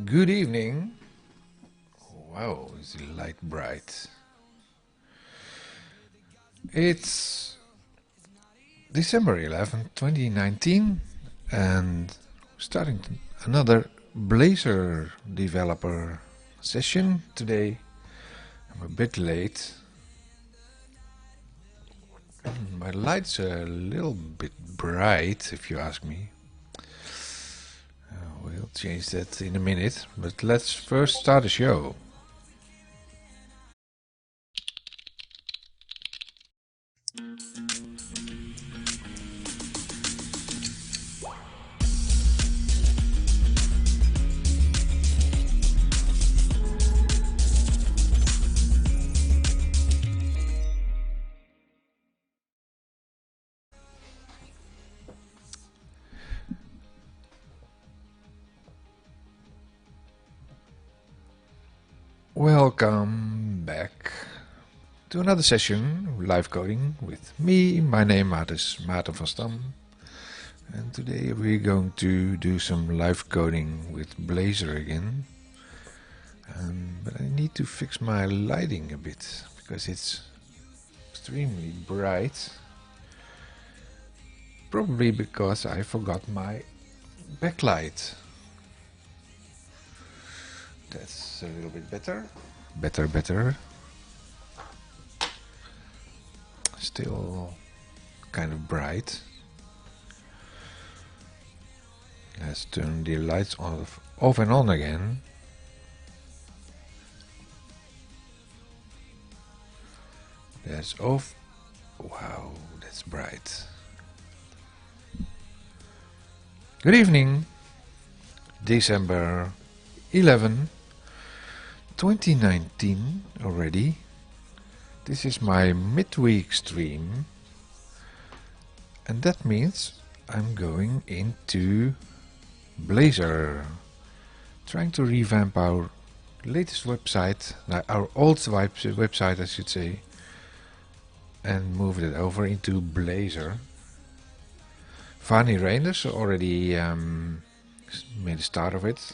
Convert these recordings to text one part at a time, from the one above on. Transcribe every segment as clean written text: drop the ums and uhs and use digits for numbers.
Good evening. Wow, is the light bright? It's December 11th, 2019, and starting another Blazor developer session today. I'm a bit late. My light's a little bit bright, if you ask me. We'll change that in a minute, but let's first start the show. Welcome back to another session, live coding with me. My name is Maarten van Stam, and today we're going to do some live coding with Blazor again. But I need to fix my lighting a bit because it's extremely bright. Probably because I forgot my backlight. That's a little bit better. Better. Still kind of bright. Let's turn the lights off and on again. That's off. Wow, that's bright. Good evening. December 11, 2019 already. This is my midweek stream, and that means I'm going into Blazor, trying to revamp our latest website, our old website I should say, and move it over into Blazor. Fanny Reinders already made a start of it.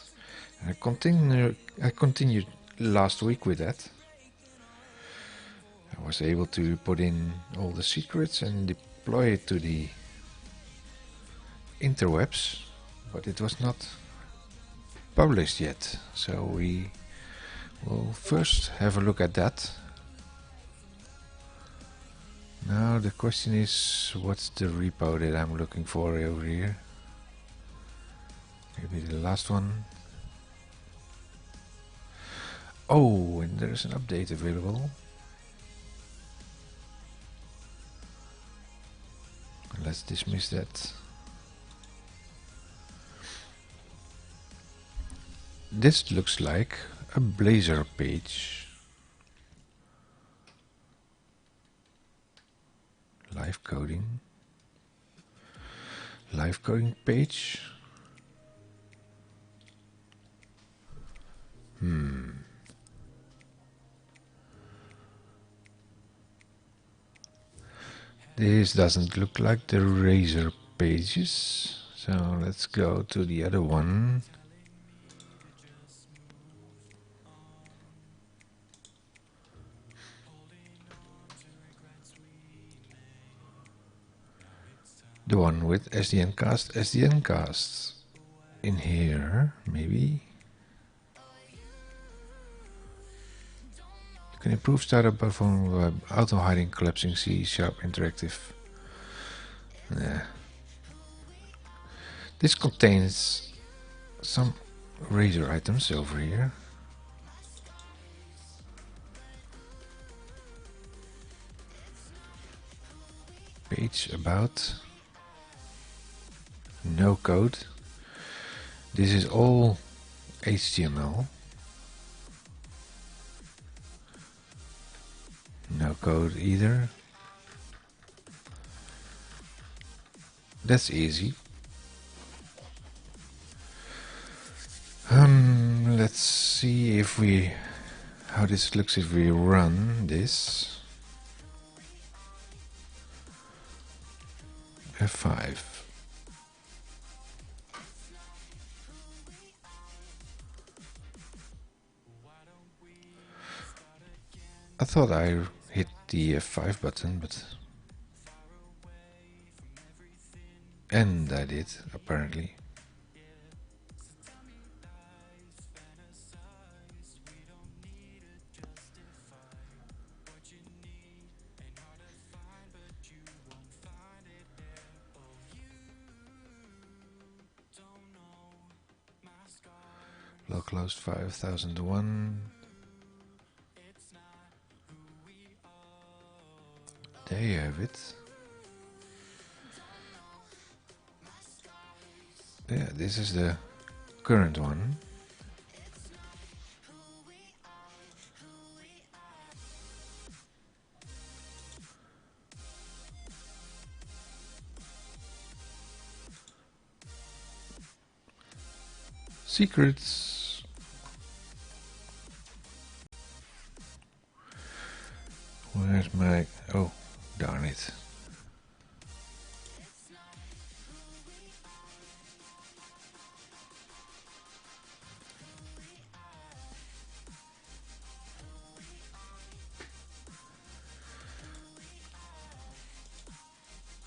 I continued last week with that. I was able to put in all the secrets and deploy it to the interwebs, but it was not published yet. So we will first have a look at that. Now the question is, what's the repo that I'm looking for over here? Maybe the last one. Oh, and there's an update available. Let's dismiss that. This looks like a Blazor page. Live coding page. This doesn't look like the Razor pages, so let's go to the other one. The one with SDNcast in here, maybe. You can improve startup performance web, auto hiding, collapsing C# interactive. This contains some Razor items over here. Page about. No code. This is all HTML. No code either. That's easy. Let's see how this looks if we run this. F5. I thought I hit the F5 button, but... And I did, apparently. Low closed 5001. There you have it. Yeah, this is the current one. Secrets. Where's my... Oh, darn it.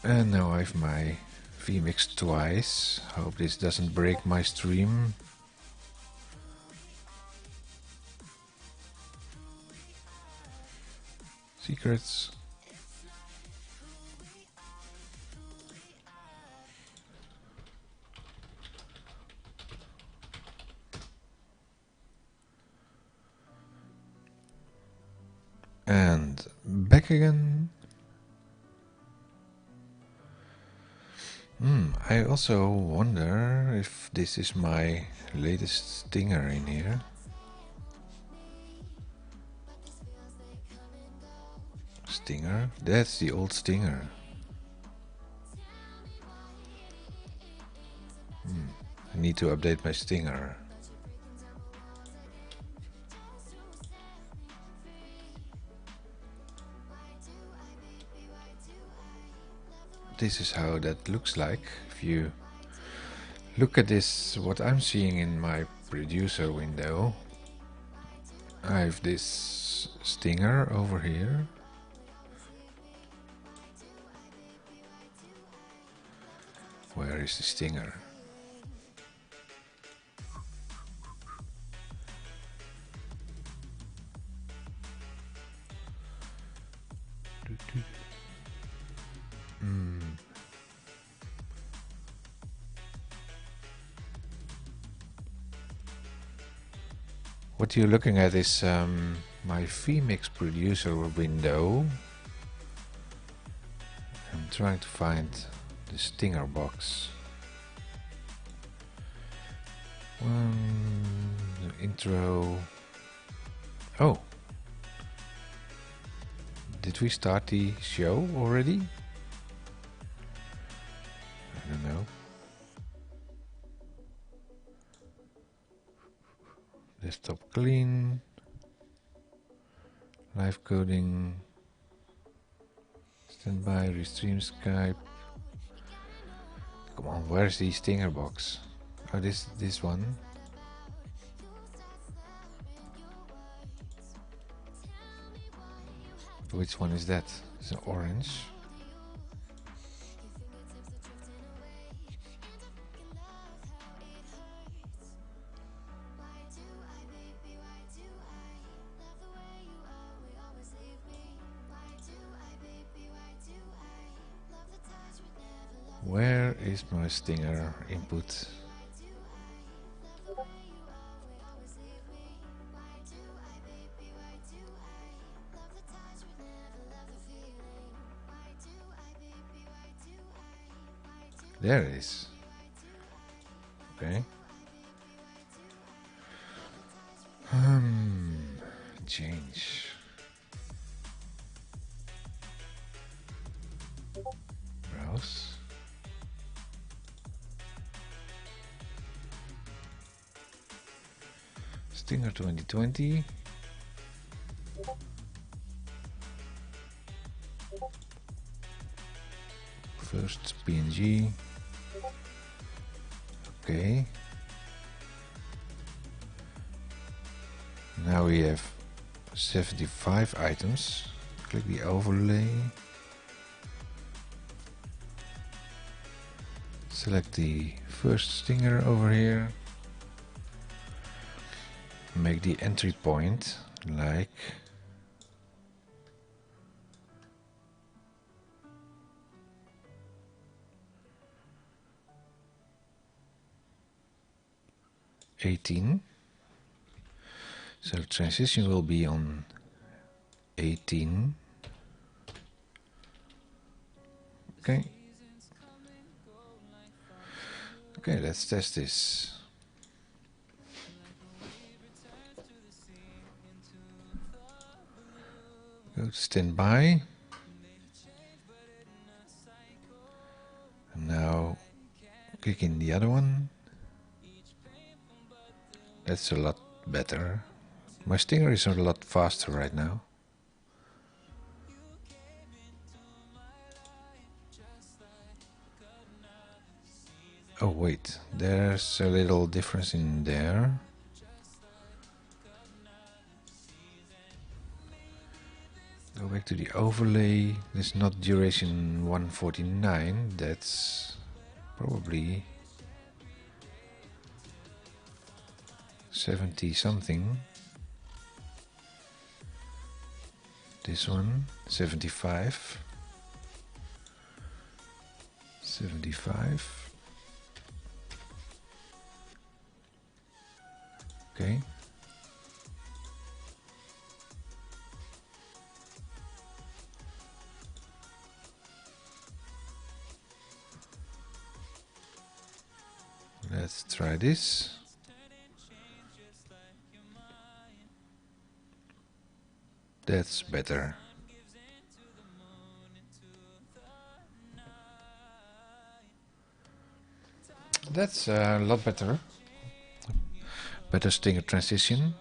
And now I have my vmix twice. Hope this doesn't break my stream. Secrets. And back again. I also wonder if this is my latest stinger in here. Stinger? That's the old stinger. I need to update my stinger. This is how that looks like. If you look at this, what I'm seeing in my producer window, I have this stinger over here. Where is the stinger? What you're looking at is my vmix producer window. I'm trying to find the stinger box. The intro. Oh, did we start the show already? I don't know. Desktop clean. Live coding. Standby, restream Skype. Come on, where's the stinger box? Oh, this one. Which one is that? It's an orange. Where is my stinger input? There it is. Okay. Change. Browse. Stinger 2020. First PNG. Okay. Now we have 75 items. Click the overlay. Select the first stinger over here. Make the entry point like $18. So transition will be on 18. Okay. Okay, let's test this. Go to standby. And now click in the other one. That's a lot better. My stinger is a lot faster right now. Oh wait, there's a little difference in there. Go back to the overlay. This is not duration 149, that's probably 70 something. This one, 75. 75. Okay. Let's try this. That's better. That's a lot better. Better stinger transition.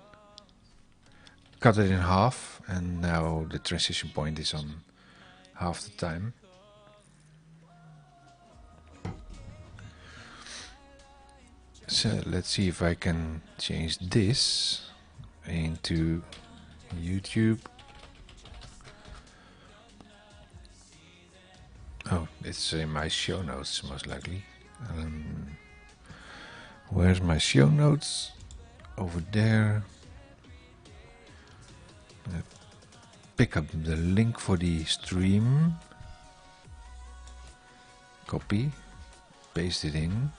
Cut it in half, and now the transition point is on half the time. So let's see if I can change this into YouTube. Oh, it's in my show notes most likely. Where's my show notes? Over there. Pick up the link for the stream. Copy. Paste it in.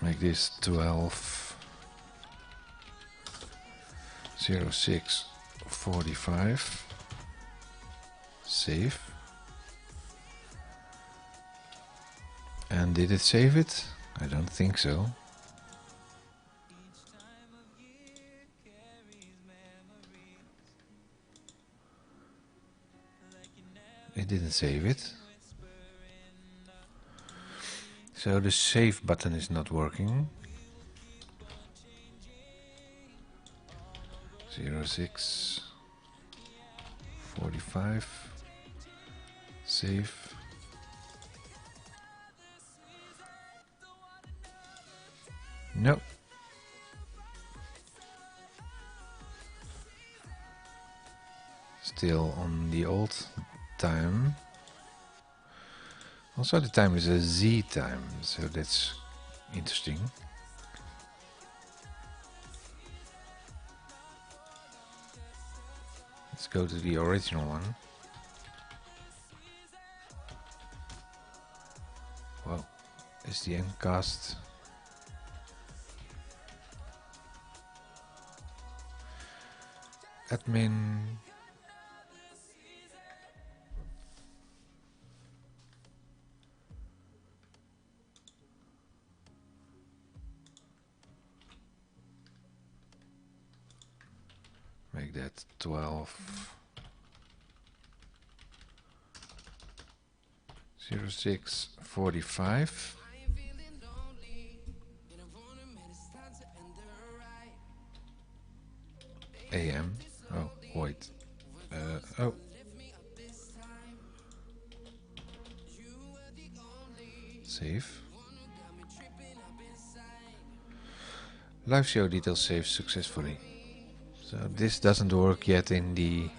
Make this 12:06:45. Save. And did it save it? I don't think so. It didn't save it. So the save button is not working. 06:45. Save. No. Still on the old time. Also the time is a Z time, so that's interesting. Let's go to the original one. Well, is the endcast. Admin. Make that 12:06:45. AM. Oh, wait. Oh. Save. Live show details saved successfully. So this doesn't work yet in the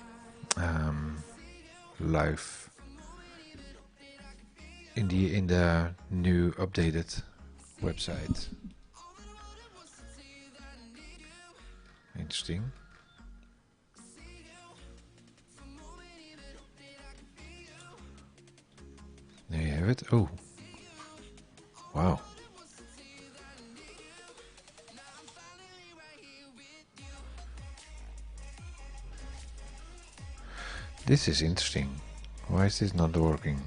live in the new updated website. Interesting. There you have it. Oh, wow. This is interesting. Why is this not working?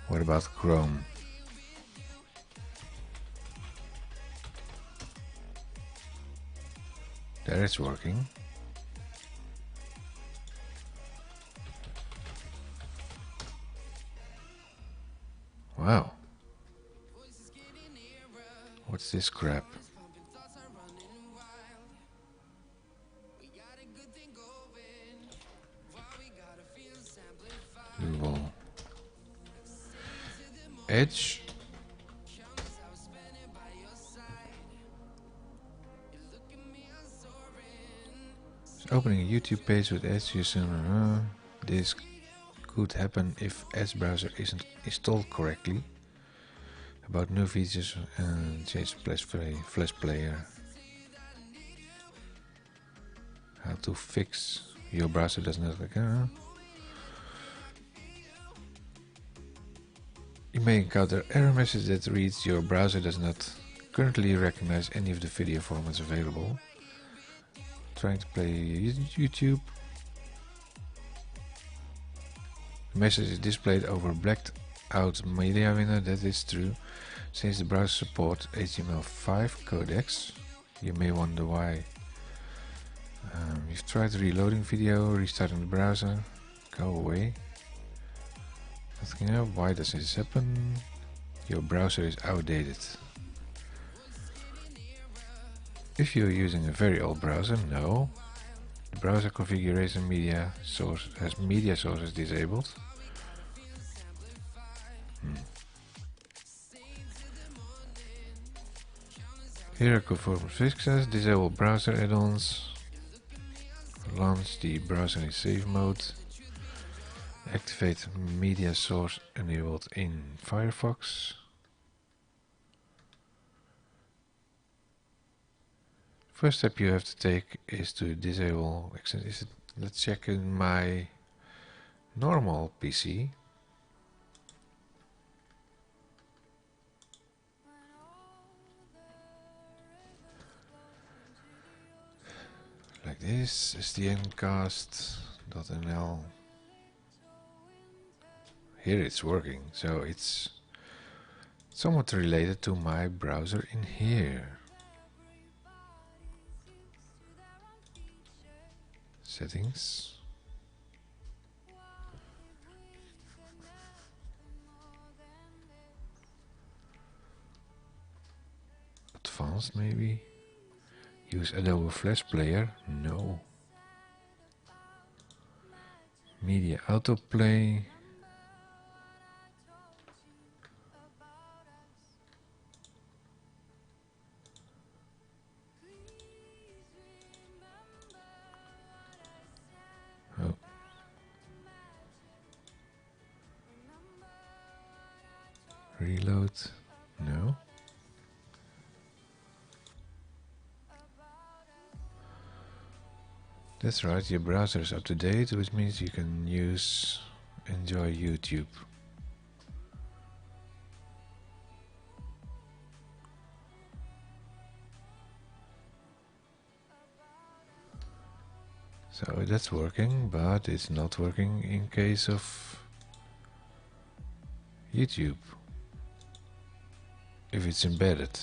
What about Chrome? There it's working. Wow. What's this crap? Google. Edge. Opening a YouTube page with Edge using this could happen if Edge browser isn't installed correctly. About new features and change Flash player. How to fix your browser does not You may encounter error message that reads your browser does not currently recognize any of the video formats available. Trying to play YouTube. The message is displayed over blacked out media window. That is true. Since the browser supports HTML5 codecs, you may wonder why. You've tried reloading video, restarting the browser. Go away. Nothing up. Why does this happen? Your browser is outdated. If you're using a very old browser, no. The browser configuration media source has media sources disabled. Here are conform fixes. Disable browser add-ons. Launch the browser in safe mode. Activate media source enabled in Firefox. First step you have to take is to disable. Let's check in my normal PC. Like this, sdncast.nl. Here it's working, so it's somewhat related to my browser in here. Settings. Advanced maybe. Use Adobe Flash Player? No. Media autoplay. Oh. Reload? No. That's right, your browser is up to date, which means you can enjoy YouTube. So that's working, but it's not working in case of YouTube. If it's embedded.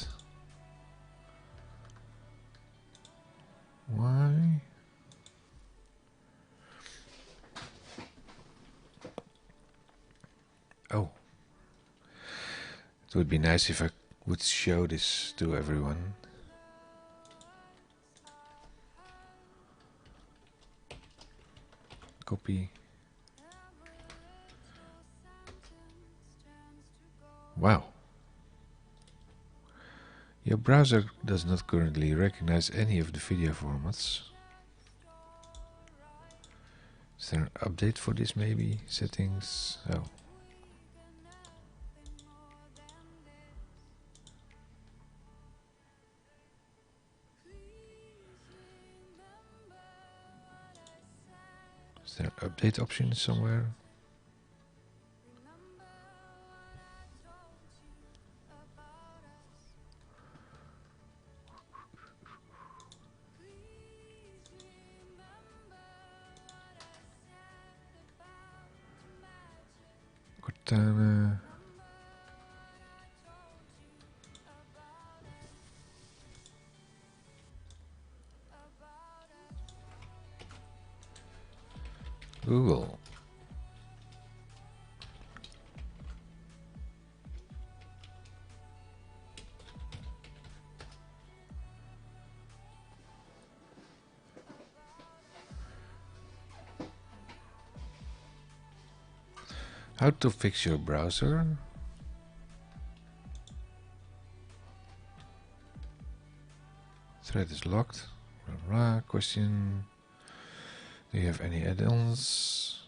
Why? Oh. It would be nice if I would show this to everyone. Copy. Wow. Your browser does not currently recognize any of the video formats. Is there an update for this maybe? Settings? Oh. Is there an update option somewhere? Cortana. Google. How to fix your browser? Thread is locked. Blah, blah. Question. Do you have any add-ons?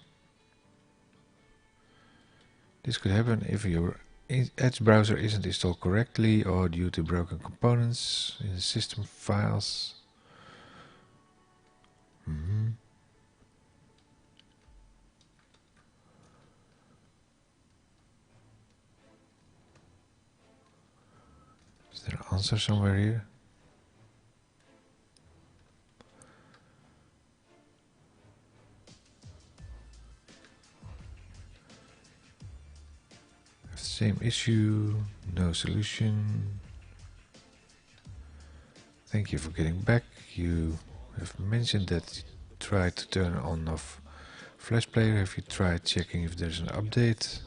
This could happen if your Edge browser isn't installed correctly or due to broken components in the system files. Is there an answer somewhere here? Same issue, no solution. Thank you for getting back. You have mentioned that you tried to turn on off Flash Player. Have you tried checking if there's an update?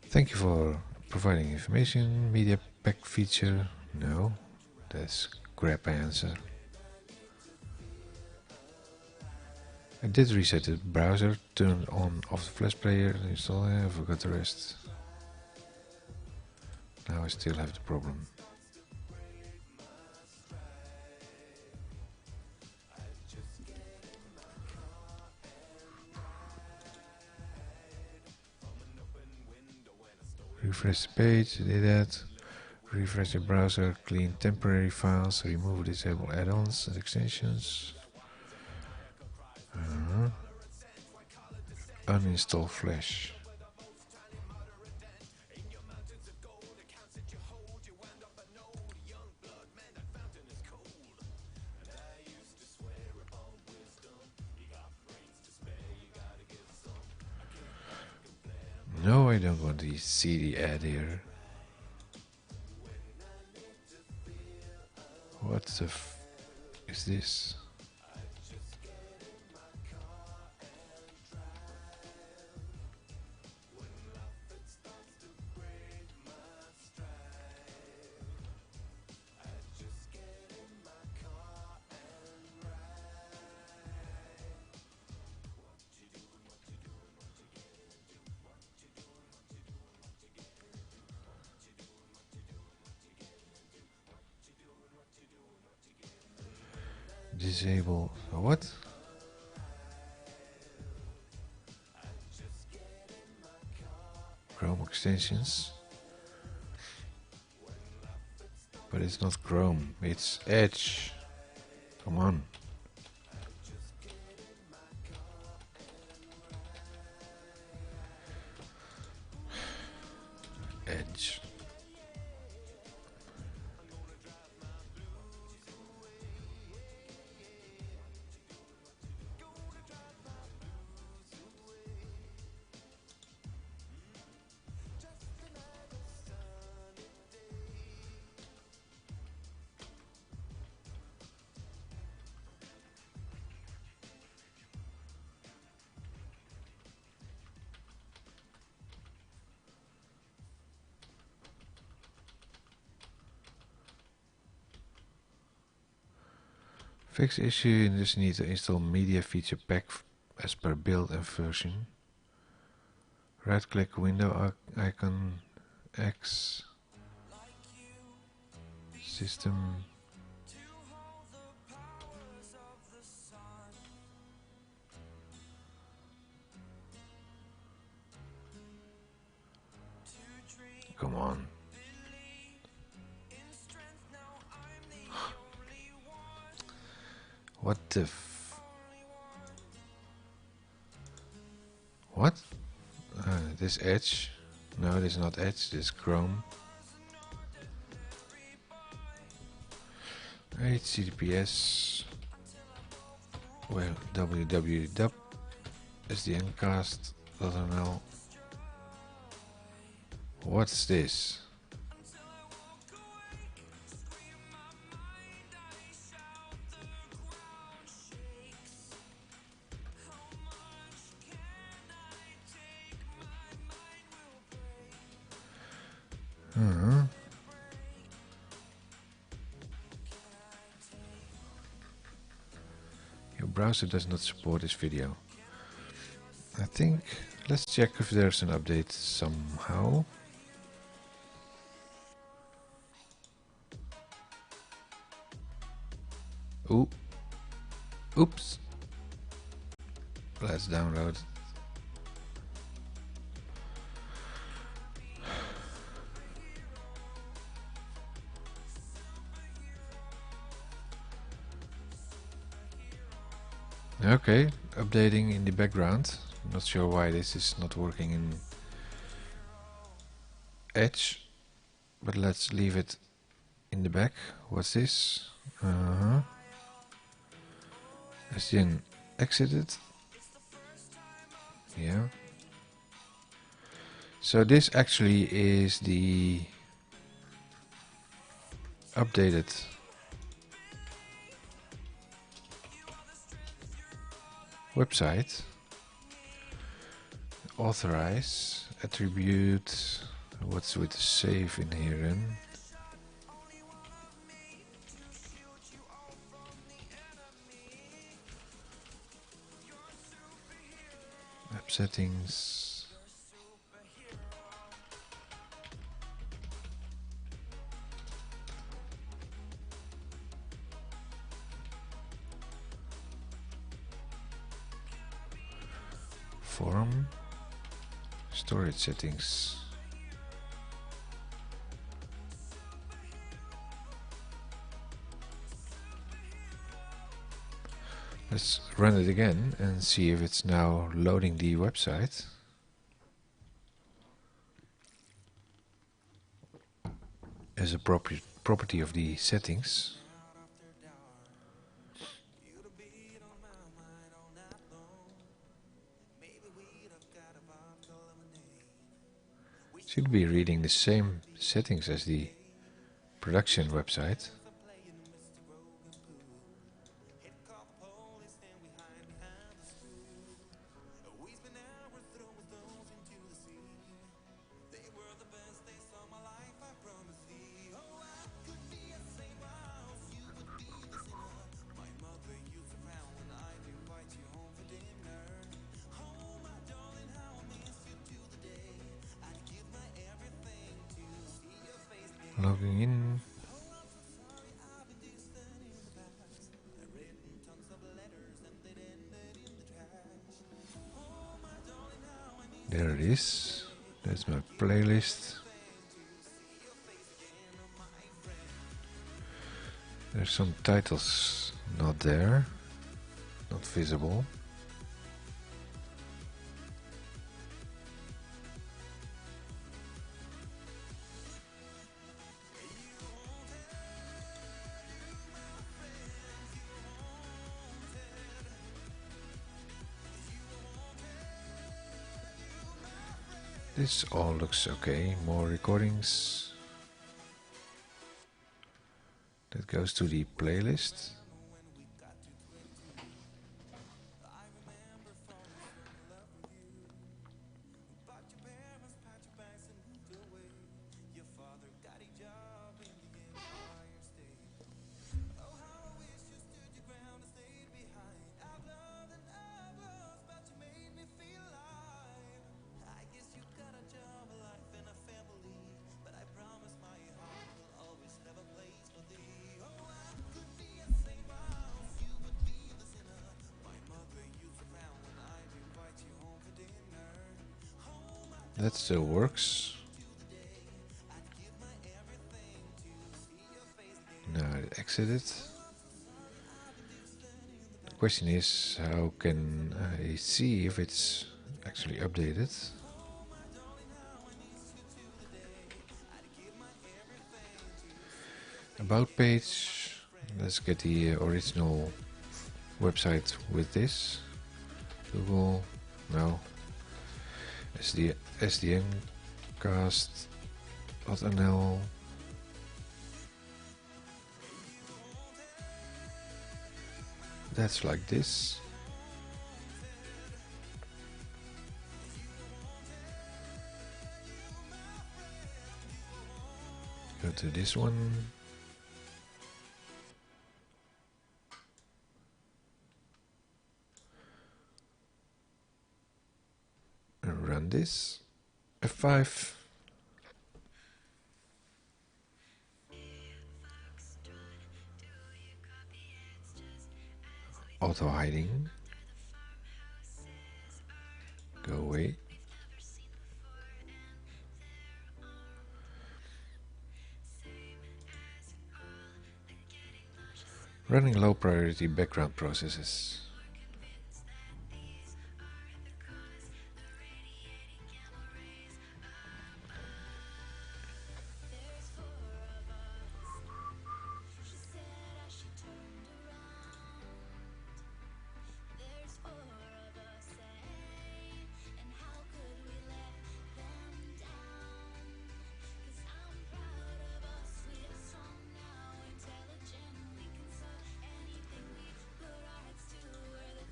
Thank you for providing information. Media pack feature. No, that's crap answer. I did reset the browser, turn on off the Flash Player, and install it. I forgot the rest. Now I still have the problem. Refresh the page, did that. Refresh the browser, clean temporary files, remove disable add-ons and extensions. Uninstall Flash. No, I don't want to see the ad here. What the f is this? Disable what? Chrome extensions. But it's not Chrome, it's Edge. Come on. Edge. Fix issue, you just need to install media feature pack as per build and version. Right click window icon X system. Come on. What the what? This Edge? No, this is not Edge, this is Chrome. HTTPS. Well, www.sdncast.nl. What's this? Your browser does not support this video. I think let's check if there's an update somehow. Ooh. Oops. Let's download. Okay, updating in the background. Not sure why this is not working in Edge, but let's leave it in the back. What's this? SDN exited. Yeah. So this actually is the updated website. Authorize, attribute, what's with the save in here then? App settings. Forum. Storage settings. Let's run it again and see if it's now loading the website. As a property of the settings. Should be reading the same settings as the production website. Logging in. There it is. That's my playlist. There's some titles not there, not visible. This all looks okay. More recordings. That goes to the playlist. That still works. Now I exit it. The question is, how can I see if it's actually updated? About page. Let's get the original website with this. Google. No. SDNcast.nl. That's like this. Go to this one. And run this. F5. Auto hiding. Go away. Running low priority background processes.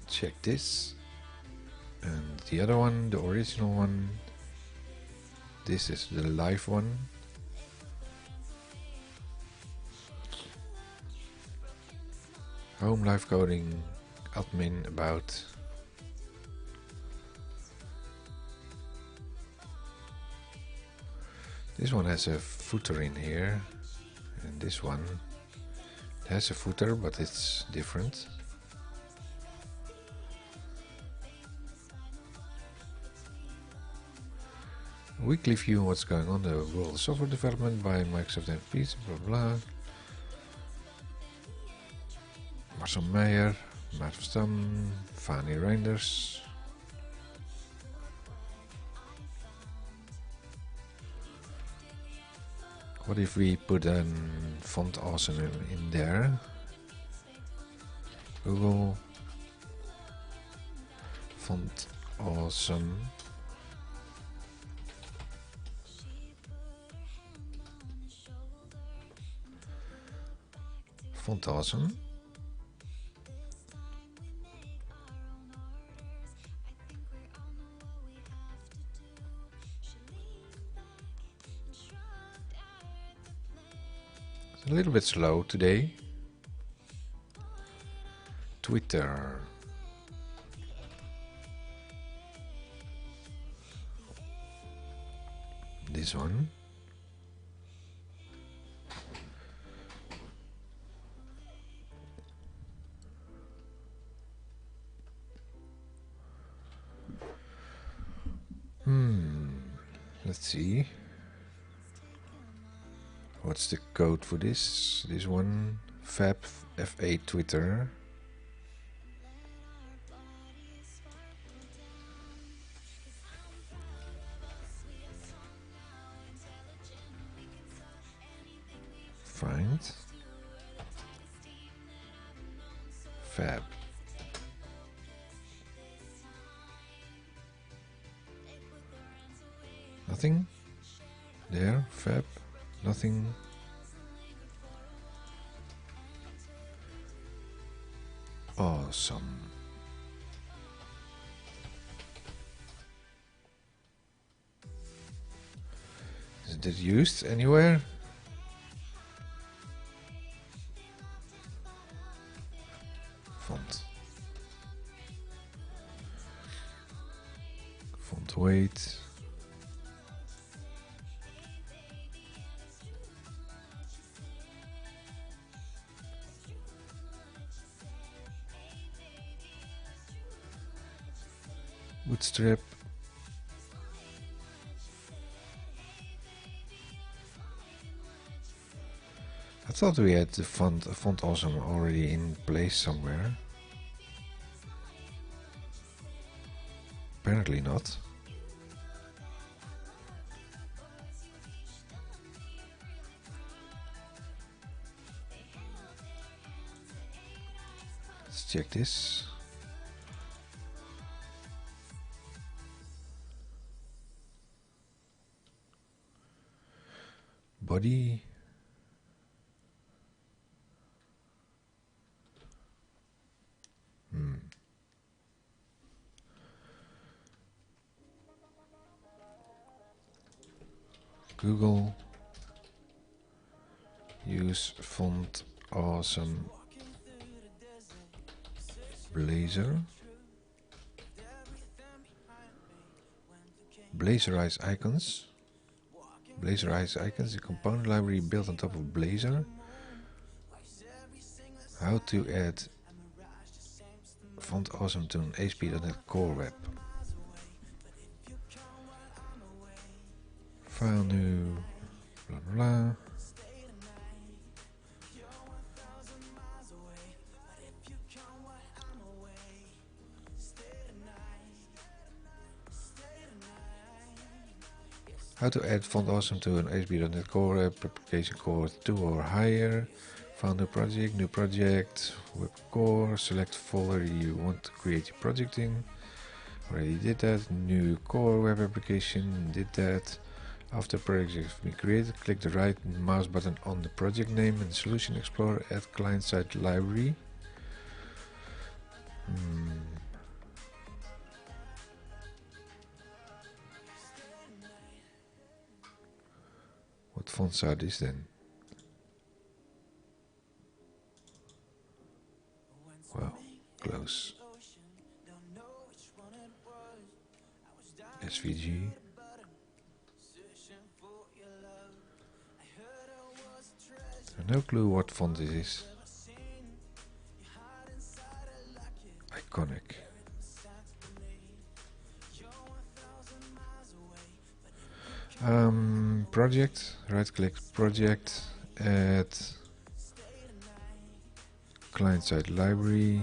Check this. And the other one, the original one. This is the live one. Home live coding, admin, about. This one has a footer in here, and this one has a footer, but it's different. Weekly view on what's going on in the world of software development by Microsoft MVPs, blah blah. Marcel Meijer, Maart van Stam, Fanny Reinders. What if we put a font awesome in there? Google font awesome. Font awesome. It's a little bit slow today. Twitter. This one. Let's see. What's the code for this? This one. Fab F8 Twitter. Find. Fab. Nothing. There. Fab. Nothing. Awesome. Is it used anywhere? Font. Font weight. Bootstrap. thought we had the font awesome already in place somewhere. Apparently not. Let's check this. Body. Google. Use font awesome Blazor. Blazorize icons. Blazorize icons, the component library built on top of Blazor. How to add font awesome to an ASP.NET Core web. File new, blah blah. How to add font awesome to an ASP.NET Core web application core 2 or higher. Found new project, web core, select folder you want to create your project in. Already did that. New core web application, did that. After project has been created, click the right mouse button on the project name and Solution Explorer, add client-side library. What fonts are these then? Wow, close. SVG. No clue what font this is. Iconic. Project, right click project, add client-side library,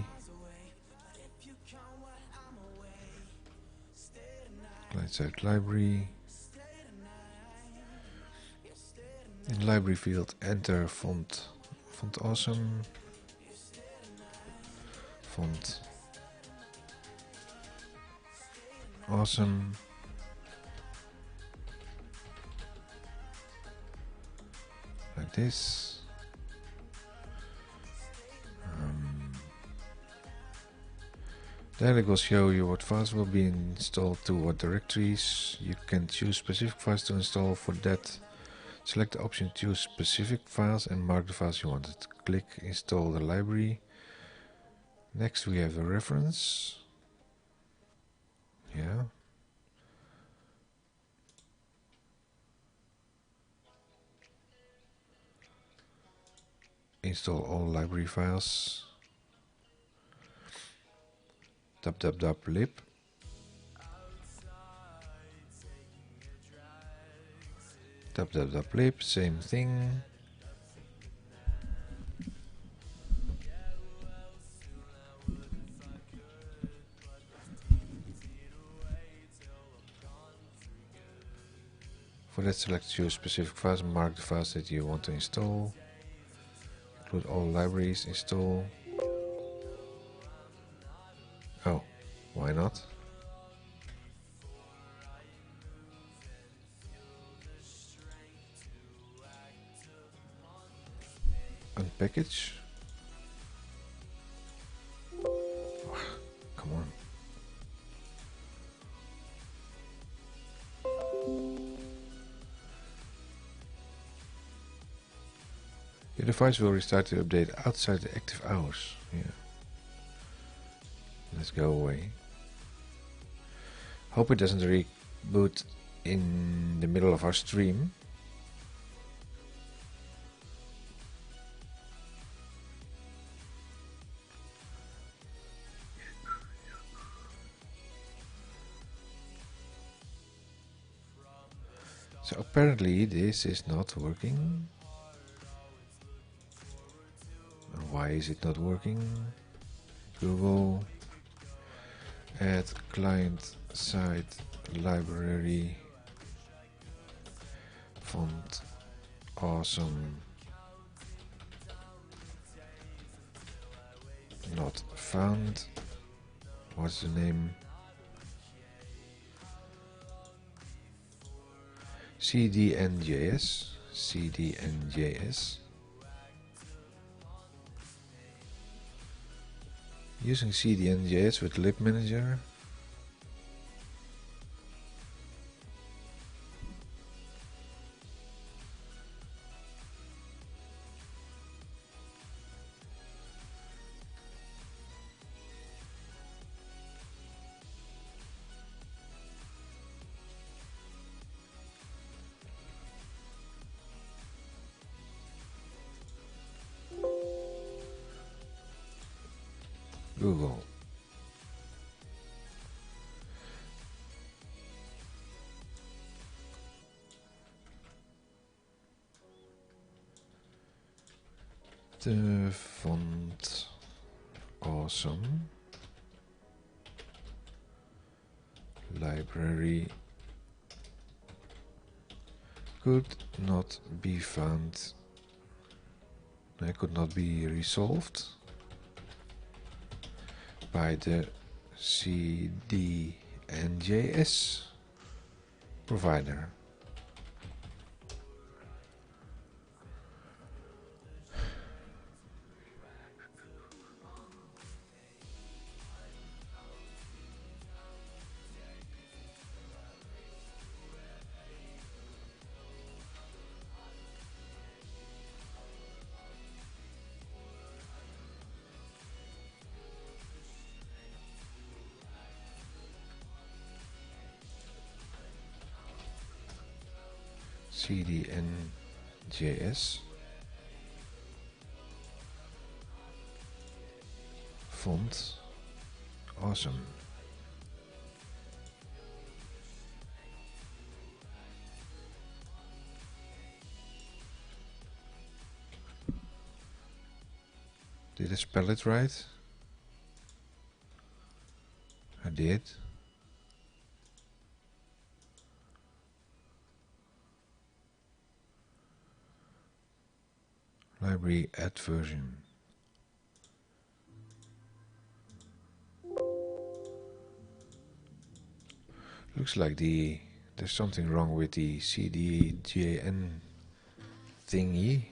client-side library. In library field, enter font awesome, font awesome. Like this. Then it will show you what files will be installed to what directories. You can choose specific files to install. For that, select the option choose specific files and mark the files you wanted. Click install the library. Next we have a reference. Yeah. Install all library files. www.lib. www.lib, same thing. For that, select choose specific files and mark the files that you want to install. Include all libraries, install. Oh, why not? Unpackage. Oh, come on. Your device will restart the update outside the active hours. Yeah. Let's go away. Hope it doesn't reboot in the middle of our stream. So apparently this is not working. Why is it not working? Google, add client side library, font, awesome, not found. What's the name? CDNJS, CDNJS. Using CDNJS with lib manager. Google. The font awesome library could not be found. Could not be resolved by the CDNJS provider. CDNJS font awesome. Did I spell it right? I did. Library add version. Looks like there's something wrong with the CDJN thingy.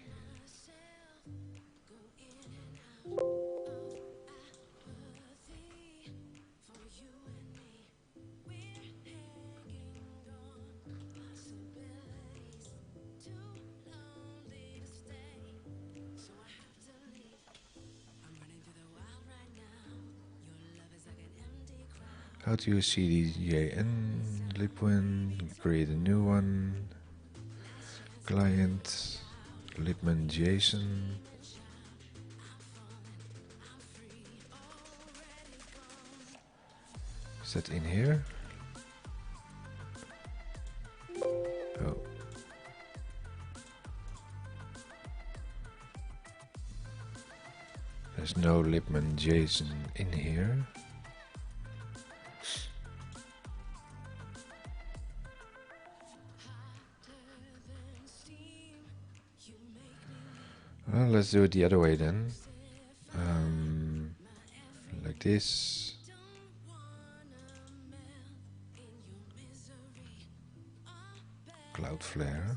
How to use CDJN, libwin, create a new one, client, libman JSON. Is that in here? Oh. There's no libman JSON in here. Well, let's do it the other way then. Like this. Cloudflare.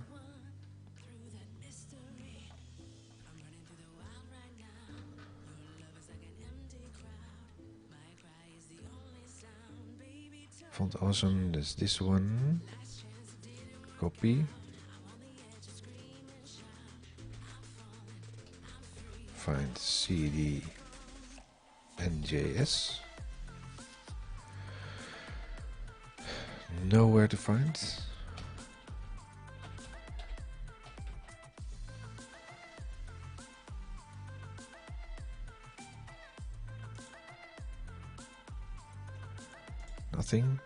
Font awesome, that's this one. Copy. Find CD and JS. Nowhere to find. Nothing.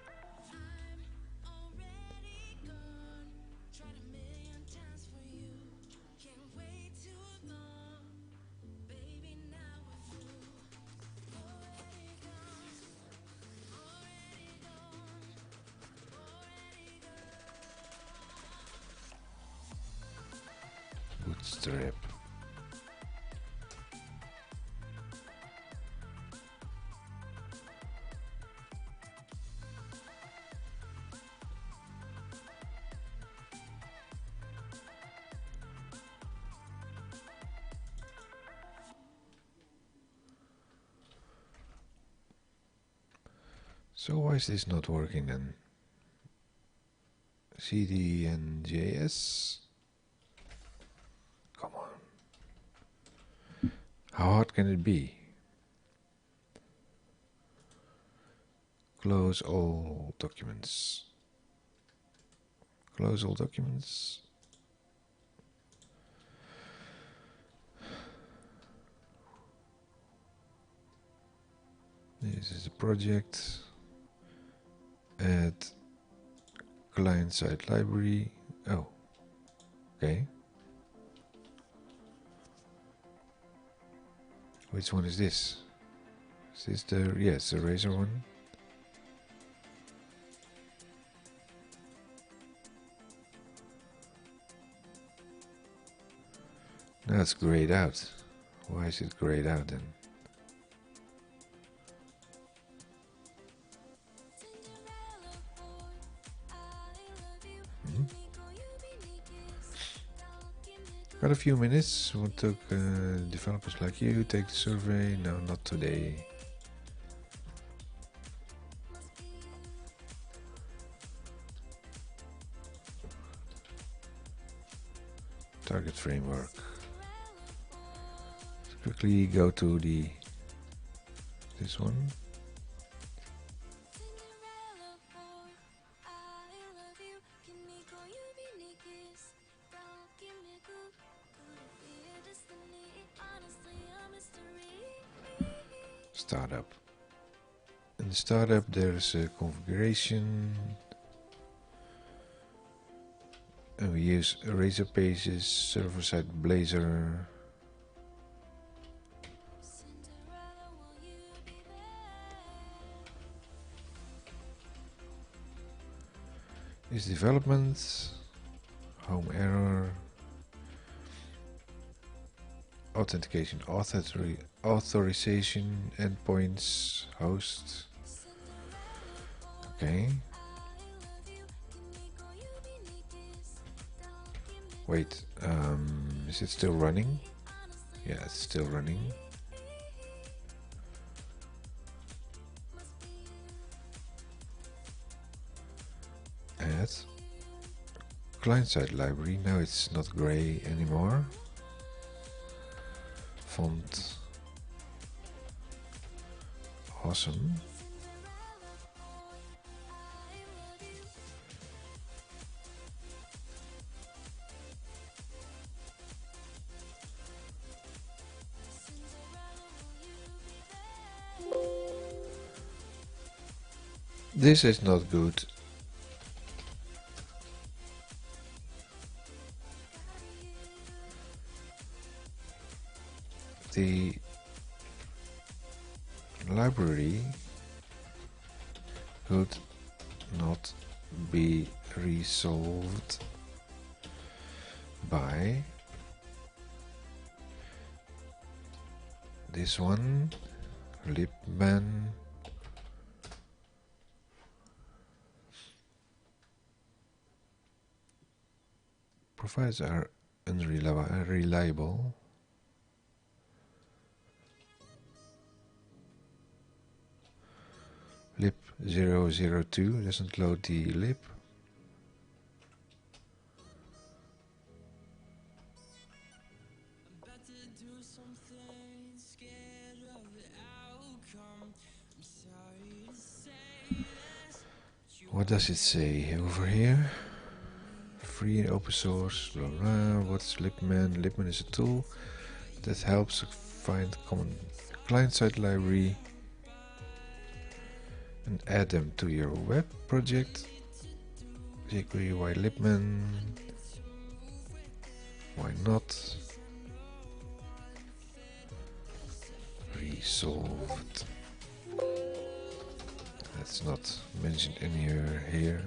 strip. So why is this not working then? CD and JS? Come on. How hard can it be? Close all documents. Close all documents. This is a project. Add client-side library. Oh, okay. Which one is this? Is this the, yes, the Razor one? Now it's grayed out. Why is it grayed out then? Got a few minutes. What took developers like you take the survey? No, not today. Target framework. Let's quickly go to this one. Startup. In the startup there's a configuration, and we use Razor Pages, server-side Blazor. Is development, home error, authentication, authorization, endpoints, host. Okay. Wait, is it still running? Yeah, it's still running. Add client-side library. Now it's not gray anymore. Font. Awesome. This is not good. The library could not be resolved by this one, libman profiles are unreliable. Lib 002 doesn't load the lib. What does it say over here? Free and open source, blah blah. What's libman? Libman is a tool that helps find common client-side library and add them to your web project. jQuery, why libman? Why not? Resolved. That's not mentioned anywhere here.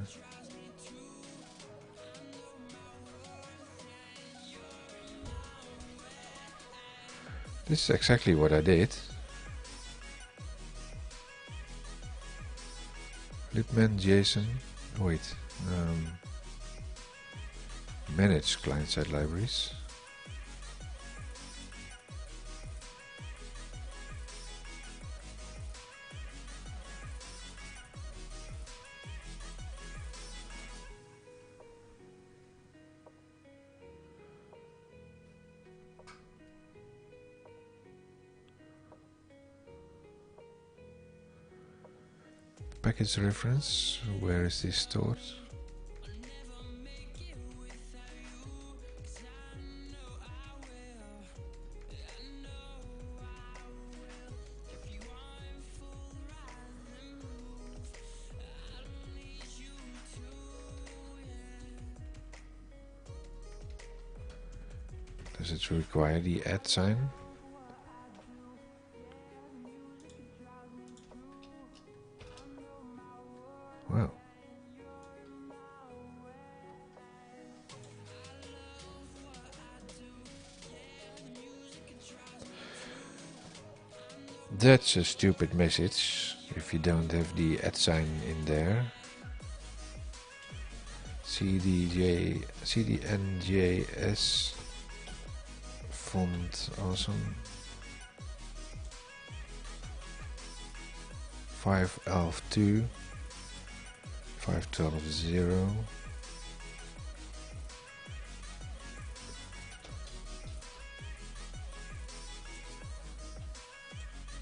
This is exactly what I did. Libman JSON. Wait. Manage client-side libraries. Package reference. Where is this stored? Does it require the @ sign? Wow. That's a stupid message if you don't have the @ sign in there. CDNJS font awesome. 5.11.2 5.12.0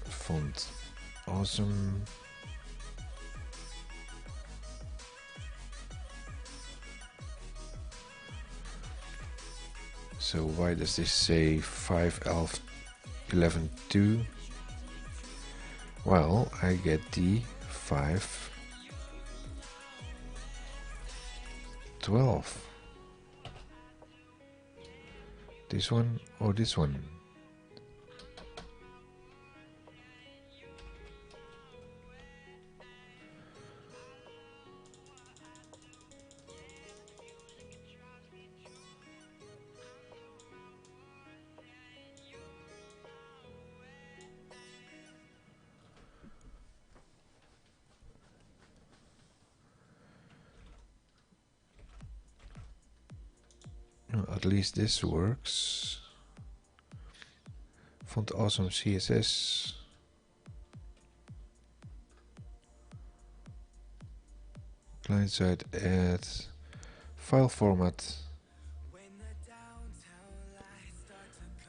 font awesome. So why does this say 5.11.2? Well, I get the 5.12. This one or this one? At least this works. Font awesome CSS. Client side add file format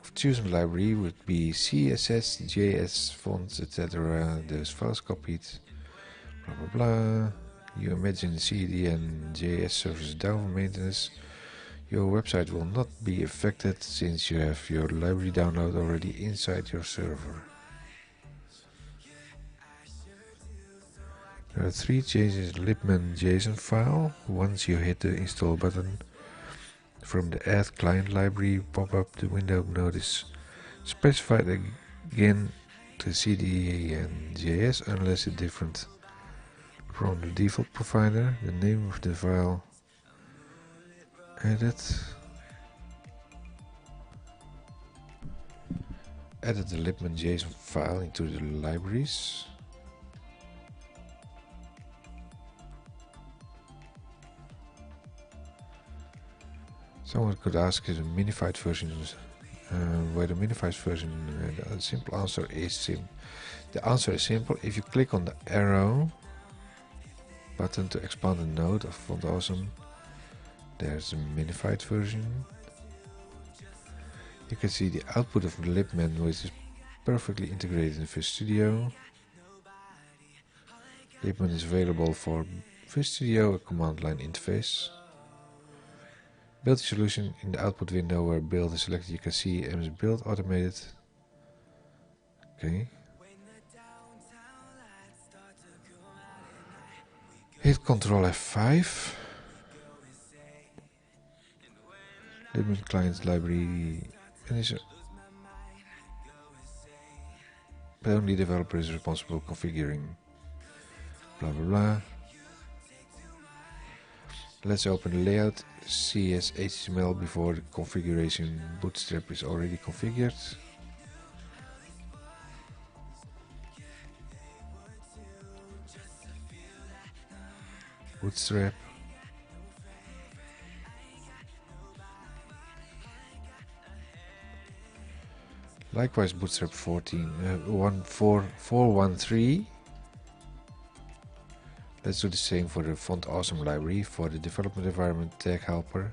of chosen library would be CSS, JS, fonts, etc. Those files copied. Blah blah blah. You imagine CD and JS servers down for maintenance. Your website will not be affected since you have your library download already inside your server. There are 3 changes in Libman JSON file. Once you hit the install button from the add client library pop-up, the window notice specified again to CD and JS unless it's different from the default provider. The name of the file added the Libman JSON file into the libraries. Someone could ask is a minified version where the minified version. The simple answer is the answer is simple. If you click on the arrow button to expand the node of Font Awesome, there's a minified version. You can see the output of the Libman, which is perfectly integrated in Visual Studio. Libman is available for Visual Studio, a command line interface. Build solution in the output window where build is selected. You can see MS Build automated. Okay. Hit Ctrl F5. Libman client library finisher. But only developer is responsible for configuring. Blah blah blah. Let's open the layout. CS HTML before the configuration bootstrap is already configured. Bootstrap. Likewise, Bootstrap 413. Let's do the same for the Font Awesome library. For the development environment tag helper,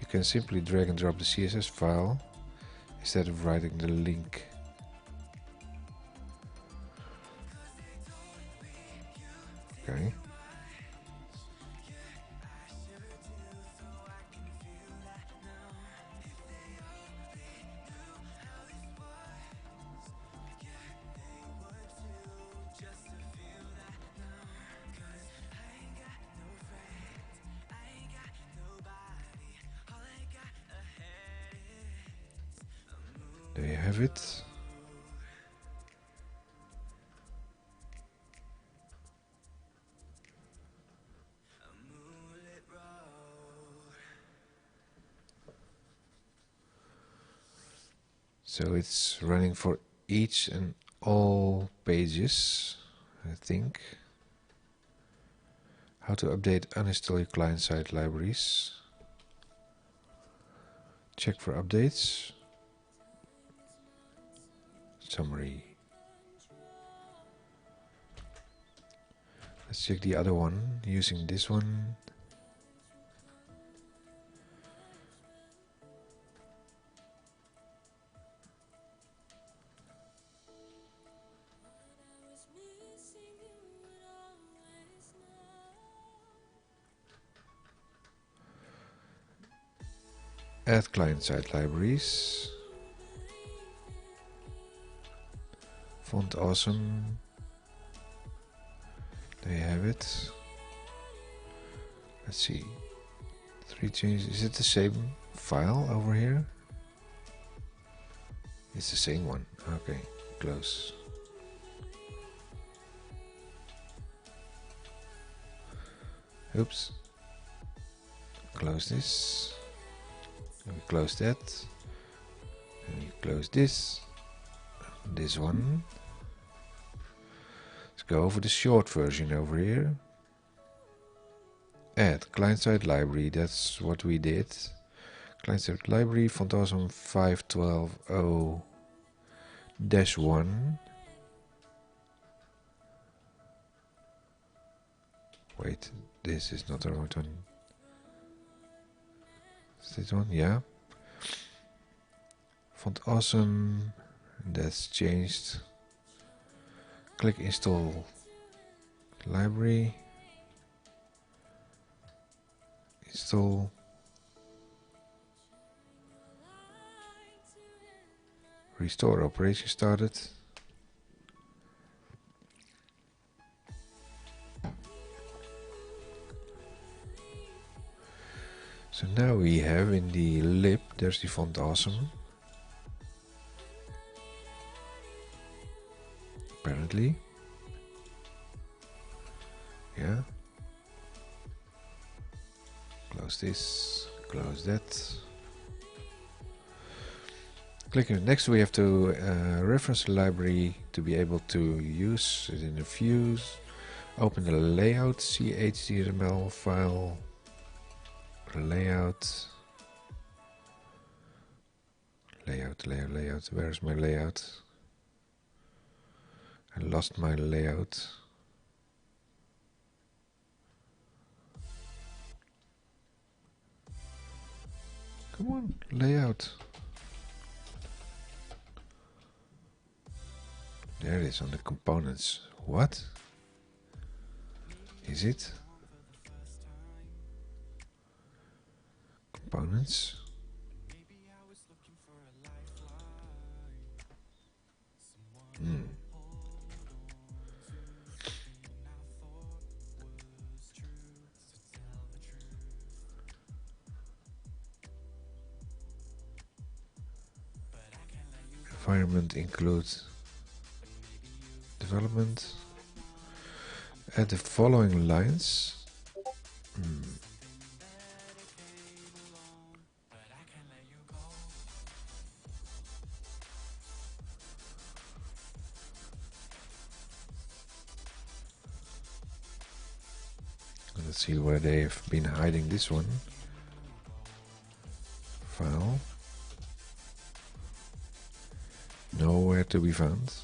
you can simply drag and drop the CSS file instead of writing the link. Okay. There you have it. So it's running for each and all pages, I think. How to update, uninstall your client-side libraries. Check for updates. Summary. Let's check the other one using this one. Add client-side libraries. Font Awesome. There you have it. Let's see. 3 changes. Is it the same file over here? It's the same one. Okay, close. Oops. Close this. And we close that. And we close this. This one. Let's go over the short version over here. Add client-side library. That's what we did. Client-side library Font Awesome 512.0-1. Wait, this is not the right one. Is this one? Yeah. Font Awesome. That's changed. Click install library. Install. Restore operation started. So now we have in the lib, there's the Font Awesome. Apparently. Yeah. Close this, close that. Clicking next, we have to reference the library to be able to use it in the views. Open the layout HTML file. Layout. Where's my layout? I lost my layout. Come on, layout. There it is on the components. What? Is it? Components. Environment includes development. Add the following lines. Let's see where they have been hiding this one. File. Nowhere to be found.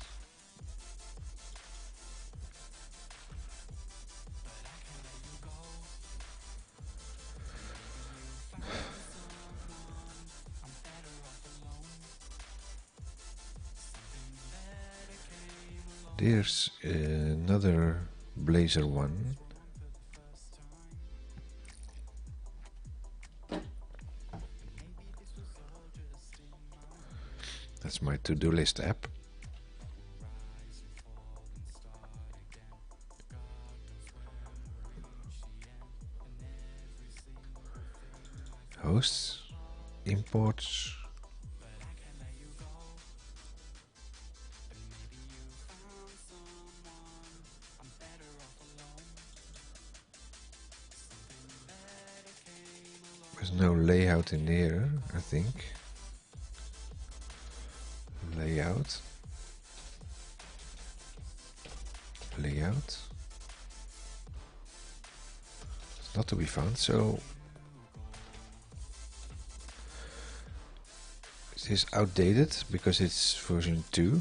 There's another Blazor one. That's my to-do list app. Hosts, imports. There's no layout in there, I think. Layout. Layout. It's not to be found, so it is outdated because it's version 2.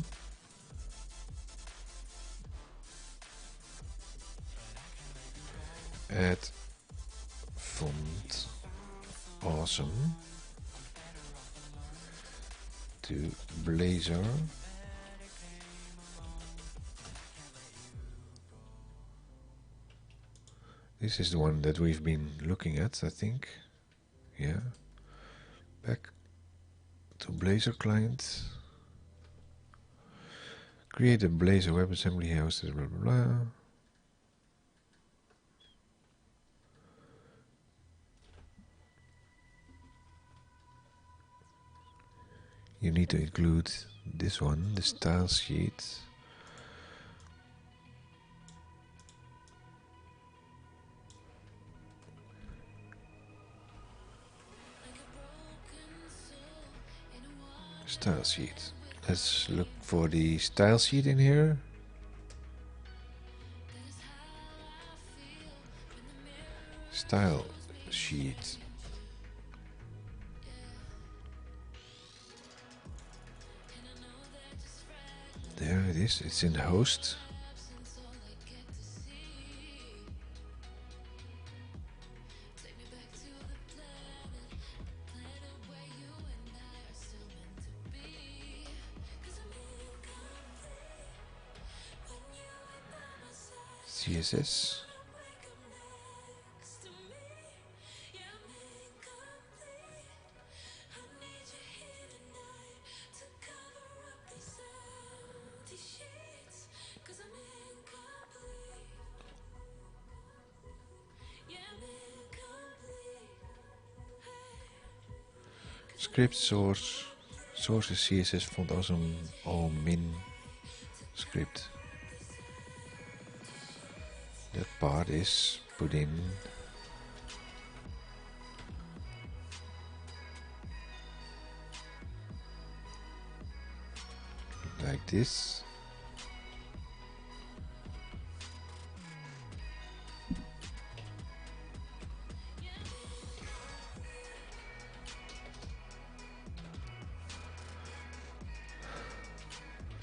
Add font awesome to Blazor. This is the one that we've been looking at, I think. Yeah. Back to Blazor client. Create a Blazor WebAssembly hosted, blah blah blah. You need to include this one, the style sheet. Style sheet. Let's look for the style sheet in here. Style sheet. There it is, it's in host. CSS. Script source. Source is CSS font awesome all min script. That part is put in. Like this.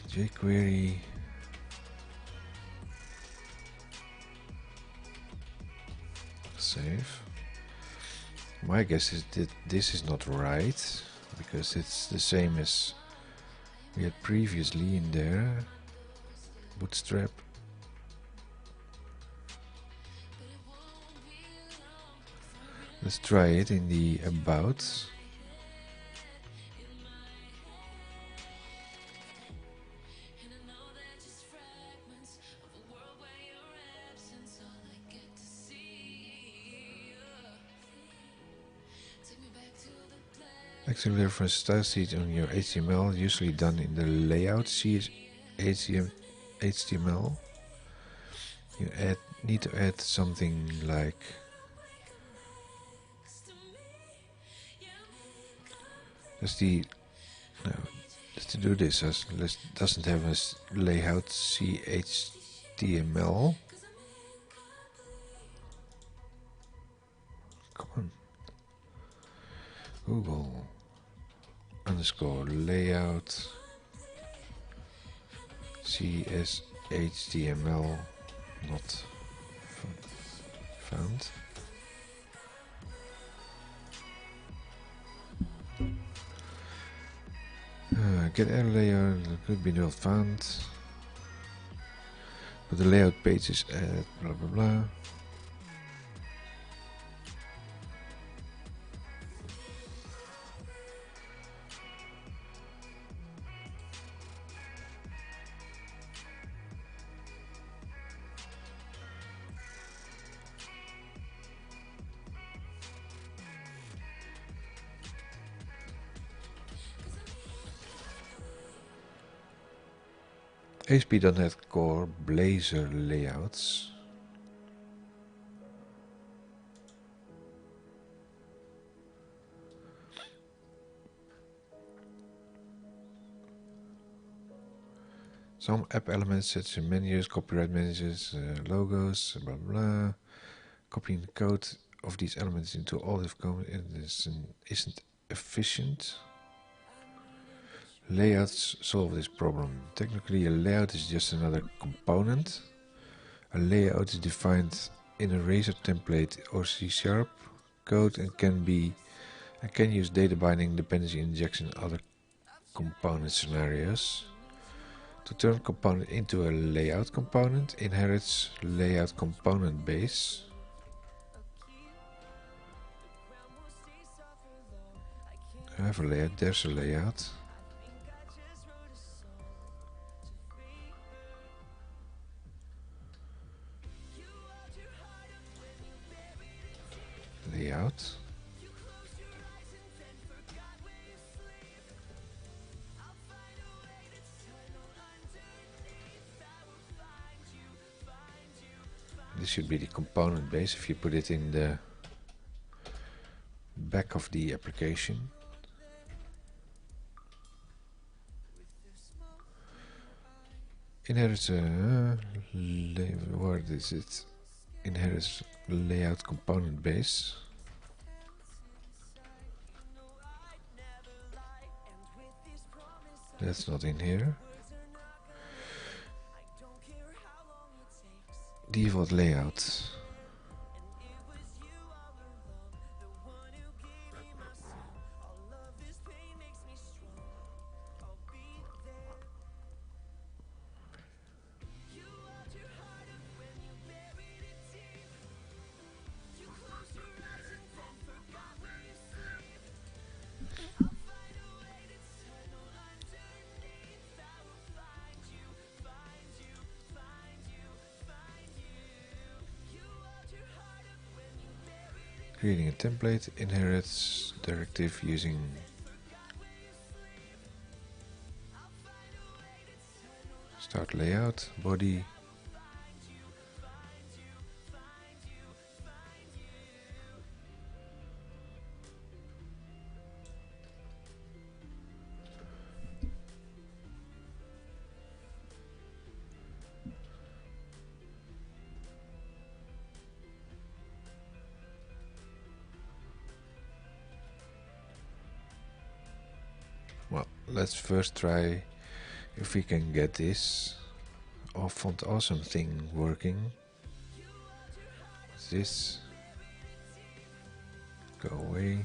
jQuery. Save. My guess is that this is not right, because it's the same as we had previously in there. Bootstrap. Let's try it in the about. Actually, reference style sheet on your HTML, usually done in the layout HTML. You need to add something like just to do this, doesn't have a layout HTML. Come on. Google underscore layout CSHTML not found. Get error layout could be not found. But the layout page is at blah blah blah. ASP.NET Core Blazor layouts. Some app elements such as menus, copyright managers, logos, blah blah. Copying the code of these elements into all of isn't efficient. Layouts solve this problem. Technically, a layout is just another component. A layout is defined in a Razor template or C# code and can use data binding, dependency injection, and other component scenarios. To turn a component into a layout component, inherits layout component base. I have a layout, there's a layout. Layout. This should be the component base if you put it in the back of the application. Inherits where is it? Inherits layout component base. That's not in here. Default layout. Creating a template, inherits directive using start layout, body, well, let's first try if we can get this font awesome thing working. What's this? Go away.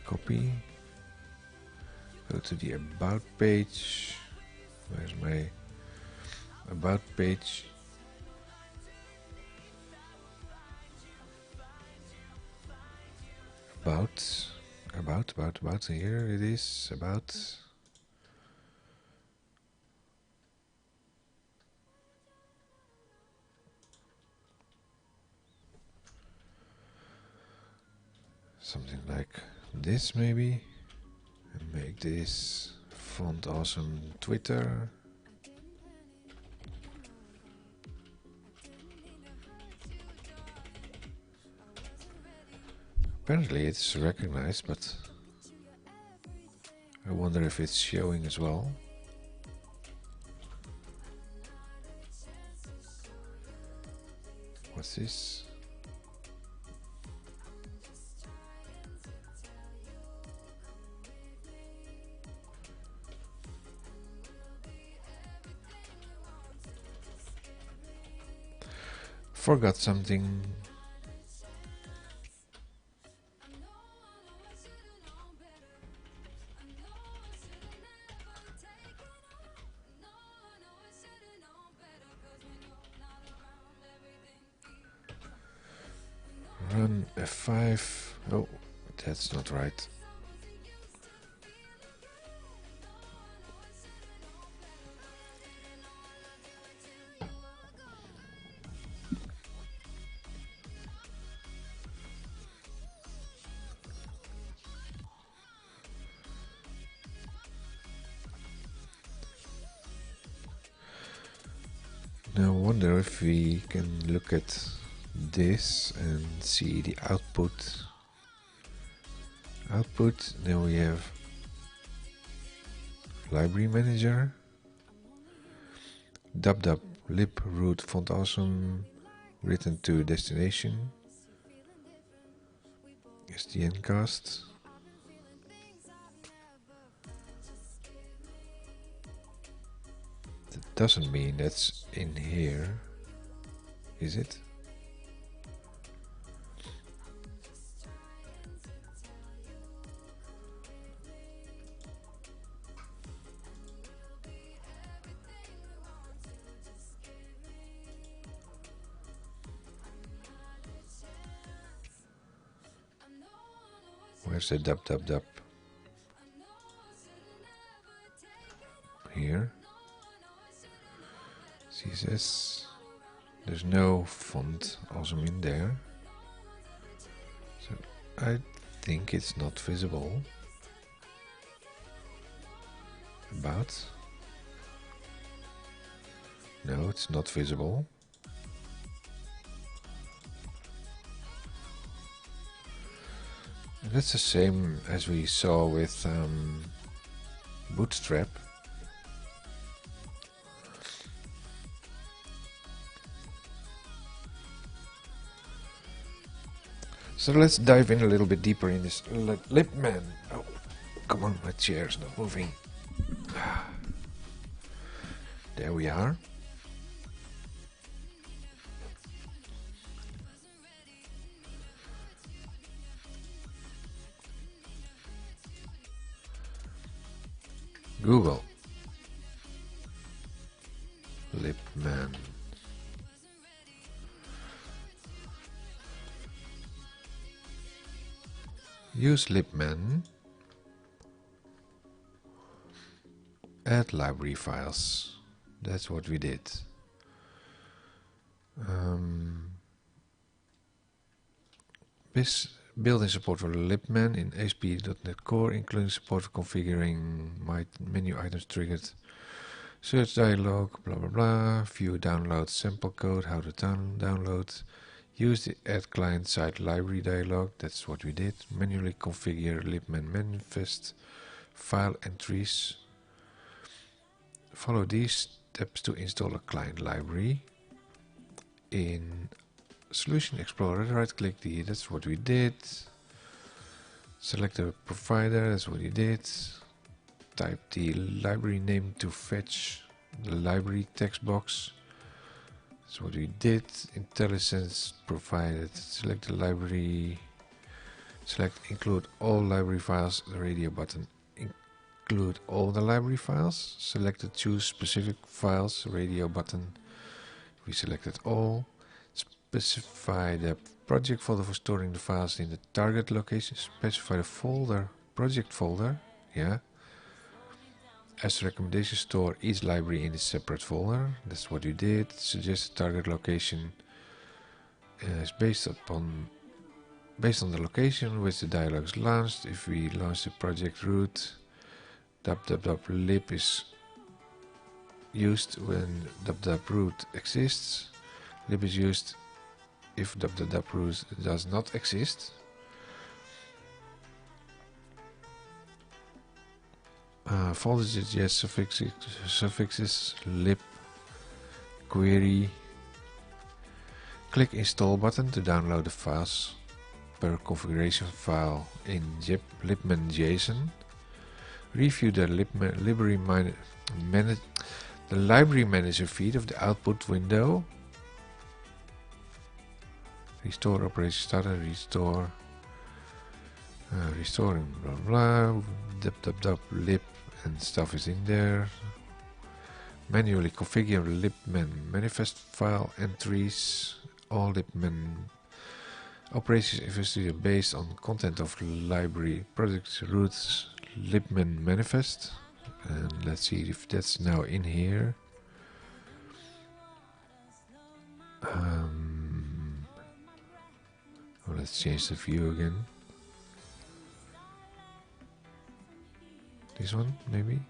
Copy. Go to the about page. Where's my about page? About, here it is, about. Something like this maybe. And make this font awesome Twitter. Apparently it's recognized, but I wonder if it's showing as well. What's this? Forgot something. Run F5. Oh, that's not right. Now I wonder if we can look at this and see the output. Then we have library manager, dub lib root font awesome, written to destination, SDN cast. That doesn't mean that's in here, is it? Where's the dub? Here. CSS. There's no font awesome in there. So I think it's not visible. About. No, it's not visible. And that's the same as we saw with Bootstrap. So let's dive in a little bit deeper in this libman. Oh, come on, my chair's not moving. There we are. Google libman. Use libman. Add library files. That's what we did. This built-in support for libman in ASP.NET Core, including support for configuring my menu items triggered. Search dialog, blah blah blah. View download sample code, how to download. Use the add client-side library dialog. That's what we did. Manually configure libman manifest file entries. Follow these steps to install a client library. In Solution Explorer, right-click that's what we did. Select a provider, that's what we did. Type the library name to fetch the library text box. That's what we did. IntelliSense provided. Select the library. Select include all library files. The radio button. Include all the library files. Select the choose specific files. Radio button. We selected all. Specify the project folder for storing the files in the target location. Specify the folder, project folder. Yeah. As a recommendation, store each library in a separate folder. That's what we did. Suggested target location is based on the location which the dialog is launched. If we launch the project root, lib is used when root exists. Lib is used if root does not exist. Folders JS suffixes, lib, query. Click install button to download the files per configuration file in libman.json. Review the library manager feed of the output window. Restore operation start and restore. Restoring blah blah lib and stuff is in there. Manually configure libman manifest file entries. All libman operations in Visual Studio based on content of library project roots libman manifest. And let's see if that's now in here. Well, let's change the view again. This one, maybe?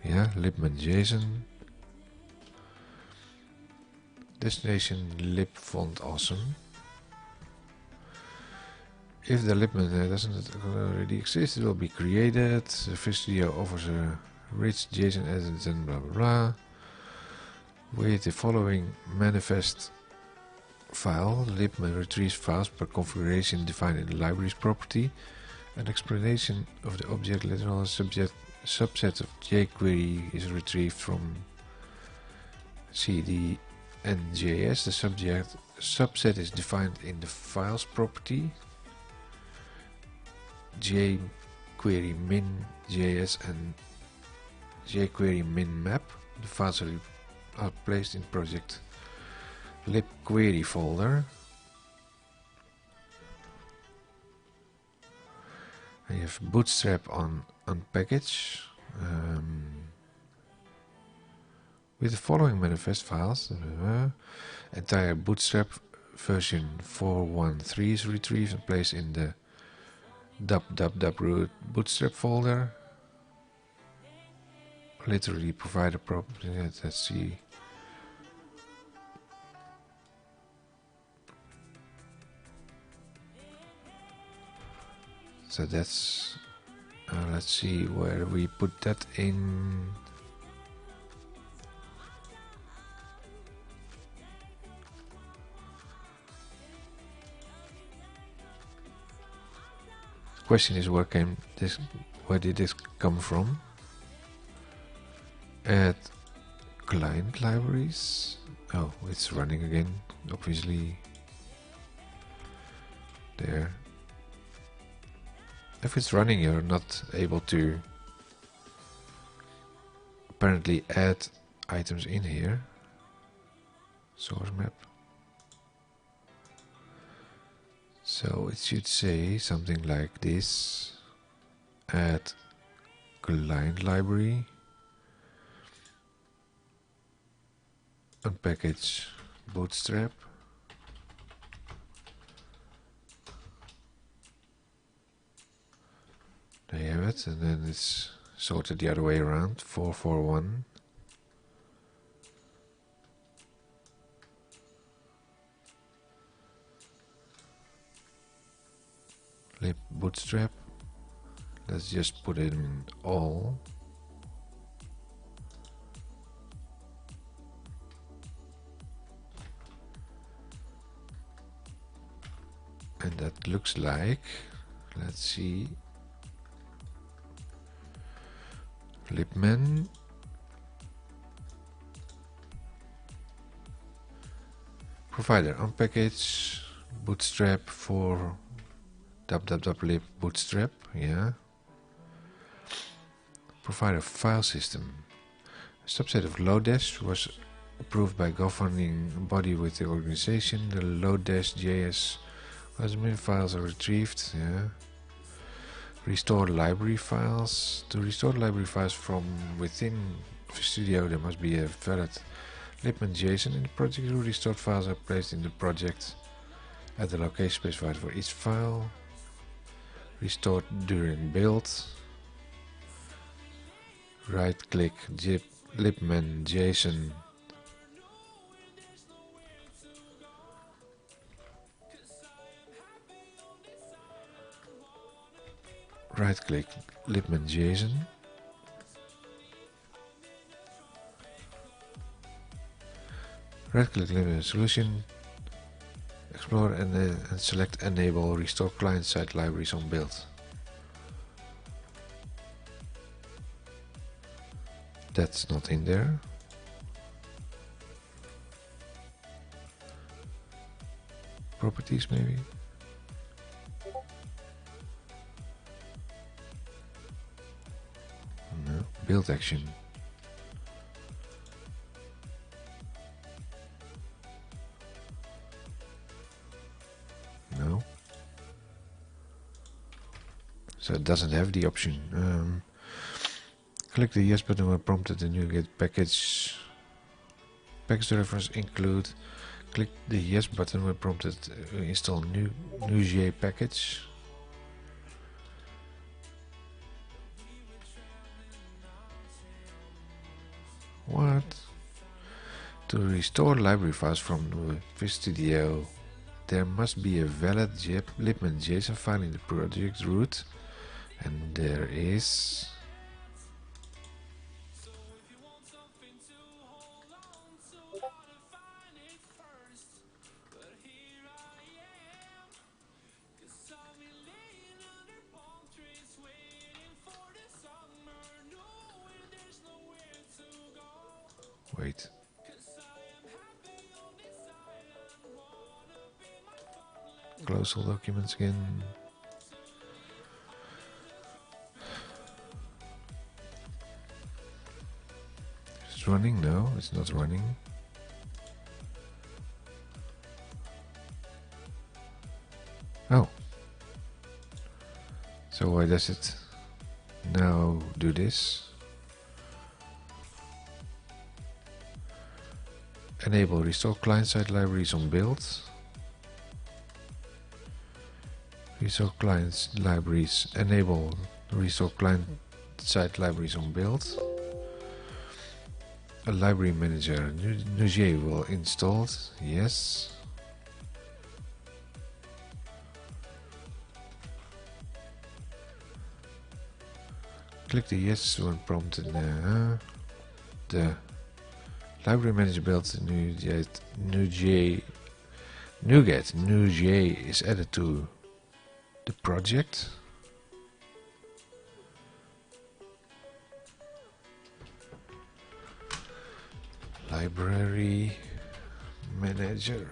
Yeah, libman.json. Destination lib font awesome. If the libman doesn't already exist, it will be created. The Visual Studio offers a rich JSON edit and blah blah blah. With the following manifest file, libman retrieves files per configuration defined in the libraries property. An explanation of the object literal subset of jQuery is retrieved from cd and JS. The subset is defined in the files property. jQuery min JS and jQuery min map. The files are placed in project libquery folder. And you have bootstrap on unpackage. With the following manifest files, entire bootstrap version 4.1.3 is retrieved and placed in the root bootstrap folder. Literally provider property. Let's see. So that's let's see where we put that in. The question is where did this come from? Add client libraries. Oh, it's running again, obviously. There. If it's running, you're not able to apparently add items in here. Source map. So it should say something like this. Add client library. Unpackage bootstrap. There you have it, and then it's sorted the other way around. 441. Lib bootstrap. Let's just put it in all. And that looks like, let's see, libman provider unpackage bootstrap for lib bootstrap, yeah. Provider file system. A subset of Lodash was approved by governing body with the organization. The Lodash.js min files are retrieved, yeah. Restore library files. To restore library files from within Visual Studio, there must be a valid libman.json in the project. Restored files are placed in the project at the location specified for each file. Restored during build. Right click libman.json. right click libman JSON, right click libman solution, explore and select enable restore client side libraries on build. That's not in there. Properties maybe. No. Build action. No. So it doesn't have the option. Click the yes button when prompted the NuGet package. Package reference include. Click the yes button when prompted install NuGet package. What? To restore library files from Studio, there must be a valid libman JSON file in the project root, and there is. Wait. Close all documents again. It's running? No, it's not running. Oh. So why does it now do this? Enable restore client-side libraries on build. Restore client libraries. Enable restore client-side libraries on build. A library manager NuGet will installed. Yes. Click the yes when prompted. The library manager built NuGet is added to the project. Library manager.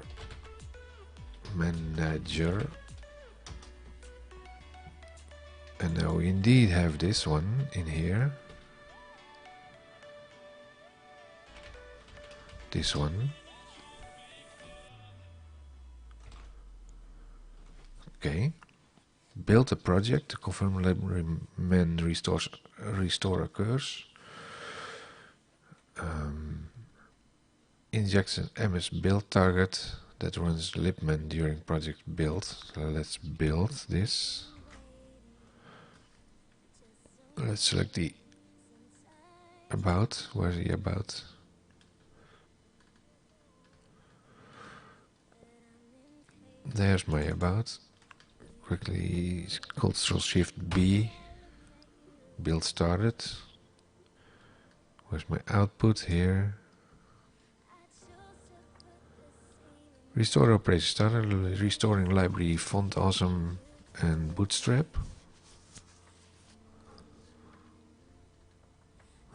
And now we indeed have this one in here. This one. Okay. Build a project to confirm library man restore occurs. Injects an MS build target that runs libman during project build. So let's build this. Let's select the about. Where's the about? There's my about. Quickly Ctrl+Shift+B. Build started. Where's my output? Here. Restore operation started. Restoring library font awesome and bootstrap.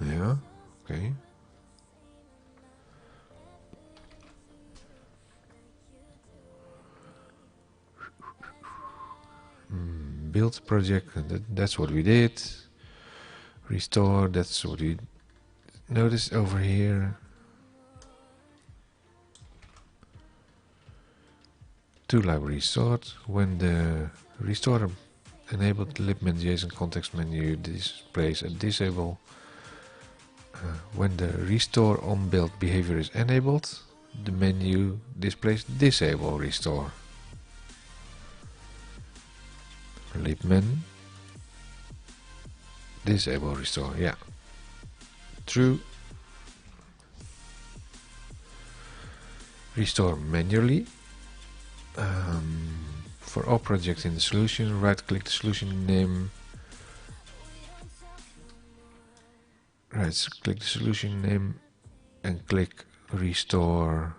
Yeah, okay. Build project, that's what we did. Restore, that's what we noticed over here. Two libraries sort. When the restore enabled libman JSON context menu displays a disable. When the restore on build behavior is enabled, the menu displays disable restore. Libman disable restore, yeah. True. Restore manually. For all projects in the solution, right click the solution name, Right, so click the solution name and click restore.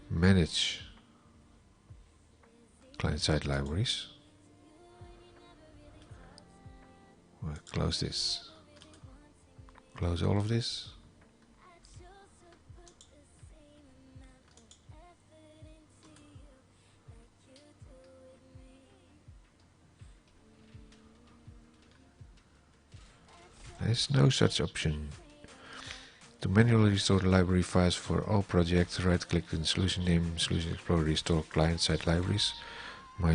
Manage client-side libraries. We'll close this. Close all of this. There's no such option. To manually restore the library files for all projects, right-click in Solution Name, Solution Explorer, Restore Client-Side Libraries. My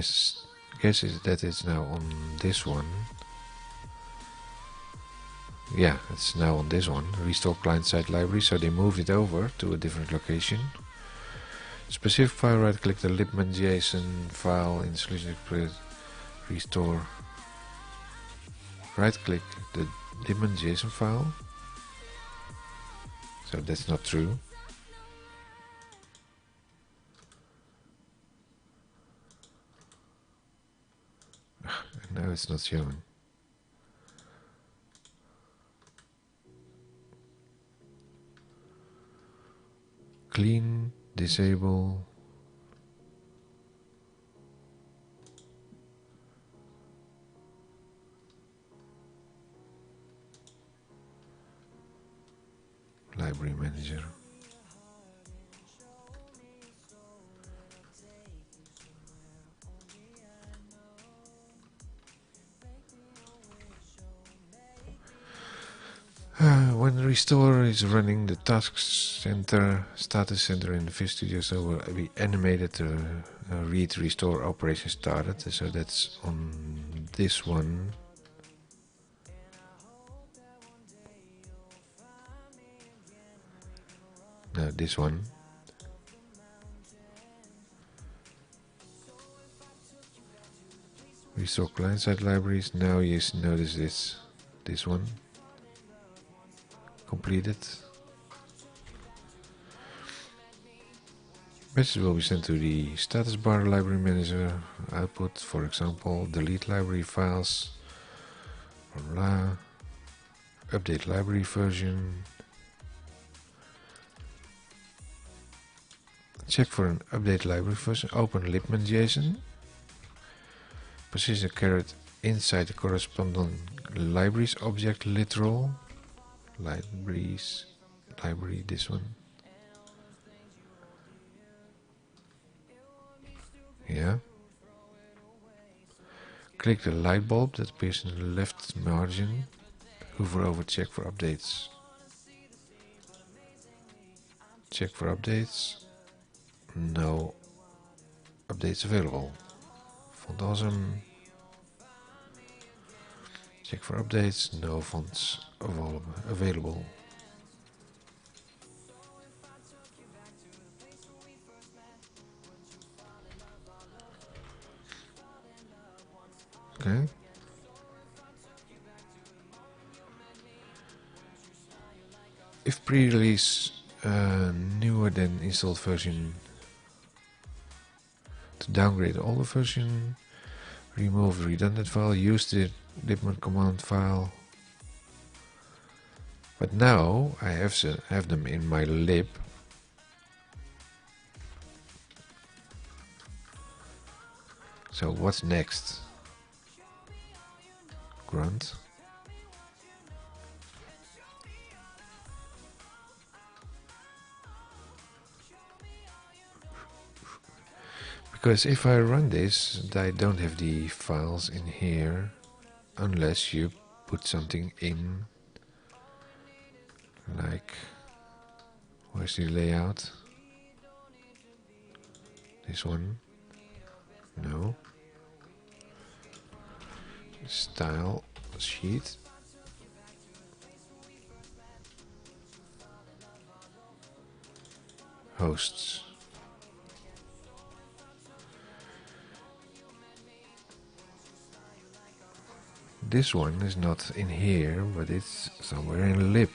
guess is that it's now on this one. Yeah, it's now on this one, Restore Client-Side Library, so they moved it over to a different location. Specific file, right-click the libman.json file in Solution Explorer, Restore. Right-click the libman.json file. So that's not true. No, it's not showing. Clean, disable. Library manager. When restore is running, the task center, status center in the Visual Studio so will be animated to read restore operation started. So that's on this one. No, this one. Restore client-side libraries. Now you notice this one. Completed. Message will be sent to the status bar library manager. Output, for example, delete library files. Blah, blah. Update library version. Check for an update library version. Open libman.json. Position a caret inside the corresponding libraries object literal. Libraries, library, this one. Yeah. Click the light bulb that appears in the left margin. Hover over check for updates. Check for updates. No updates available. Font awesome. Check for updates. No fonts available. Okay. If pre-release newer than installed version, to downgrade older version, remove redundant file, use the libman command file. But now I have them in my lib. So what's next? Grunt. Because if I run this, I don't have the files in here unless you put something in, like, where's the layout? This one? No. Style sheet. Hosts. This one is not in here, but it's somewhere in lib.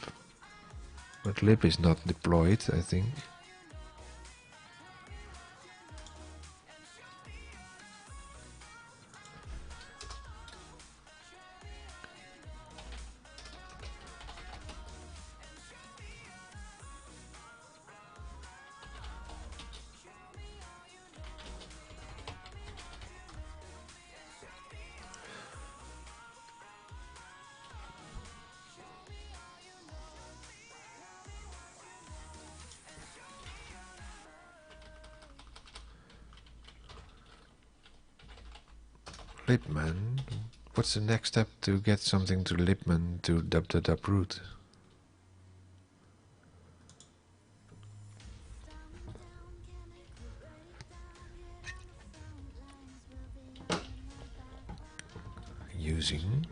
But lib is not deployed, I think. Lipman. What's the next step to get something to Lipman to dub root? Using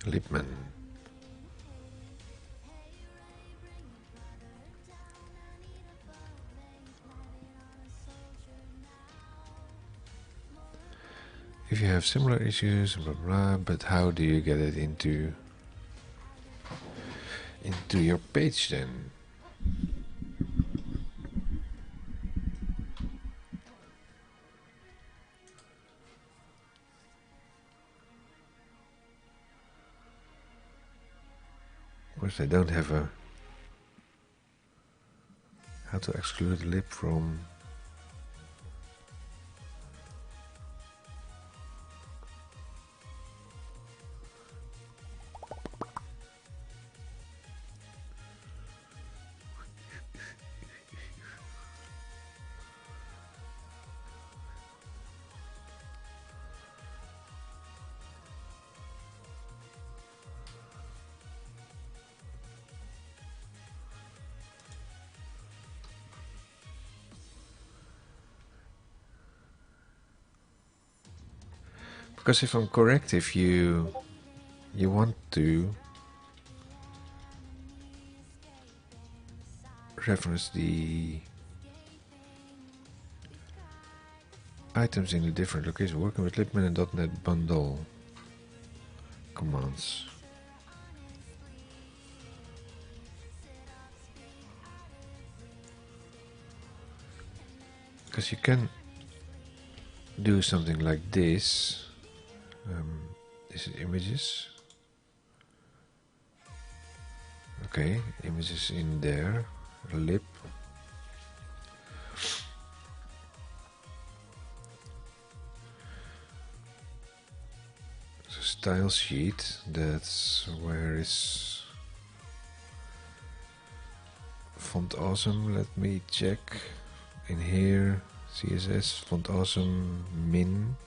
Lipman. If you have similar issues, blah blah, but how do you get it into your page then? Of course, I don't have a how to exclude lip from. Because if I'm correct, if you want to reference the items in a different location, working with Lipman and .NET bundle commands. Because you can do something like this. This is images. Okay, images in there. Lip. So style sheet. That's where is font awesome. Let me check in here. CSS font awesome min.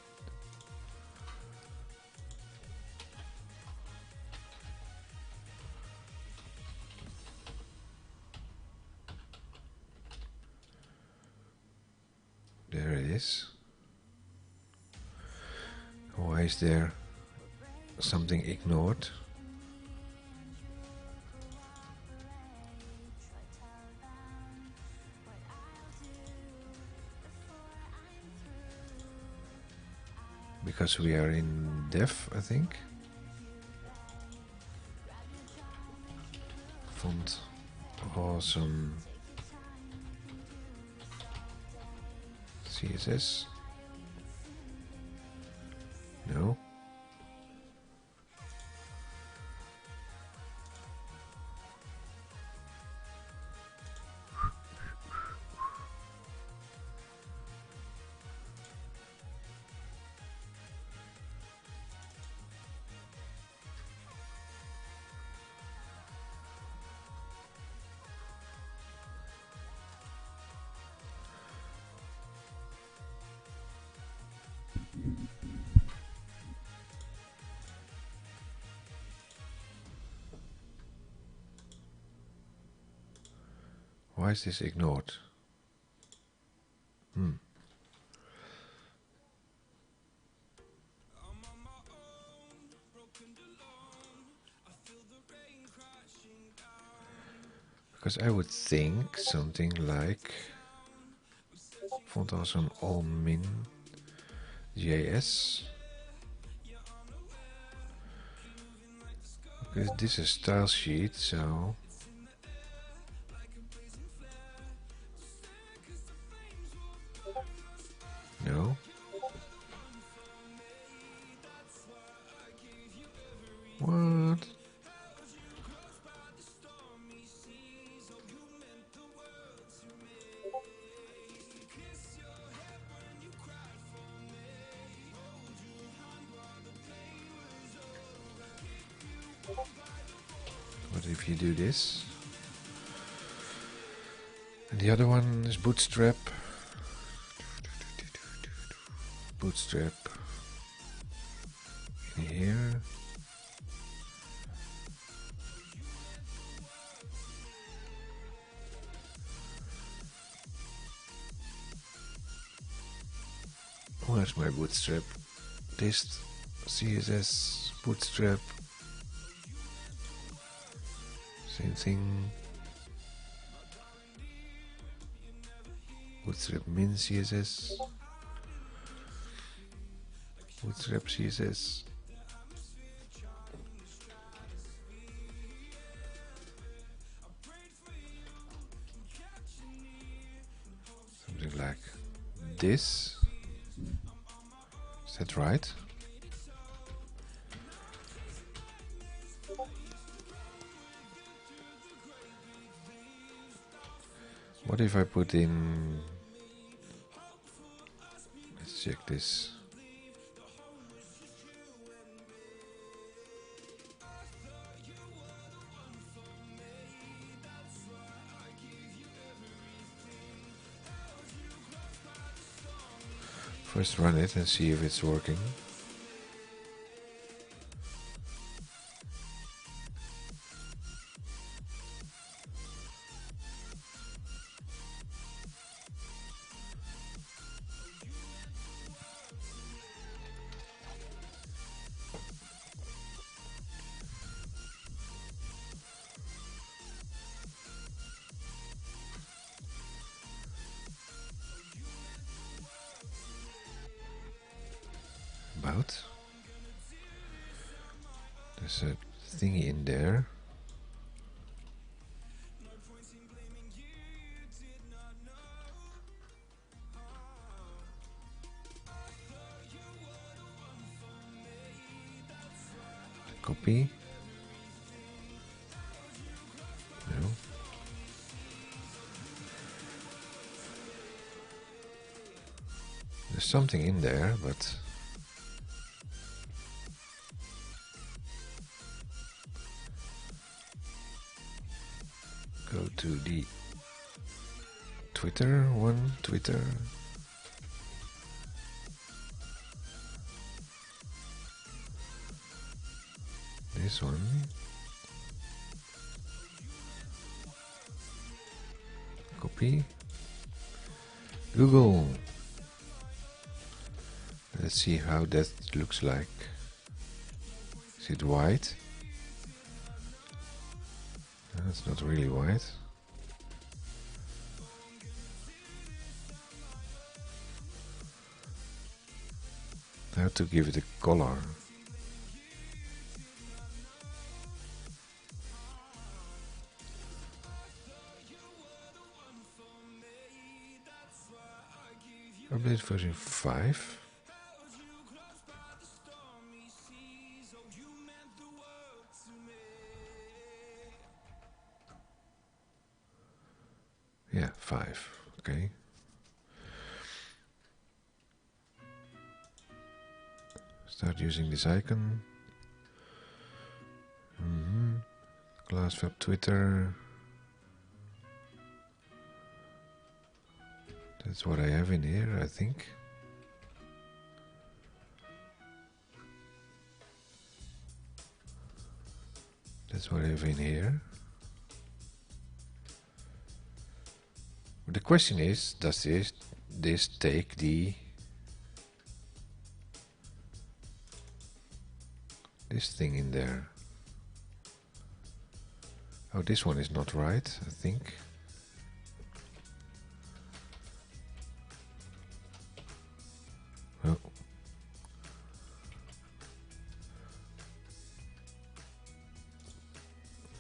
There it is. Why is there something ignored? Because we are in dev, I think. Font awesome. CSS. No. Why is this ignored? Because I would think something like font awesome all min JS. Because this is style sheet, so no. What? What if you do this? And the other one is bootstrap. bootstrap in here. Where's my bootstrap? This CSS bootstrap. Same thing. Bootstrap min CSS. Bootstrap CSS. Something like this. Is that right? What if I put in... Let's check this. First run it and see if it's working. About. There's a thingy in there. Copy. No. There's something in there, but go to the Twitter one, Twitter. This one. Copy. Google. Let's see how that looks like. Is it white? No, it's not really white. How to give it a color? Update version 5. Yeah, 5. Okay. Start using this icon. Class web Twitter. That's what I have in here, I think. That's what I have in here. But the question is, does this take this thing in there? Oh, this one is not right, I think. Oh.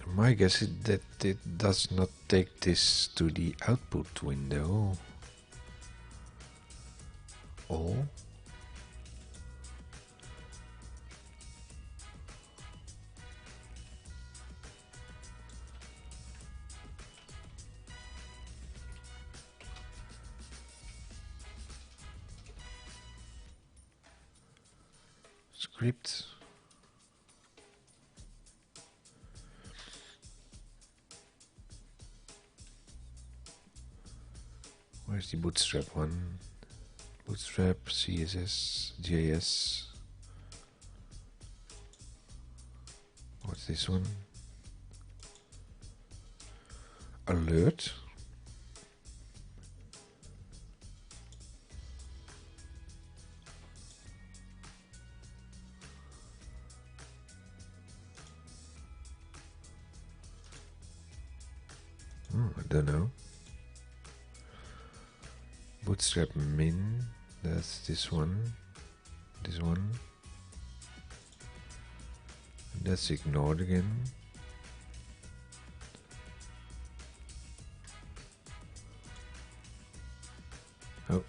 My guess is that it does not take this to the output window. Oh. Script. Where's the bootstrap one? Bootstrap, CSS, JS. What's this one? Alert. I don't know. Bootstrap min, that's this one. This one. And that's ignored again. Oh,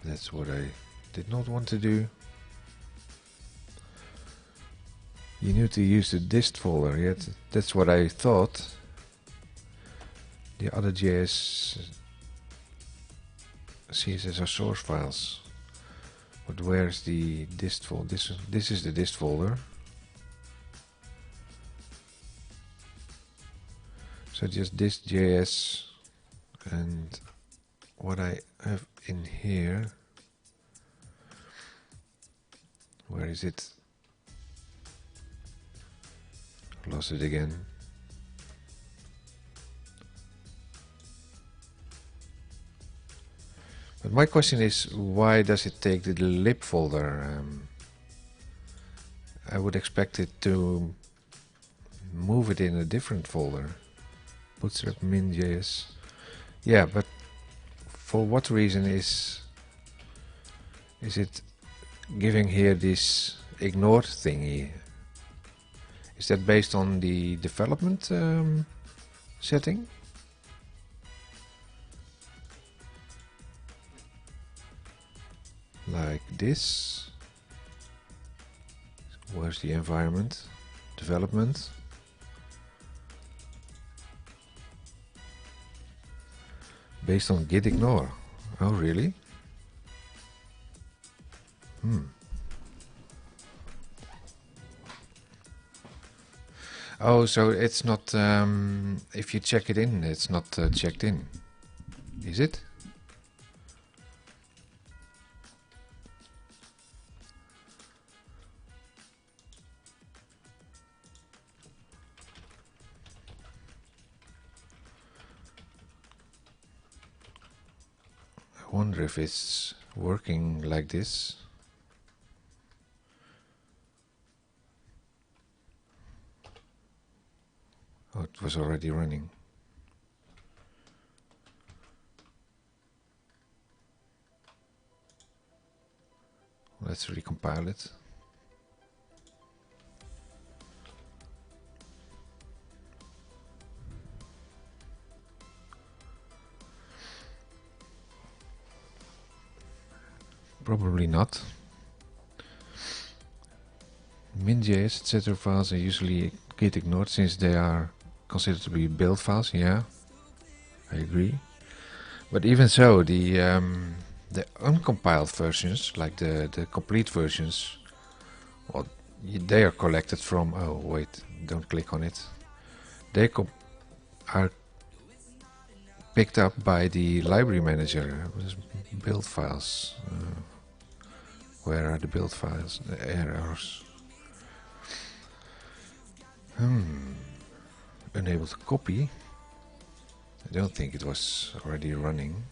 that's what I did not want to do. You need to use the dist folder, yet that's what I thought. The other JS CSS are source files. But where's the dist folder? This is the dist folder. So just dist JS, and what I have in here, where is it? Lost it again. But my question is, why does it take the lib folder? I would expect it to move it in a different folder. Bootstrap min.js. Yeah, but for what reason is it giving here this ignored thingy? Is that based on the development setting? Like this. Where's the environment? Development. Based on git ignore. Oh, really? Oh, so it's not, if you check it in, it's not checked in, is it? I wonder if it's working like this. Oh, it was already running. Let's recompile it. Probably not. Min.js, etc. files are usually git ignored since they are considered to be build files. Yeah, I agree. But even so, the uncompiled versions, like the complete versions, well, they are collected from. Oh wait, don't click on it. They are picked up by the library manager. Build files. Where are the build files? The errors. Unable to copy. I don't think it was already running.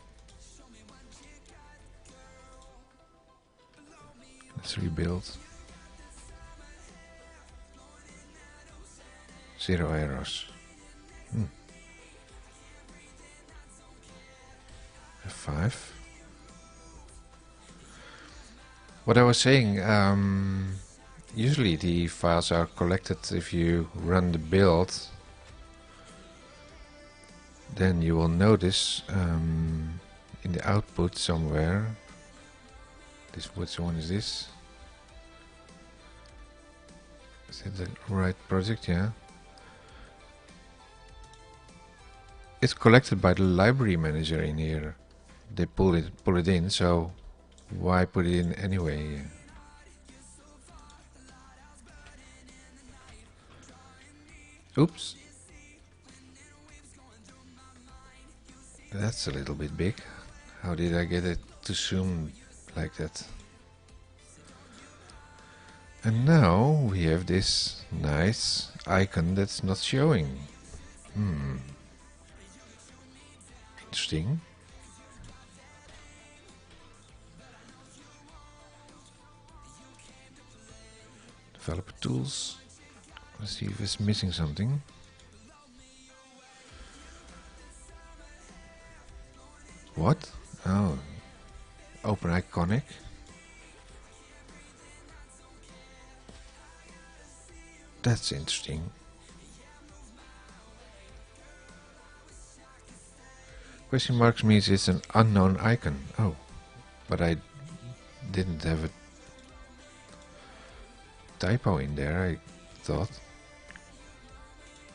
Let's rebuild. 0 errors. F5. What I was saying, usually the files are collected if you run the build. Then you will notice in the output somewhere, which one is this? Is it the right project? Yeah. It's collected by the library manager in here. They pull it in, so why put it in anyway? Oops. That's a little bit big. How did I get it to zoom like that? And now we have this nice icon that's not showing. Interesting. Developer tools. Let's see if it's missing something. What? Oh, open iconic. That's interesting. Question marks means it's an unknown icon. Oh, but I didn't have a typo in there, I thought.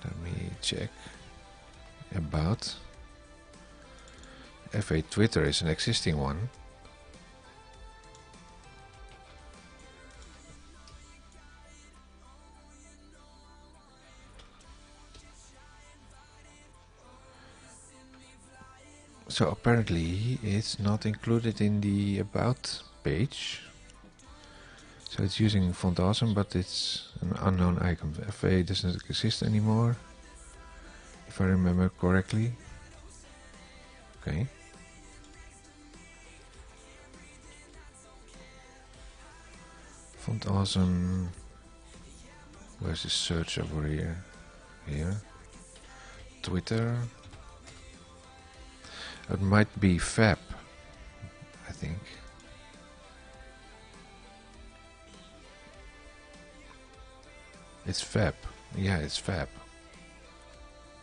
Let me check. About. FA Twitter is an existing one. So apparently it's not included in the About page. So it's using font awesome, but it's an unknown icon. FA doesn't exist anymore, if I remember correctly. Okay. Font awesome. Where's the search over here? Here. Twitter. It might be Fab, I think. It's Fab. Yeah, it's Fab.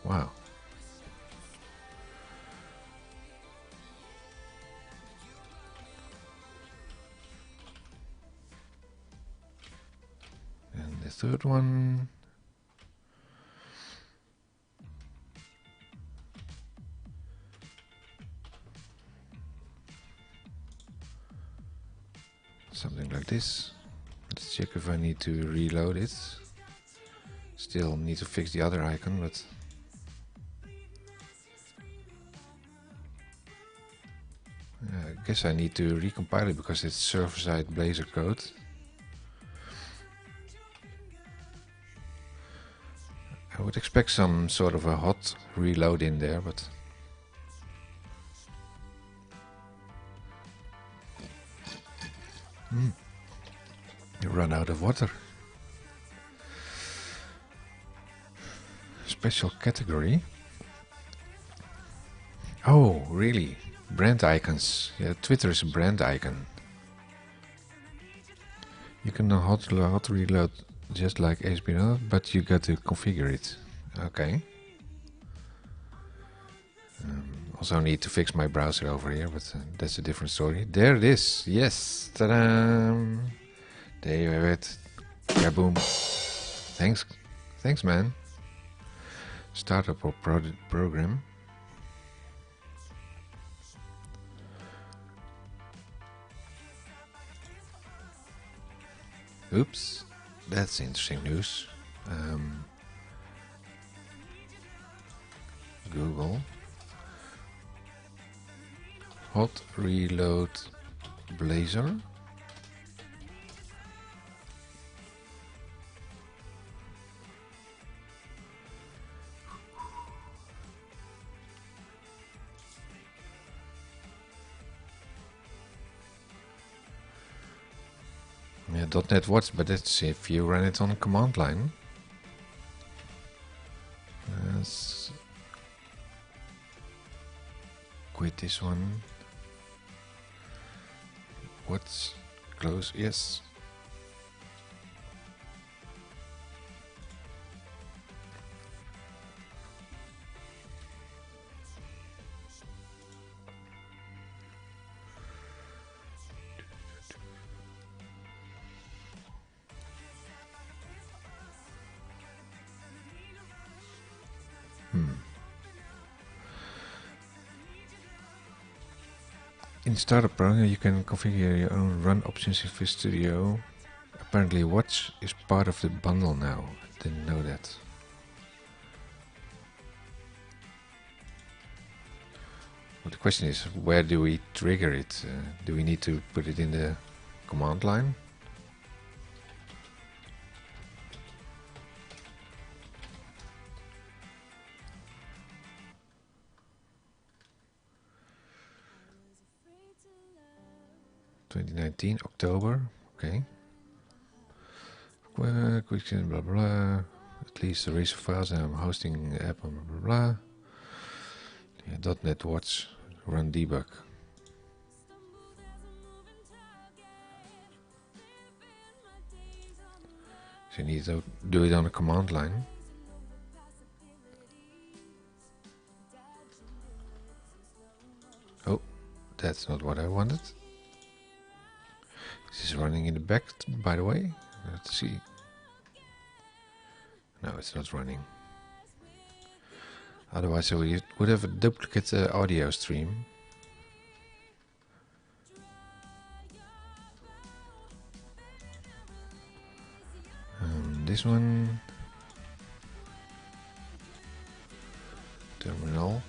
Wow. And the third one. Something like this. Let's check if I need to reload it. Still need to fix the other icon, but I guess I need to recompile it because it's server-side Blazor code. I would expect some sort of a hot reload in there, but you run out of water. Special category. Oh, really? Brand icons. Yeah, Twitter is a brand icon. You can hot reload just like HBR, but you got to configure it. Okay. Also need to fix my browser over here, but that's a different story. There it is. Yes. Ta-da! There you have it. Kaboom. Thanks. Thanks, man. Startup or program. Oops. That's interesting news. Google. Hot reload Blazor. Yeah, .NET Watch, but that's if you run it on command line. Let's quit this one. What's close? Yes. In Startup Program you can configure your own run options in Visual Studio. Apparently Watch is part of the bundle now. Didn't know that. But the question is, where do we trigger it? Do we need to put it in the command line? October, okay. Quick blah blah. At least the race of files, and I'm hosting the app, blah blah blah. Yeah, .NET Watch run debug. So you need to do it on a command line. Oh, that's not what I wanted. This is running in the back, by the way. Let's see. No, it's not running. Otherwise, we would have a duplicate audio stream. This one. Terminal.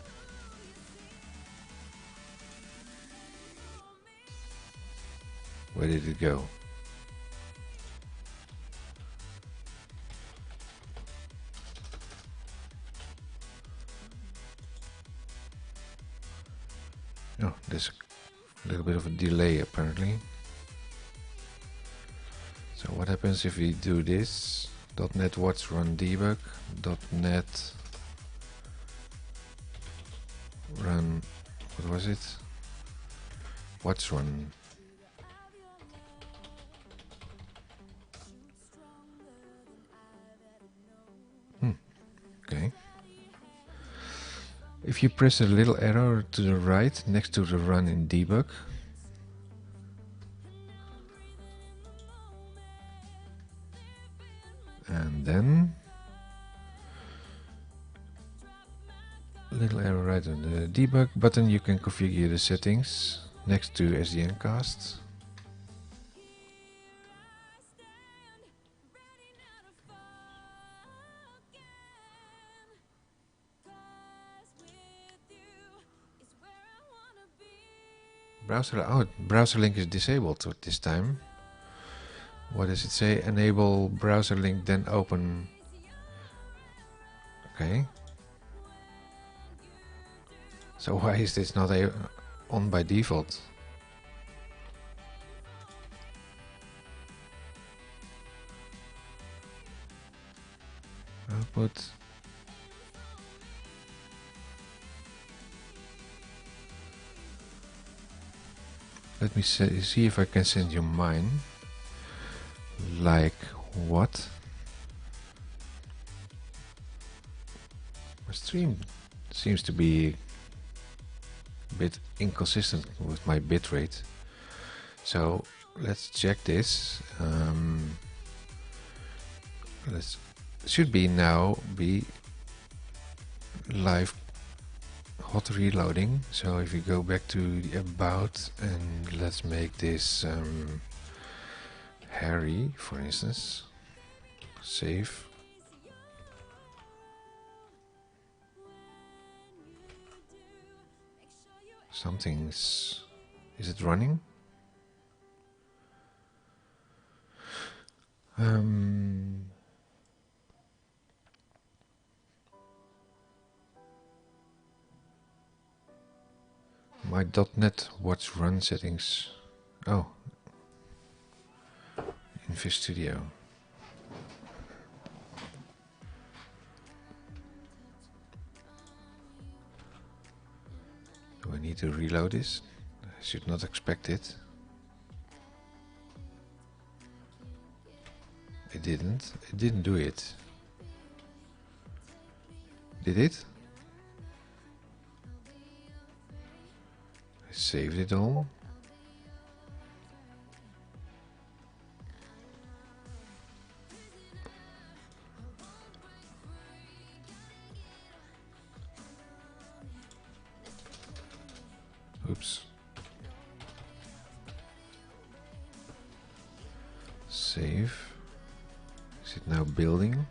Where did it go? Oh, there's a little bit of a delay apparently. So what happens if we do this? .NET Watch run debug. .NET run, what was it? Watch run. Okay. If you press a little arrow to the right next to the run in debug, and then little arrow right on the debug button, you can configure the settings next to SDNcast. Browser link is disabled this time. What does it say? Enable browser link, then open. Okay. So why is this not on by default? Output. Let me see if I can send you mine. Like what? My stream seems to be a bit inconsistent with my bitrate. So let's check this. Should be now be live hot reloading. So if you go back to the about and let's make this Harry, for instance, save. Something's, is it running? My .NET Watch run settings. Oh, in VStudio. Do I need to reload this? I should not expect it. It didn't do it. Did it? I saved it all. Oops. Save. Is it now building?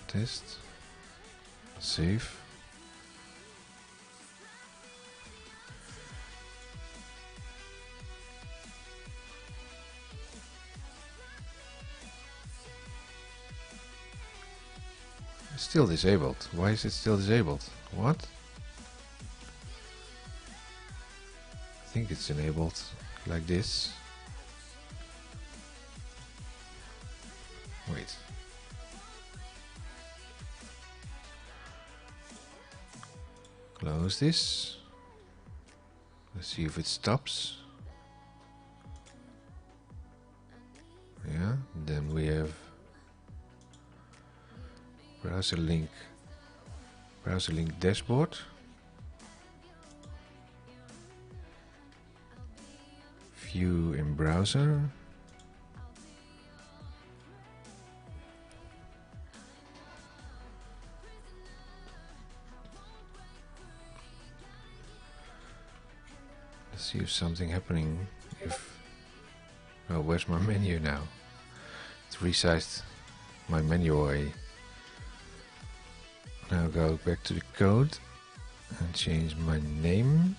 Test. Save. still disabled. Why is it still disabled? What? I think it's enabled like this. Wait. Close this. Let's see if it stops. Yeah, then we have browser link dashboard. View in browser. Let's see if something happening. Oh, where's my menu now? It's resized my menu away. Now go back to the code and change my name.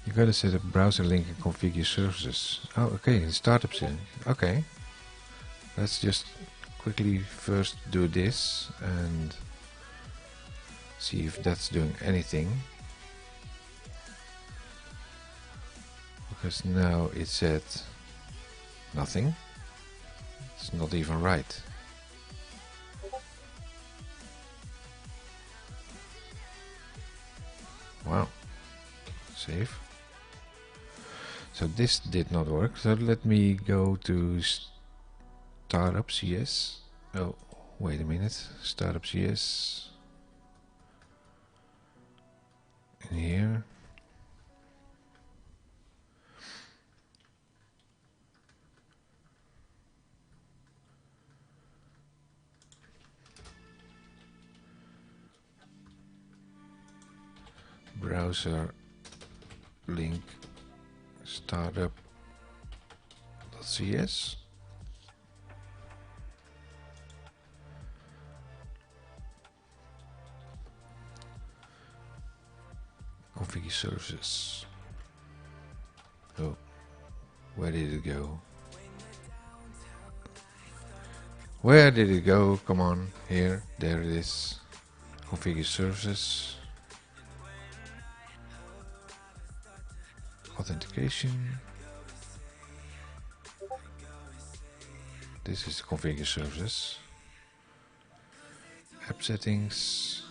You gotta set up browser link and configure services. Oh, okay, in startup setting. Okay, let's just quickly first do this and see if that's doing anything. Because now it said nothing. It's not even right. Wow. Save. So this did not work. So let me go to Startup CS. Oh, wait a minute. Startup CS. In here. Browser link startup.cs. Configure services. Oh, where did it go? Where did it go? Come on, here, there it is. Configure services. Authentication. This is the configure services. App settings.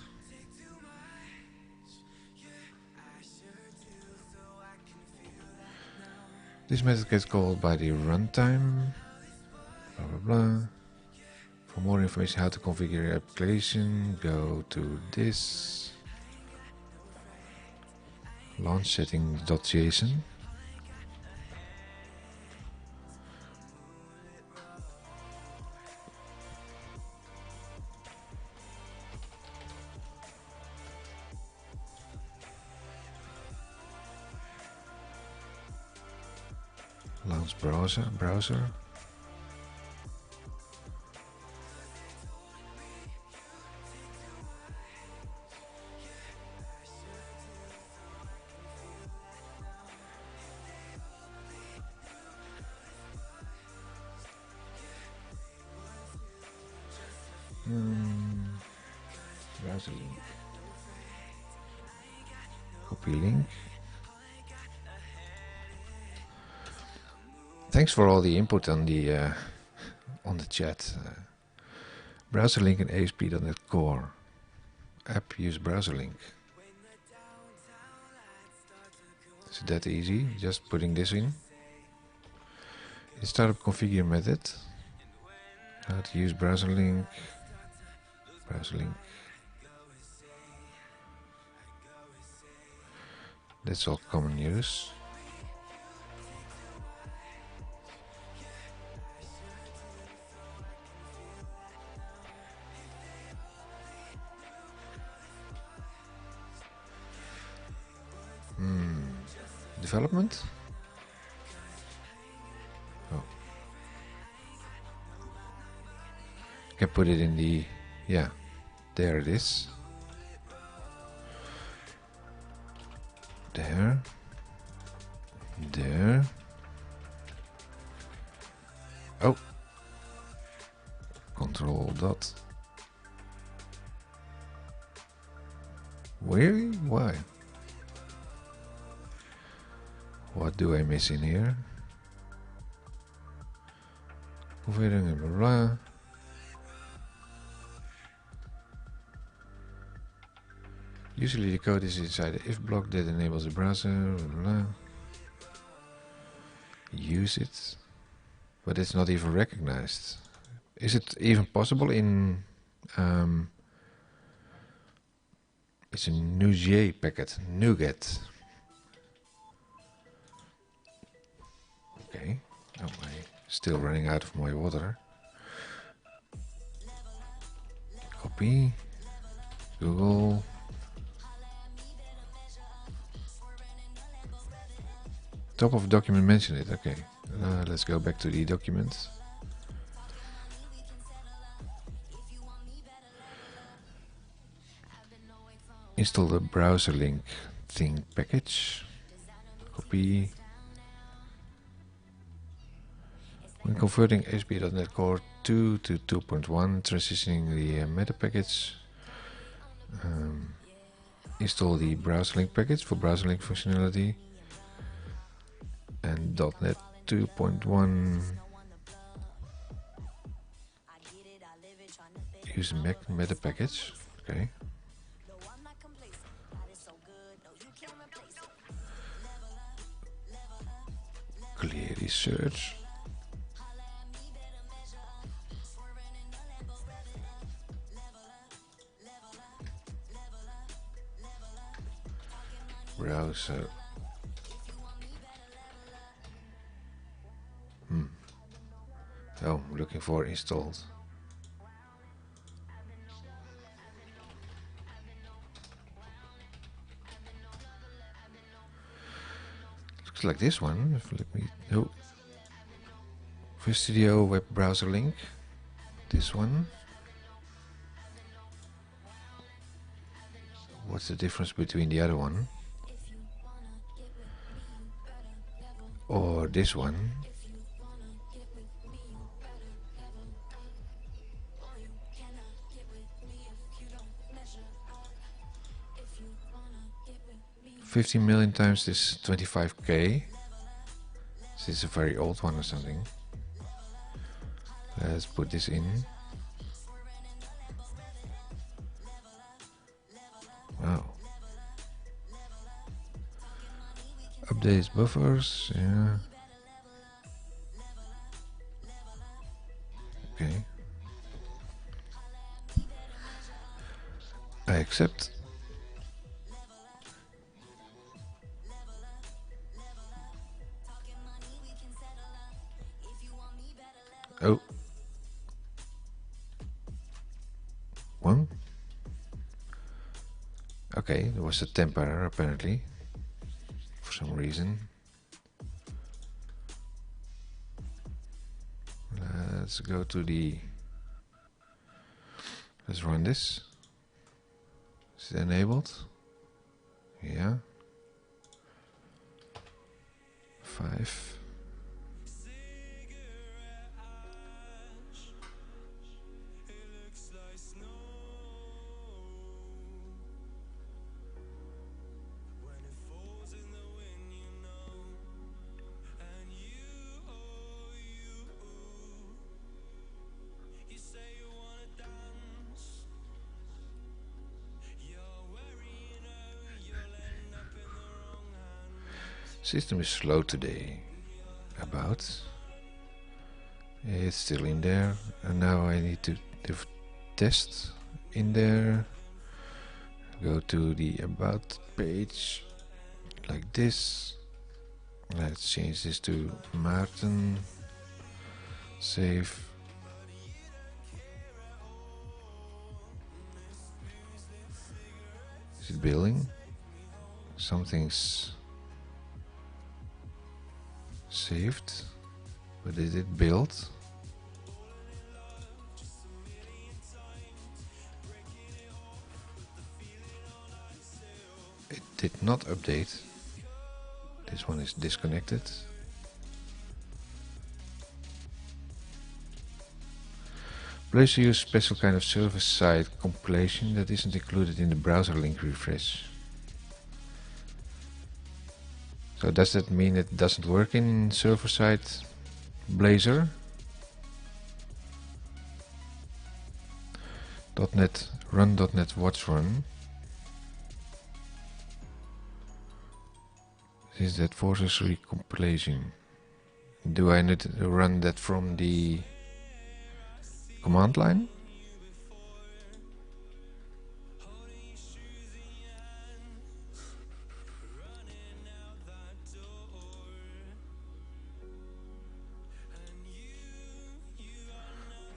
This method gets called by the runtime. Blah blah blah. For more information how to configure your application, go to this. Launch settings.json. Launch browser. Browser link. Copy link. Thanks for all the input on the chat. Browser link and ASP.NET Core. App use browser link. Is it that easy? Just putting this in. In startup configure method. How to use browser link. Browser link. That's all common use. Development. Oh. Can put it in the, yeah, there it is. There. There. Oh. Control dot. Really? Why? What do I miss in here? Configuring and blah blah. Usually the code is inside the if block that enables the browser. Blah blah. Use it, but it's not even recognized. Is it even possible in? It's a NuGet packet. NuGet. Okay. Oh, I'm still running out of my water. Copy. Google. Top of document mention it. Okay. Let's go back to the document. Install the browser link thing package. Copy. When converting ASP.NET Core 2 to 2.1, transitioning the meta package, install the browser link package for browser link functionality, and .NET 2.1 use Mac meta package. Okay. Clear the search. Browser. Oh, looking for installed. Looks like this one. Let me. No. Visual Studio web browser link. This one. What's the difference between the other one? Or this one? $15 million times this 25k. This is a very old one or something. Let's put this in. Wow. Updates buffers, yeah. Okay. I accept. Oh. One. Okay, there was a temper apparently. For some reason. Let's go to the... Let's run this. Is it enabled? Yeah. 5. System is slow today. About. It's still in there. And now I need to do test in there. Go to the about page. Like this. Let's change this to Maarten. Save. Is it building? Something's saved, but did it build? It did not update. This one is disconnected. Blazor uses special kind of server-side compilation that isn't included in the browser link refresh. So does that mean it doesn't work in server-side Blazor? .NET run .NET watch run. Is that forces recompilation? Do I need to run that from the command line?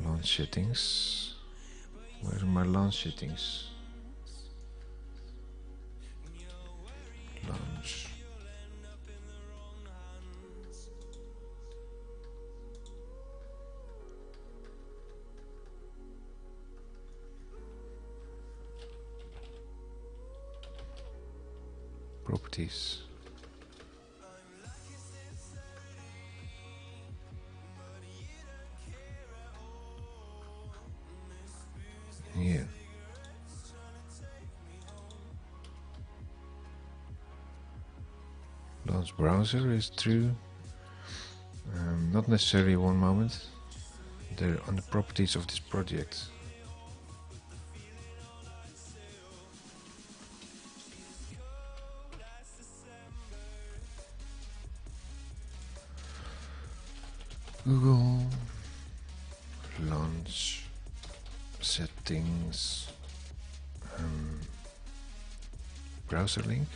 Launch settings. Where are my launch settings? Launch. Properties. Here. Launch browser is true. Not necessarily one moment. They're on the properties of this project. Google launch settings browser link.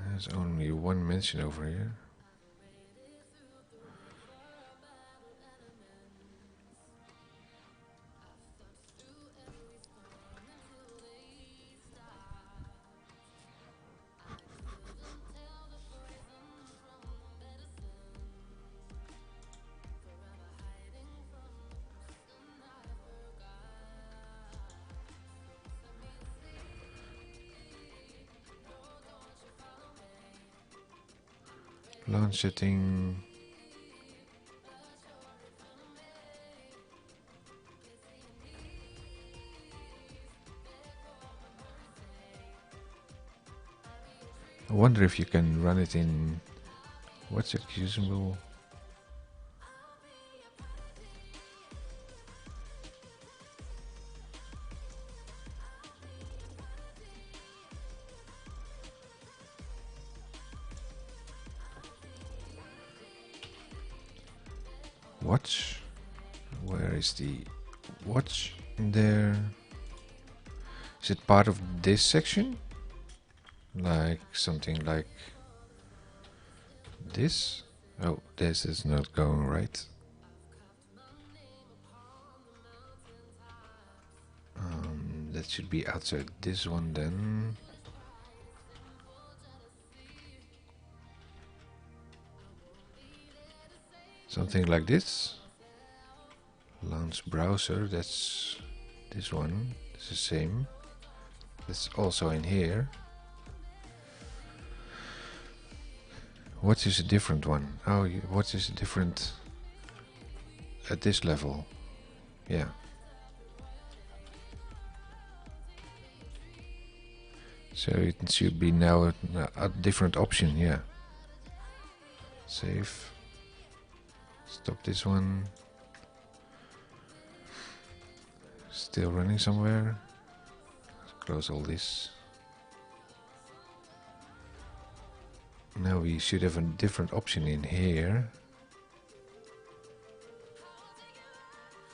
There's only one mention over here. Launch setting. I wonder if you can run it in what's accessible. Watch. Where is the watch in there? Is it part of this section? Like something like this? Oh, this is not going right. That should be outside this one then. Something like this. Launch browser, that's this one. It's the same. It's also in here. What is a different one? Oh, what is different at this level? Yeah. So it should be now a different option, yeah. Save. Stop this one. Still running somewhere. Let's close all this. Now we should have a different option in here.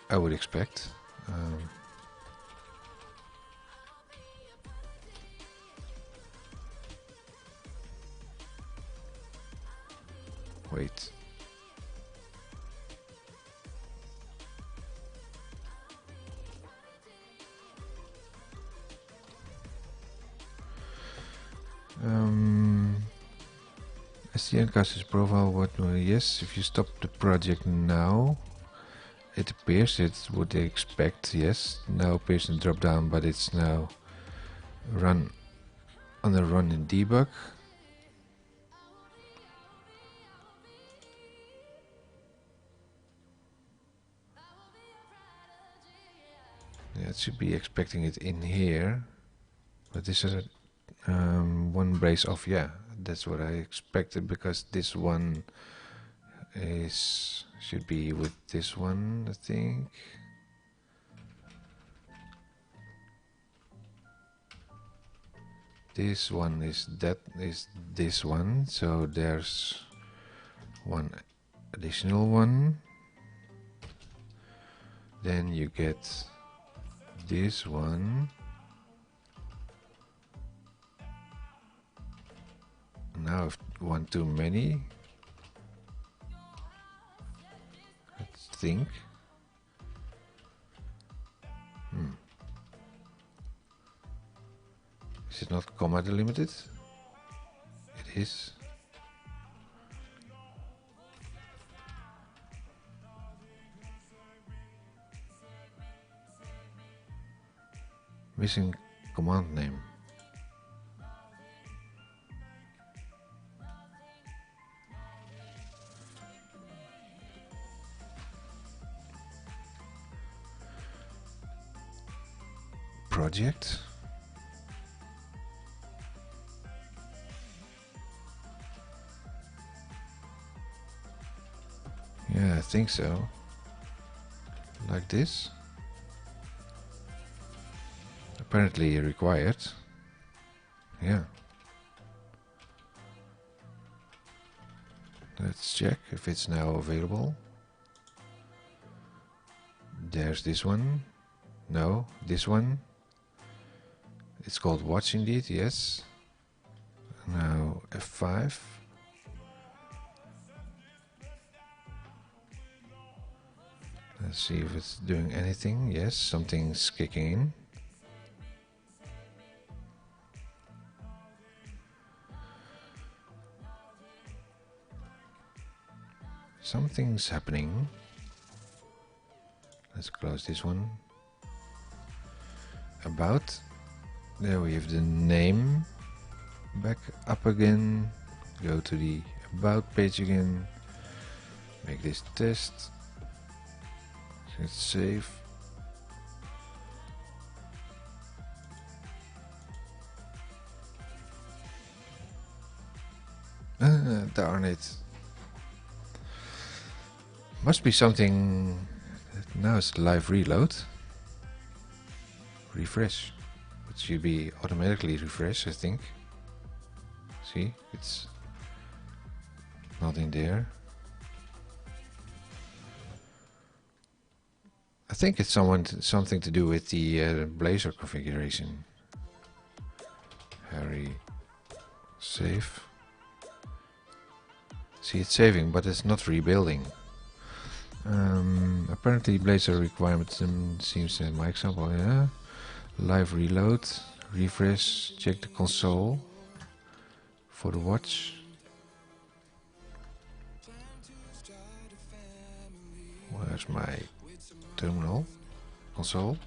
I would expect. Wait. See uncasted profile. What? Yes, if you stop the project now, it appears. It's what they expect. Yes, now appears in drop down, but it's now run on the run in debug. Yeah, it should be expecting it in here, but this is one brace off. Yeah, that's what I expected, because this one should be with this one, I think. This one is this one, so there's one additional one. Then you get this one. Now if one too many, let's think. Is it not comma delimited? It is. Missing command name. Project. Yeah, I think so. Like this. Apparently required. Yeah. Let's check if it's now available. There's this one. No, this one. It's called watch indeed, yes. Now F5. Let's see if it's doing anything. Yes, something's kicking in. Something's happening. Let's close this one. About. There we have the name. Back up again. Go to the about page again. Make this test. Hit save. Darn it. Must be something. Now it's live reload. Refresh. It should be automatically refresh, I think. See, it's not in there. I think it's something to do with the Blazor configuration. Harry, save. See, it's saving, but it's not rebuilding. Apparently Blazor requirements seems in my example, yeah. Live reload, refresh, check the console for the watch. Where's my terminal? Console?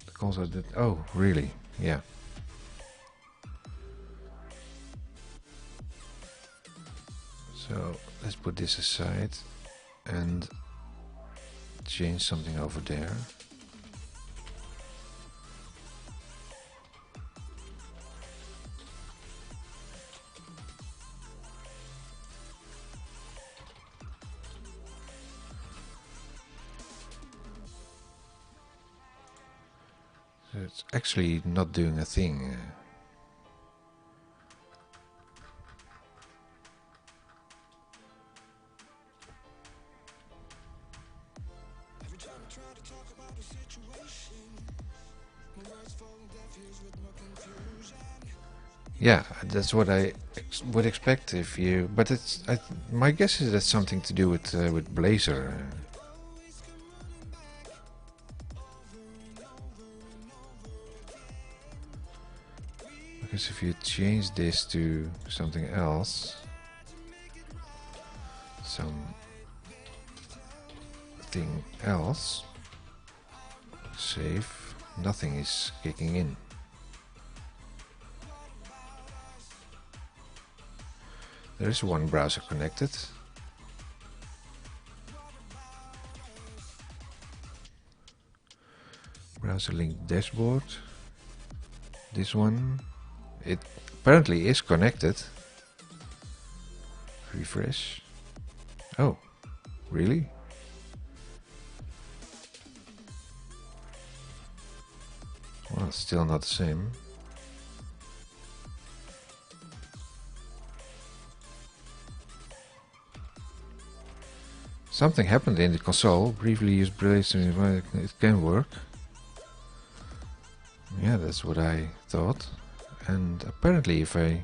The console did. Oh, really? Yeah. So let's put this aside and change something over there. So it's actually not doing a thing. Yeah, that's what I would expect if you. But it's. My guess is that's something to do with Blazor. Because if you change this to something else, something else, save, nothing is kicking in. There is one browser connected. Browser link dashboard. This one, it apparently is connected. Refresh. Oh, really? Well, it's still not the same. Something happened in the console. Briefly used Blazor, it can work. Yeah, that's what I thought. And apparently if I...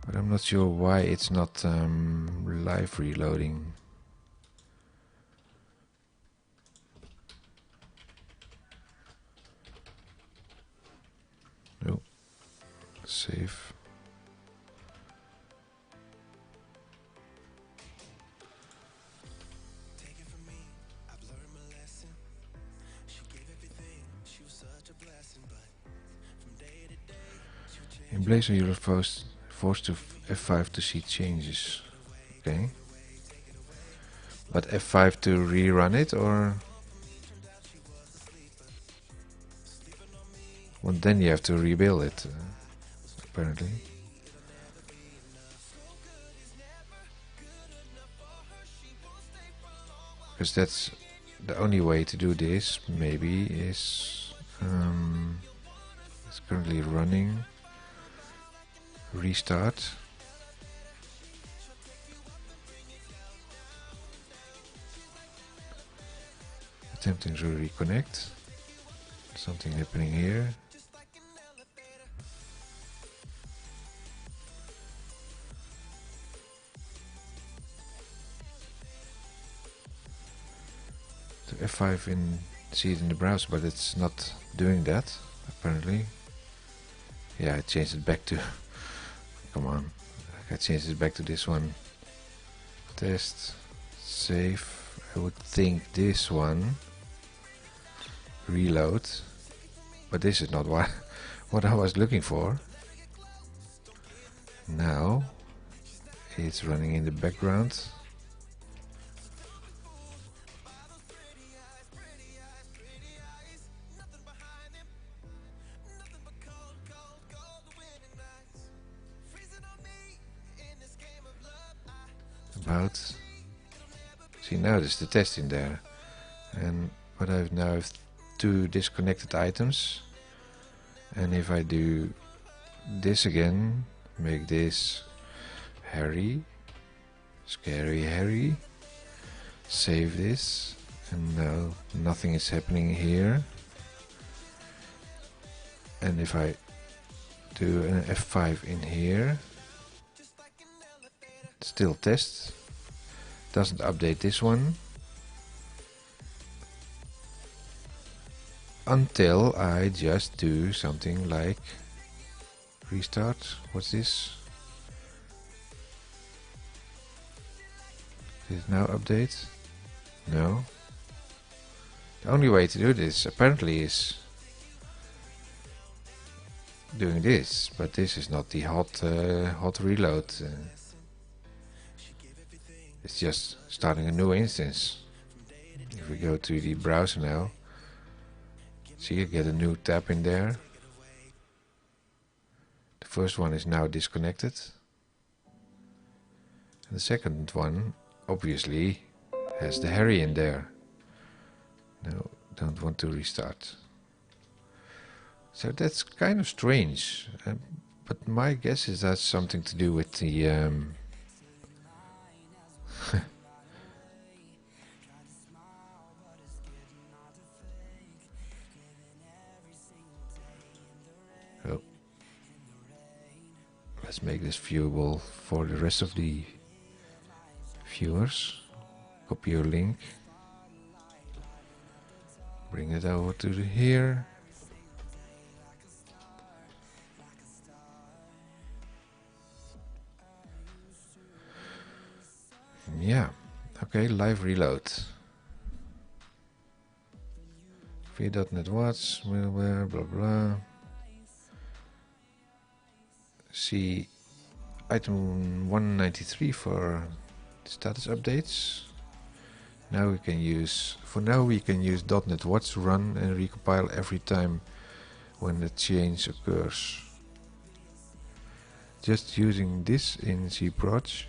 But I'm not sure why it's not live reloading. No. Save. In Blazor you're forced to F5 to see changes. Okay. But F5 to rerun it, or... Well, then you have to rebuild it, apparently. Because that's the only way to do this, maybe, is... it's currently running. Restart. Attempting to reconnect. Something happening here. To F5 in, see it in the browser, but it's not doing that, apparently. Yeah, I changed it back to... Come on. I changed it back to this one. Test. Save. I would think this one. Reload. But this is not what I was looking for. Now it's running in the background. About. See, now there's the test in there. And what I've now have two disconnected items. And if I do this again, make this Harry, scary Harry, save this, and now nothing is happening here. And if I do an F5 in here, still test, doesn't update this one until I just do something like restart. What's this? Did it now update? No. The only way to do this apparently is doing this, but this is not the hot reload. It's just starting a new instance. If we go to the browser now, see, you get a new tab in there. The first one is now disconnected. And the second one obviously has the Harry in there. No, don't want to restart. So that's kind of strange. But my guess is that's something to do with the Let's make this viewable for the rest of the viewers. Copy your link. Bring it over to here. Yeah, okay, live reload. v.NET Watch, blah blah blah. See item 193 for status updates. Now we can use, for now we can use .NET Watch to run and recompile every time when a change occurs. Just using this in cproj.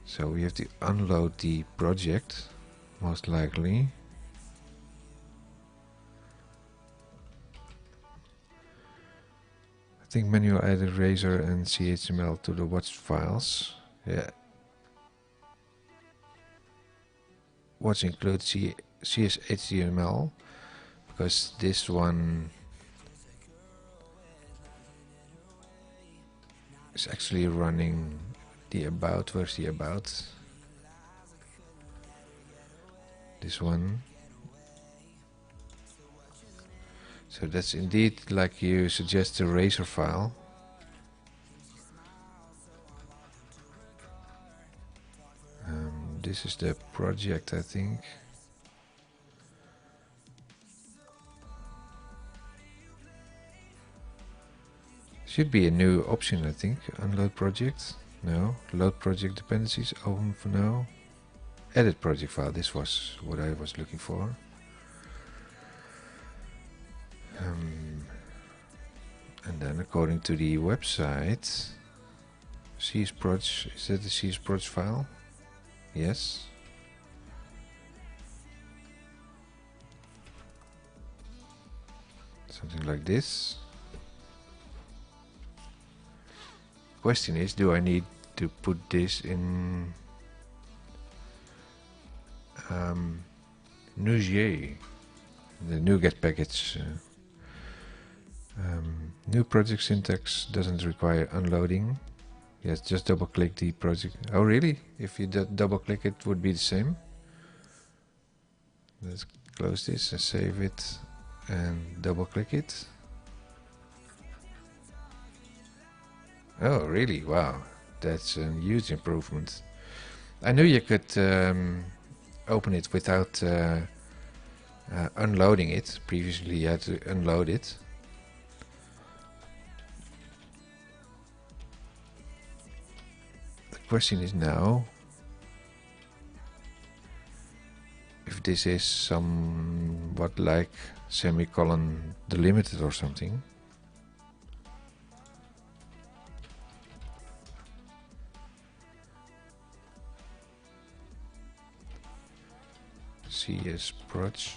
So we have to unload the project, most likely. I think manual added Razor and CHML to the watch files. Yeah. Watch includes CSHTML because this one is actually running the about. Where's the about? This one. So that's indeed like you suggest, a Razor file. This is the project, I think. Should be a new option, I think. Unload project. No. Load project dependencies. Open for now. Edit project file. This was what I was looking for. And then according to the website, csproj, is that the csproj file? Yes. Something like this. Question is, do I need to put this in Nuget, the NuGet package? New project syntax doesn't require unloading. Yes, just double click the project. Oh really? If you double click it would be the same. Let's close this and save it and double click it. Oh really? Wow, that's a huge improvement. I knew you could open it without unloading it. Previously you had to unload it. The question is now if this is somewhat like semicolon delimited or something. csproj.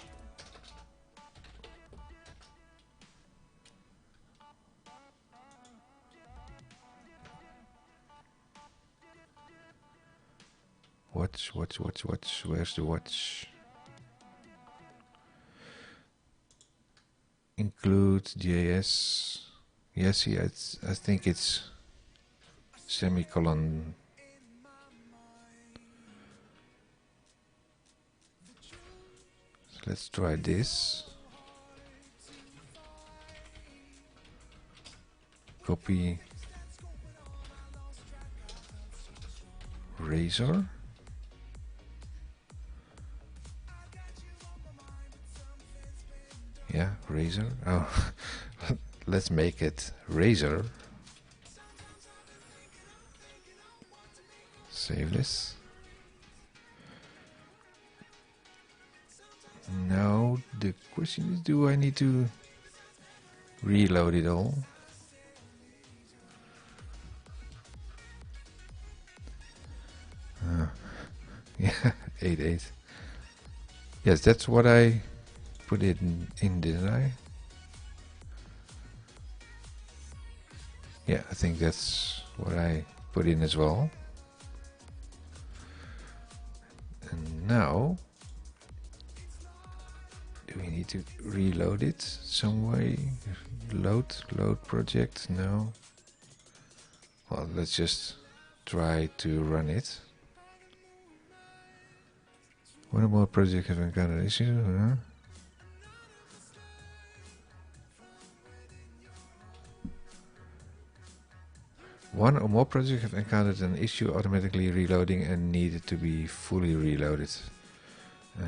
Watch, where's the watch? Include JS. Yes, see, I think it's semicolon. So let's try this. Copy Razor. Yeah, Razor. Oh, let's make it Razor. Save this. Now the question is, do I need to reload it all? Yeah, 8.8. Yes, that's what I put it in, didn't I? Yeah, I think that's what I put in as well. And now Do we need to reload it some way? Load project? No. Well, let's just try to run it. One or more projects have encountered issues. One or more projects have encountered an issue automatically reloading and needed to be fully reloaded.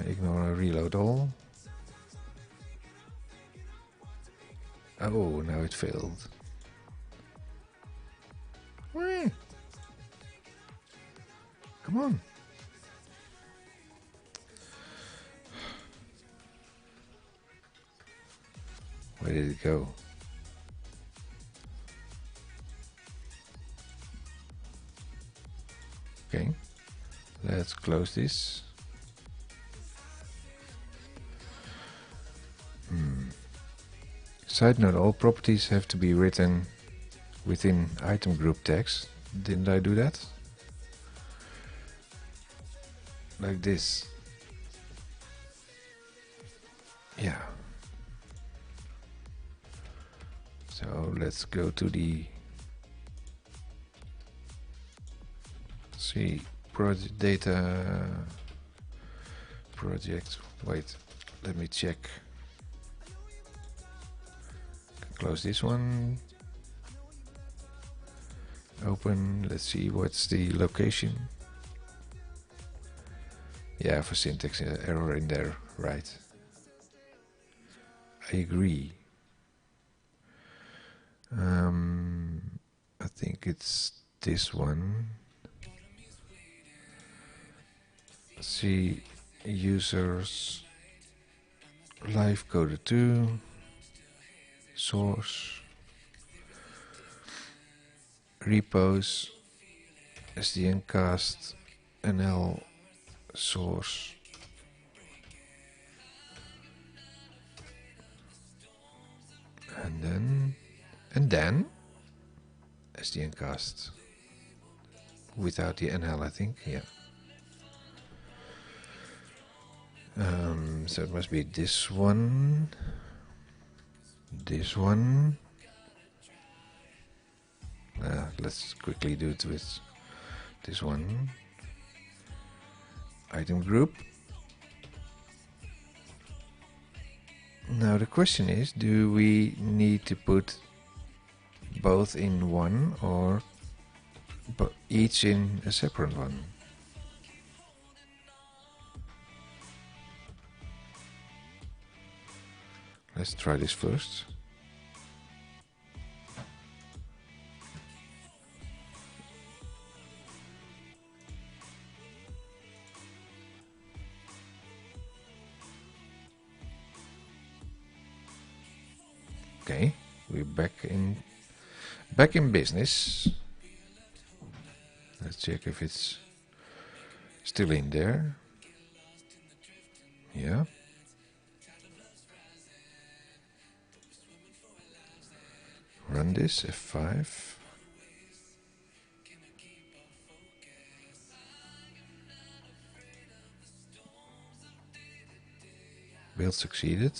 Ignore reload all. Oh, now it failed. Whee! Come on. Where did it go? Okay, let's close this. Side note, all properties have to be written within item group tags. Didn't I do that? Like this. Yeah. So let's go to the project data project. Wait, let me check. Close this one. Open. Let's see what's the location. Yeah, for syntax error in there, right? I agree. I think it's this one. See users live coder 2 source repos SDN cast NL source and then SDN cast without the NL, I think. Yeah. So it must be this one, this one. Let's quickly do it with this one. Item group. Now the question is, do we need to put both in one or each in a separate one? Let's try this first. Okay, we're back in business. Let's check if it's still in there. Yeah. Run this, F5. Build succeeded.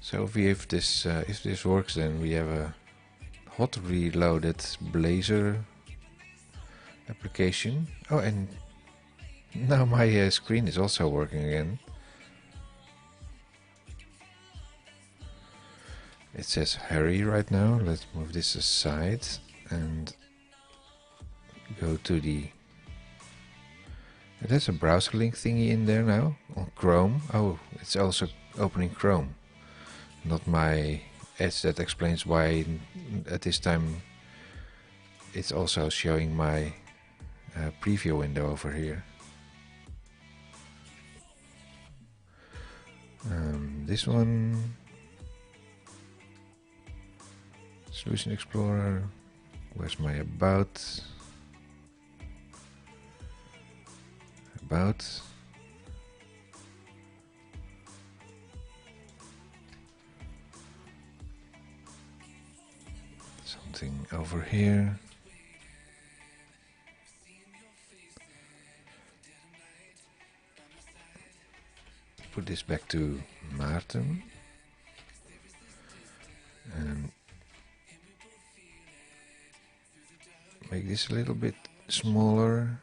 So if this works, then we have a hot reloaded Blazor application. Oh, and now my screen is also working again. It says hurry right now. Let's move this aside and go to the... There's a browser link thingy in there now on Chrome. Oh, it's also opening Chrome. Not my Edge. That explains why at this time it's also showing my preview window over here. This one, Solution Explorer. Where's my about? something over here. Put this back to Maarten. And make this a little bit smaller.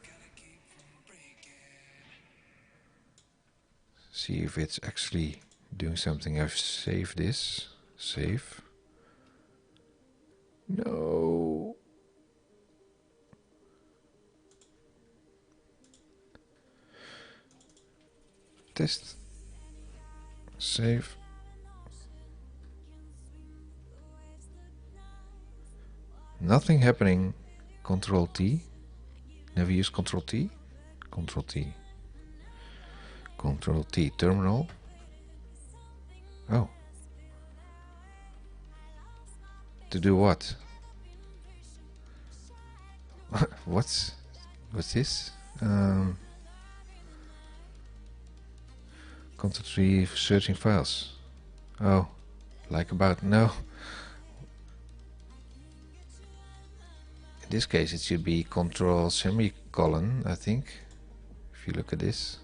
See if it's actually doing something. I've saved this. Save. No. Test. Save. Nothing happening. Control T. Never use Control T. Control T. Control T. Terminal. Oh. To do what? What's this? Control T searching files. Oh, like about no. In this case, it should be Control semicolon. I think. If you look at this.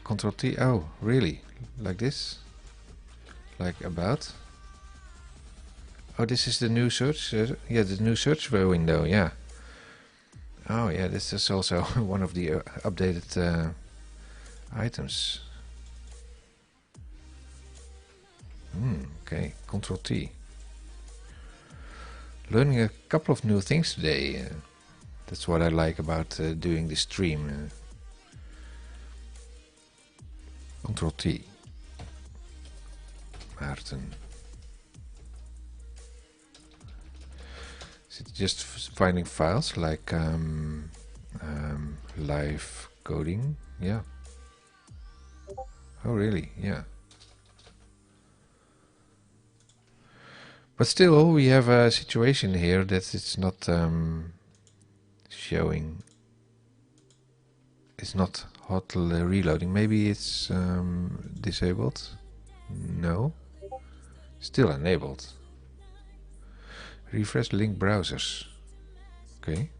Control T. Oh, really? Like this? Like about? Oh, this is the new search. Yeah, the new search window. Yeah. Oh, yeah. This is also one of the updated items. Okay. Control T. Learning a couple of new things today. That's what I like about doing this stream. Control T. Maarten. Is it just finding files like live coding? Yeah. Oh, really? Yeah. But still, we have a situation here that it's not showing. It's not hot reloading. Maybe it's disabled. No. Still enabled. Refresh link browsers. Okay.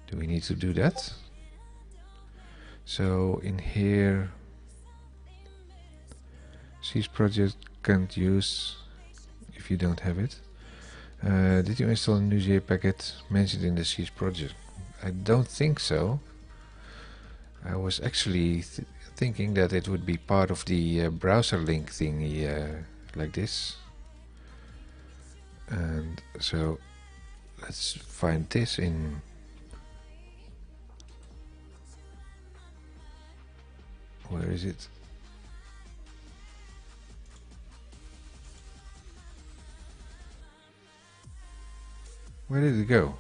Do we need to do that? So in here, C's project can't use if you don't have it. Did you install a new GA packet mentioned in the C's project? I don't think so. I was actually thinking that it would be part of the browser link thingy, like this. And so let's find this in where is it? Where did it go?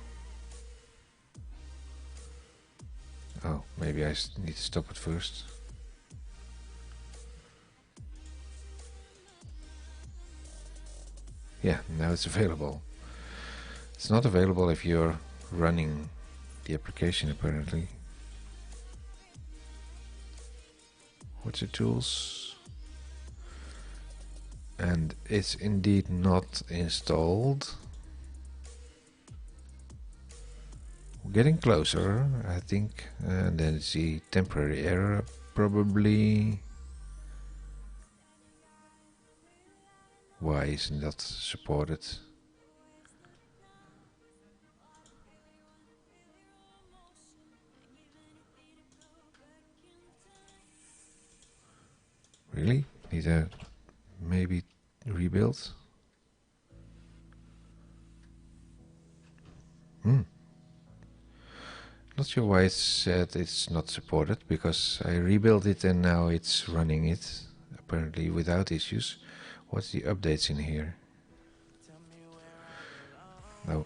Oh, maybe I need to stop it first. Yeah, now it's available. It's not available if you're running the application, apparently. What's the tools? And it's indeed not installed. We're getting closer, I think. And then it's the temporary error, probably. Why isn't that supported? Really? Need a maybe rebuild? Not sure why it said it's not supported, because I rebuilt it and now it's running it, apparently without issues. What's the updates in here? Oh,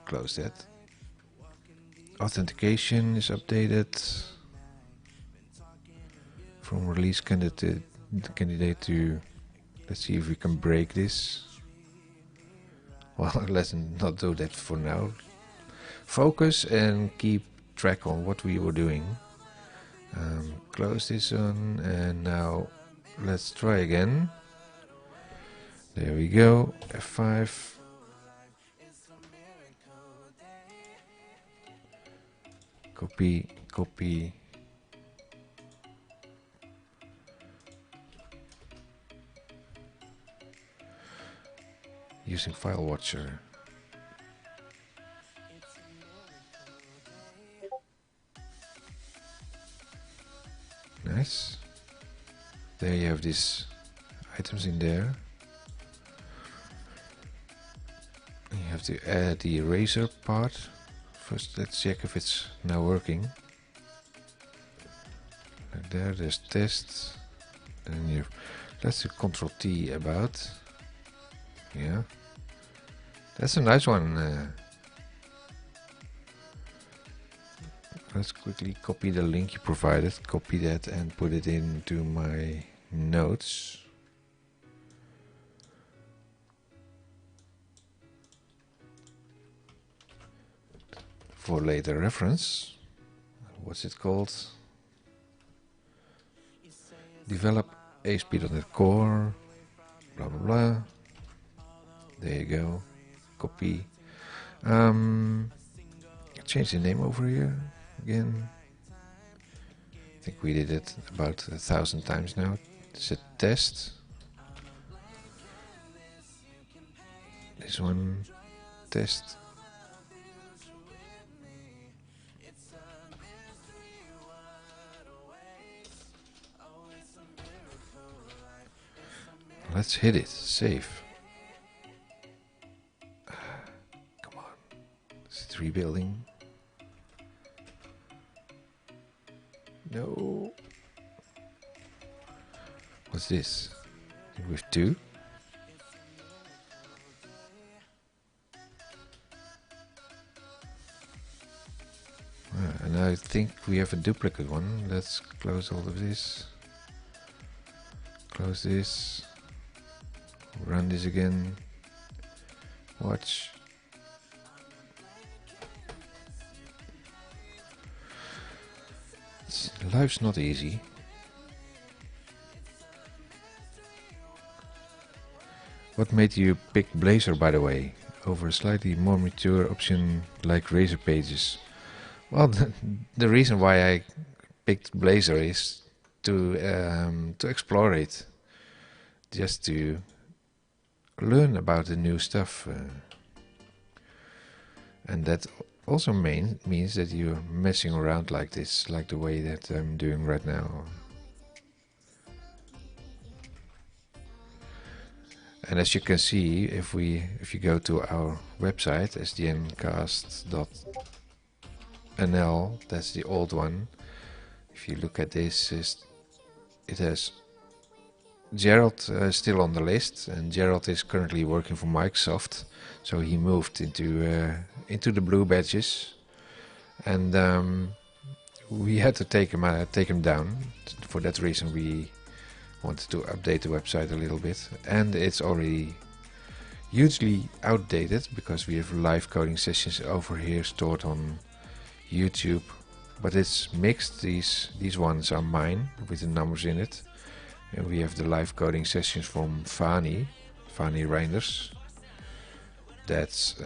close that. Authentication is updated from release candidate to. Let's see if we can break this. Well, let's not do that for now. Focus and keep track on what we were doing. Close this on, and now let's try again. There we go, F5. Copy, copy. Using File Watcher. Nice. There you have these items in there. You have to add the eraser part. First let's check if it's now working. Like there, there's test. And you let's do Ctrl T about. Yeah. That's a nice one. Let's quickly copy the link you provided, copy that and put it into my notes. For later reference. What's it called? Develop ASP.NET Core, blah blah blah. There you go. Copy. Change the name over here again. I think we did it about 1,000 times now. It's a test. This one, test. Let's hit it. Save. Come on. Is it rebuilding? No. What's this? With 2? And I think we have a duplicate one. Let's close all of this. Close this. Run this again. Watch. Life's not easy. What made you pick Blazor, by the way, over a slightly more mature option like Razor Pages? Well, the reason why I picked Blazor is to explore it, just to learn about the new stuff, and that also means that you're messing around like this, like the way that I'm doing right now. And as you can see, if you go to our website sdncast.nl, that's the old one. If you look at this, it has Gerald still on the list, and Gerald is currently working for Microsoft, so he moved into the blue badges, and we had to take him down. For that reason, we wanted to update the website a little bit, and it's already hugely outdated because we have live coding sessions over here stored on YouTube, but it's mixed. These ones are mine with the numbers in it. And we have the live coding sessions from Fanny Reinders. That's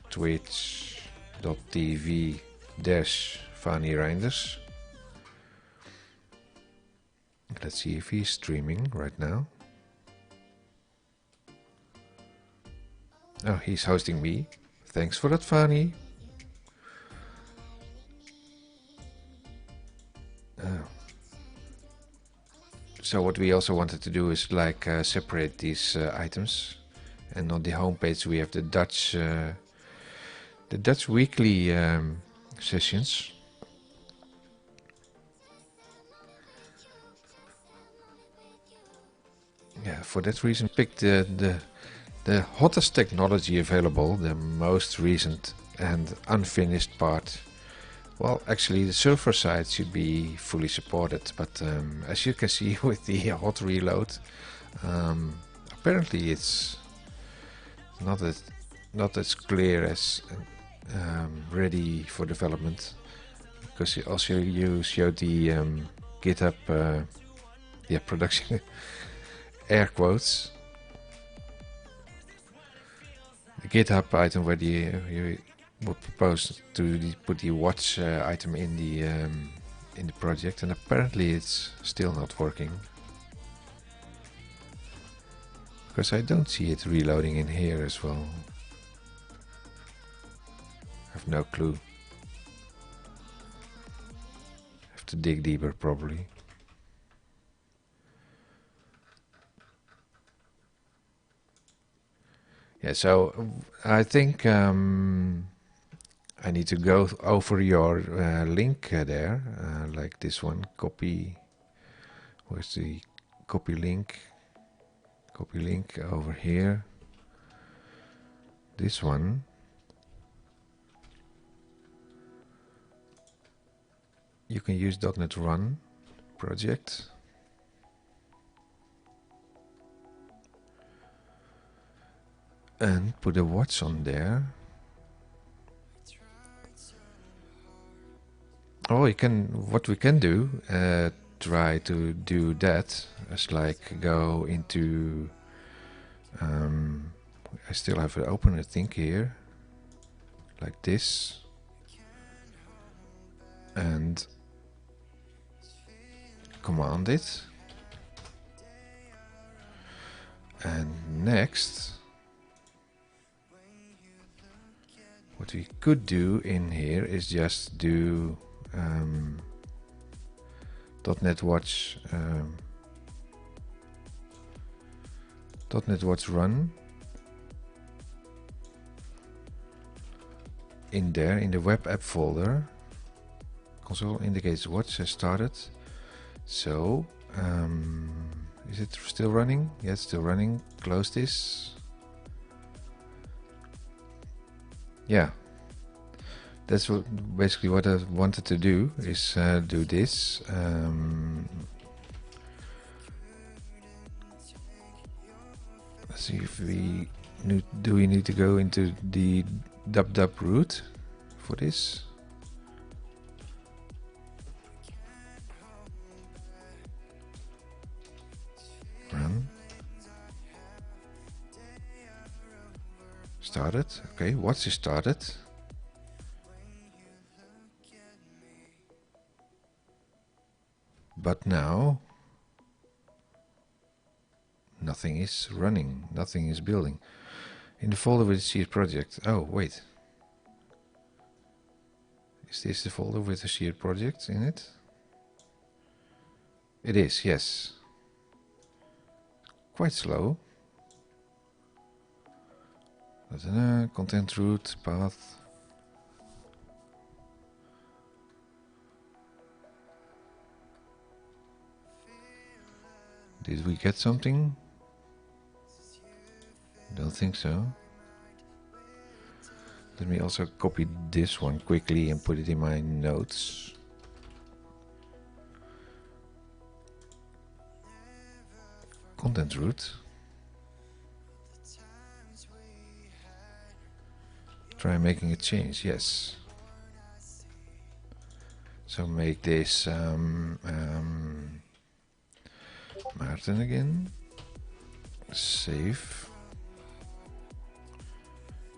twitch.tv/Fanny Reinders. Let's see if he's streaming right now. Oh, he's hosting me. Thanks for that, Fanny. Oh. So what we also wanted to do is like separate these items, and on the homepage we have the Dutch weekly sessions. Yeah, for that reason picked the hottest technology available, the most recent and unfinished part. Well, actually the server side should be fully supported, but as you can see with the hot reload, apparently it's not as clear as ready for development, because also you showed the GitHub production air quotes. the GitHub item where you would propose to put the watch item in the project, and apparently it's still not working. Because I don't see it reloading in here as well. I have no clue. Have to dig deeper probably. Yeah, so I think I need to go over your link there, like this one, copy. Where's the copy link? Copy link over here. This one. You can use .NET Run project. And put a watch on there. Oh, what we can do, try to do that, is like go into, I still have it open, I think, here, like this, and command it, and next, what we could do in here is just do .NET Watch .NET Watch Run in there in the web app folder. Console indicates watch has started. So is it still running? Yeah, it's still running. Close this. Yeah, that's basically what I wanted to do, is do this. Let's see if we need to go into the dub root for this. Run. Started. Okay, watch is started. But now nothing is running, nothing is building. In the folder with the seed project. Oh, wait. Is this the folder with the seed project in it? It is, yes. Quite slow. Content root, path. Did we get something? Don't think so. Let me also copy this one quickly and put it in my notes. Content root. Try making a change, yes. So make this Maarten again. Save.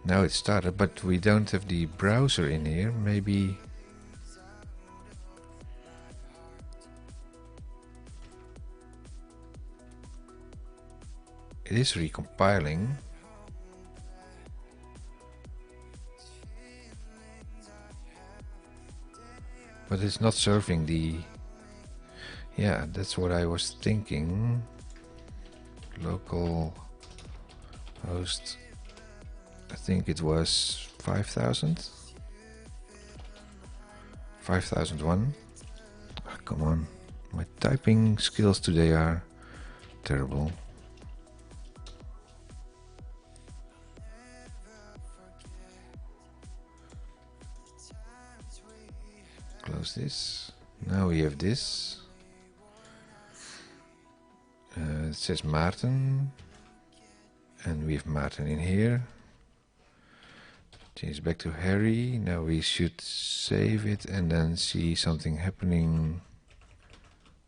Now it started, but we don't have the browser in here. Maybe it is recompiling. But it's not serving the... Yeah, that's what I was thinking. Local host. I think it was 5000. 5001. Oh, come on. My typing skills today are terrible. Close this. Now we have this. It says Maarten. And we have Maarten in here. Change back to Harry. Now we should save it and then see something happening.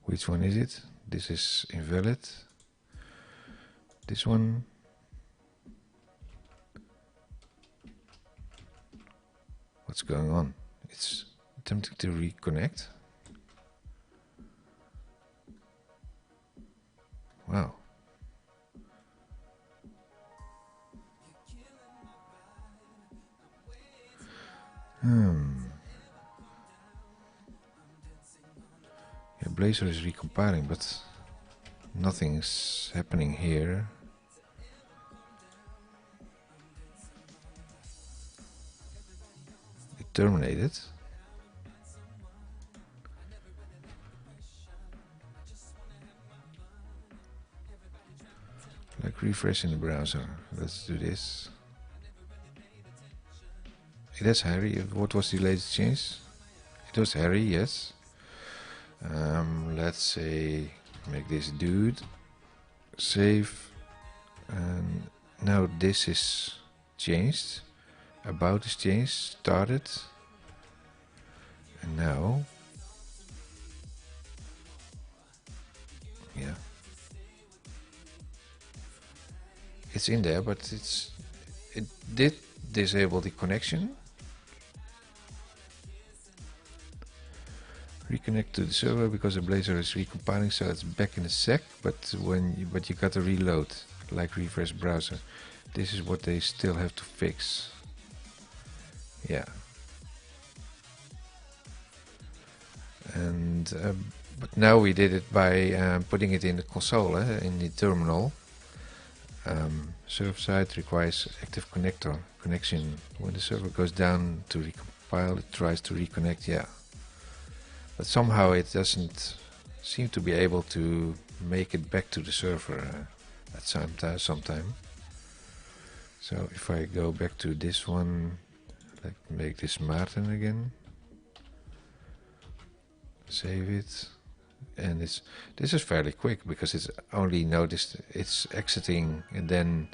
Which one is it? This is invalid. This one. What's going on? It's attempting to reconnect. Wow. Yeah, Blazor is recompiling, but nothing's happening here. It terminated. Like refresh in the browser. Let's do this. It is Harry. What was the latest change? It was Harry, yes. Let's say make this dude. Save. And now this is changed. About is changed. Started. And now. Yeah. It's in there, but it did disable the connection. Reconnect to the server because the Blazor is recompiling, so it's back in a sec. But you got to reload, like refresh browser. This is what they still have to fix. Yeah. And but now we did it by putting it in the console, in the terminal. Server side requires active connector connection. When the server goes down to recompile, it tries to reconnect. Yeah. But somehow it doesn't seem to be able to make it back to the server at some time. So if I go back to this one, like make this Maarten again, save it, and this is fairly quick because it's only noticed it's exiting and then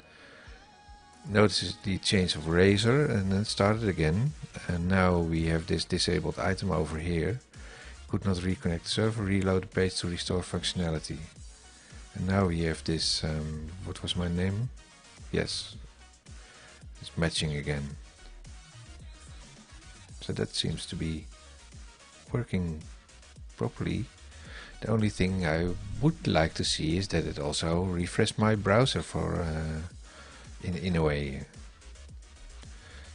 notices the change of razor and then started again, and now we have this disabled item over here. Could not reconnect the server, reload the page to restore functionality. And now we have this, what was my name? Yes, it's matching again. So that seems to be working properly. The only thing I would like to see is that it also refreshed my browser for, in a way.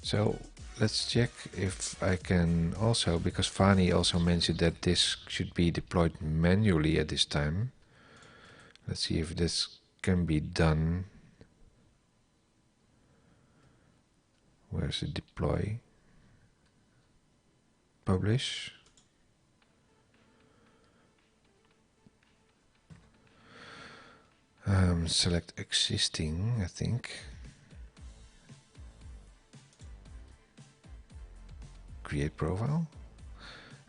So let's check if I can also, because Fani also mentioned that this should be deployed manually at this time. Let's see if this can be done. Where's the deploy? Publish. Select existing, I think. Create profile.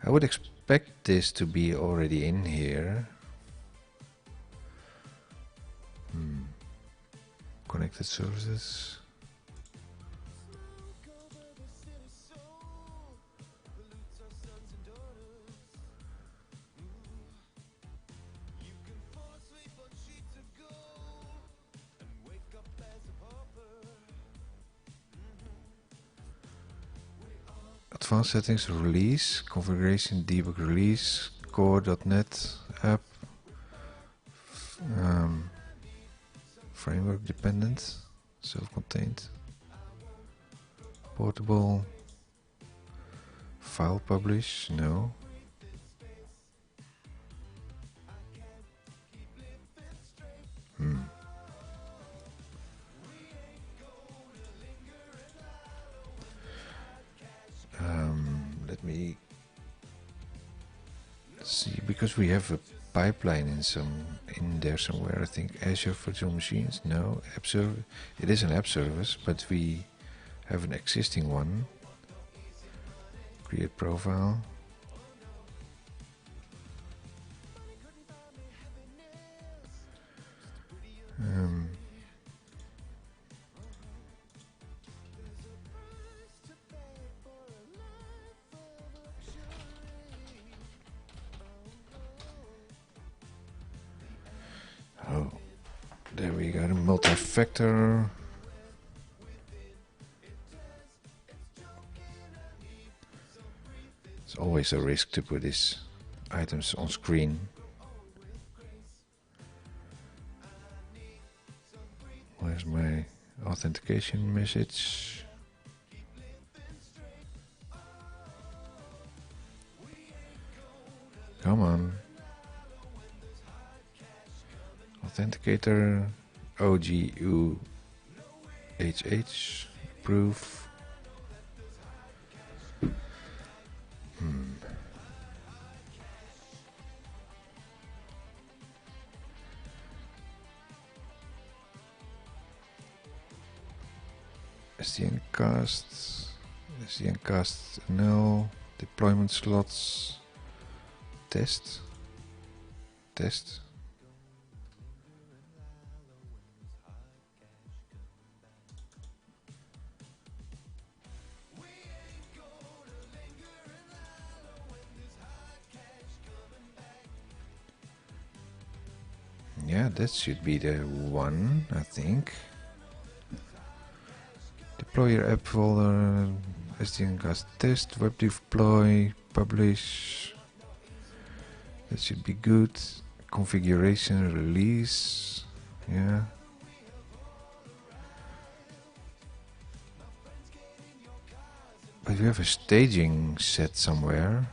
I would expect this to be already in here. Connected services. Advanced settings, release, configuration, debug release, core.net app, framework dependent, self-contained, portable, file publish, no. Let me see, because we have a pipeline in there somewhere. I think Azure Virtual Machines. No, app service. It is an app service, but we have an existing one. Create profile. Oh, there we got a multi-factor. It's always a risk to put these items on screen. Where's my authentication message? Come on. Authenticator OGUHH proof. SDN cast no. Deployment slots. Test. Yeah, that should be the one, I think. Deploy your app folder, SDNcast test, web deploy, publish. That should be good. Configuration, release. Yeah. But we have a staging set somewhere.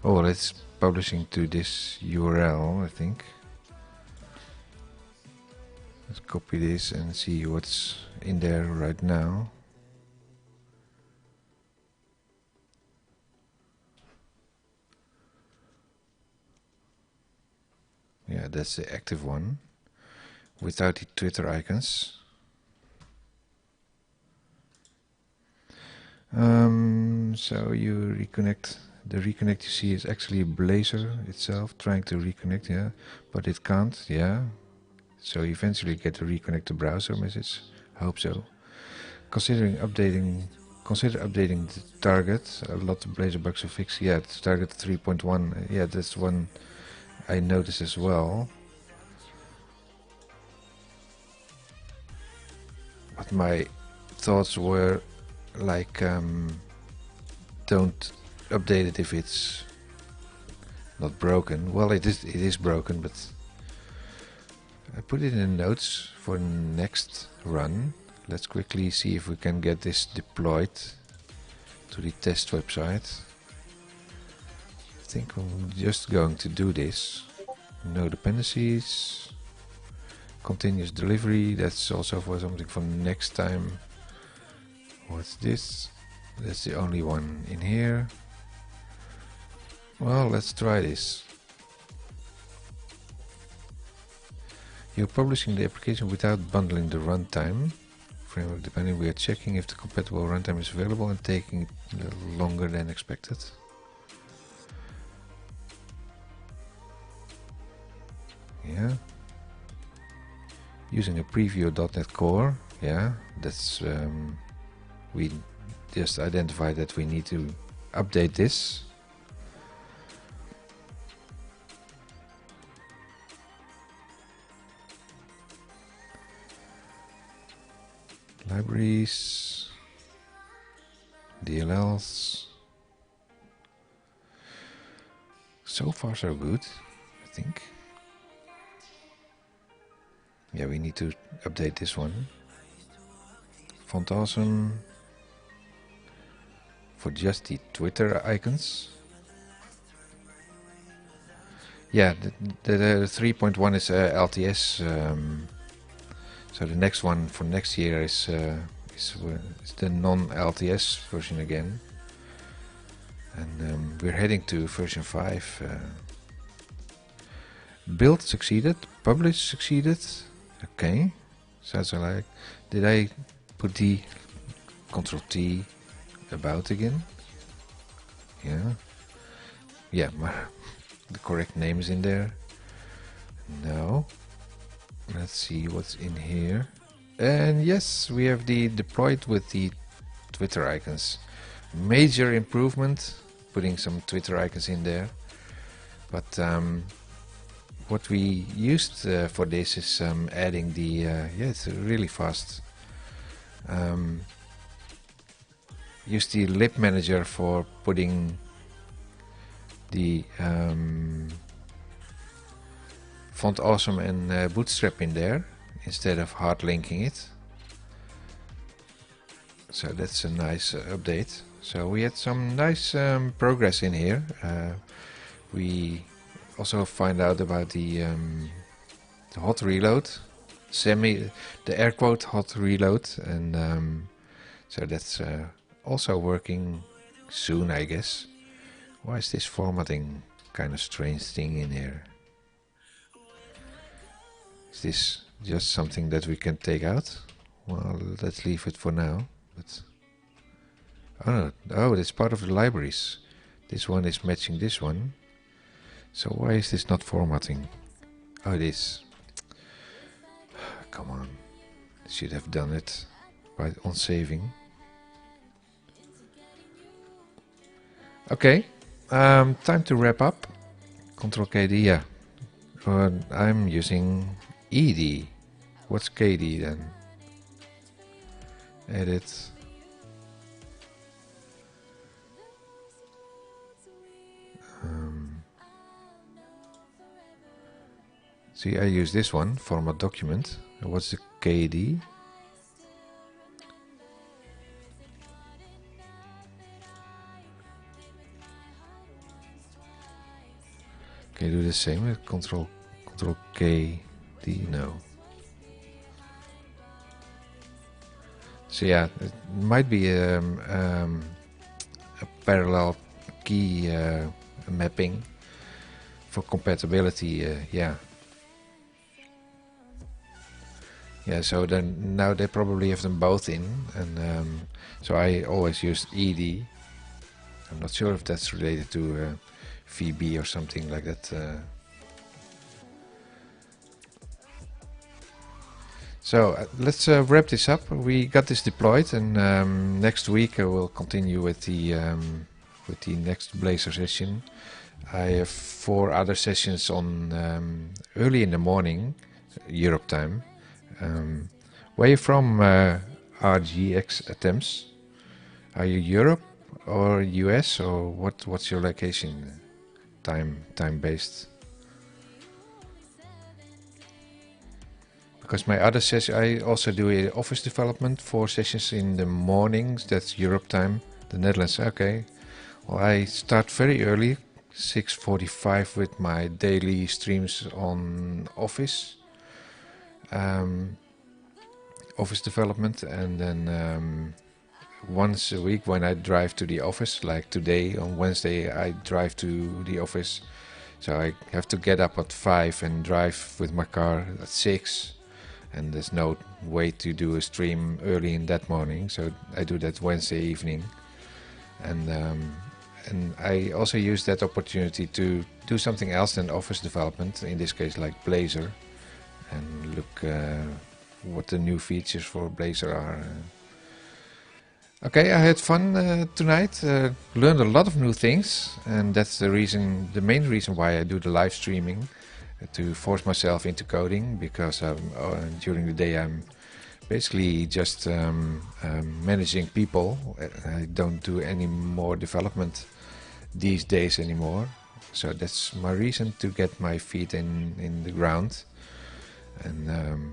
Oh, it's publishing to this URL, I think. Let's copy this and see what's in there right now. Yeah, that's the active one without the Twitter icons. So you reconnect. The reconnect you see is actually Blazor itself trying to reconnect, yeah, but it can't, yeah. So eventually get to reconnect the browser message. I hope so. Consider updating the target. A lot of Blazor bugs are fixed. Yeah, it's target 3.1. Yeah, that's one I noticed as well. But my thoughts were like, don't update it if it's not broken. Well, it is broken, but I put it in the notes for next run. Let's quickly see if we can get this deployed to the test website. I think I'm just going to do this. No dependencies. Continuous delivery. That's also for something for next time. What's this? That's the only one in here. Well, let's try this. You're publishing the application without bundling the runtime framework. Depending, we are checking if the compatible runtime is available and taking a little longer than expected. Yeah. Using a preview.NET Core. Yeah, that's we just identified that we need to update this. Libraries, DLLs. So far so good, I think. Yeah, we need to update this one. Font awesome. For just the Twitter icons. Yeah, the 3.1 is LTS. So the next one for next year is the non-LTS version again, and we're heading to version 5. Build succeeded, publish succeeded. Okay, sounds like. Did I put the Ctrl T about again? Yeah, the correct name is in there. No. Let's see what's in here. And yes, we have the deployed with the Twitter icons. Major improvement. putting some Twitter icons in there. But what we used for this is adding the yeah, it's really fast. Use the lib manager for putting the font awesome and bootstrap in there instead of hard linking it. So that's a nice update. So we had some nice progress in here. We also find out about the hot reload, the air quote hot reload, and so that's also working soon, I guess. Why is this formatting kind of strange thing in here? Is this just something that we can take out? Well, let's leave it for now. But oh, it's part of the libraries. This one is matching this one. So why is this not formatting? Oh, it is. Come on, should have done it on saving. Okay, time to wrap up. Control KD, yeah. I'm using ED. What's KD then? Edit. See, I use this one, format document. What's the KD? Can you do the same with Control KD? No. So yeah, it might be a parallel key mapping for compatibility. Yeah. Yeah, so then now they probably have them both in, and so I always use ED. I'm not sure if that's related to VB or something like that. So let's wrap this up. We got this deployed, and next week I will continue with the next Blazor session. I have 4 other sessions on early in the morning, Europe time. Where are you from, RGX attempts? Are you Europe or US, or what's your location? Time based? Because my other session, I also do a office development, 4 sessions in the mornings. That's Europe time, the Netherlands. Okay. Well, I start very early, 6:45, with my daily streams on Office. Office development, and then once a week when I drive to the office, like today on Wednesday I drive to the office, so I have to get up at 5 and drive with my car at 6, and there's no way to do a stream early in that morning, so I do that Wednesday evening, and I also use that opportunity to do something else than office development, in this case like Blazor, and look what the new features for Blazor are. Okay, I had fun tonight, learned a lot of new things, and that's the main reason why I do the live streaming, to force myself into coding, because during the day I'm basically just managing people. I don't do any more development these days anymore, so that's my reason to get my feet in the ground. And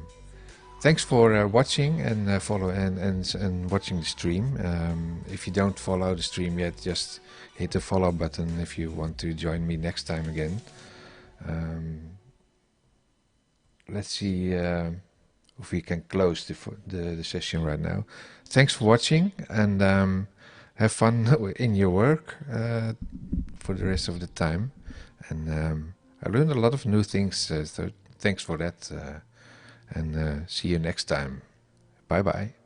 thanks for watching and follow and watching the stream. If you don't follow the stream yet, just hit the follow button if you want to join me next time again. Let's see if we can close the session right now. Thanks for watching, and have fun in your work for the rest of the time. And I learned a lot of new things, so thanks for that. And see you next time. Bye bye.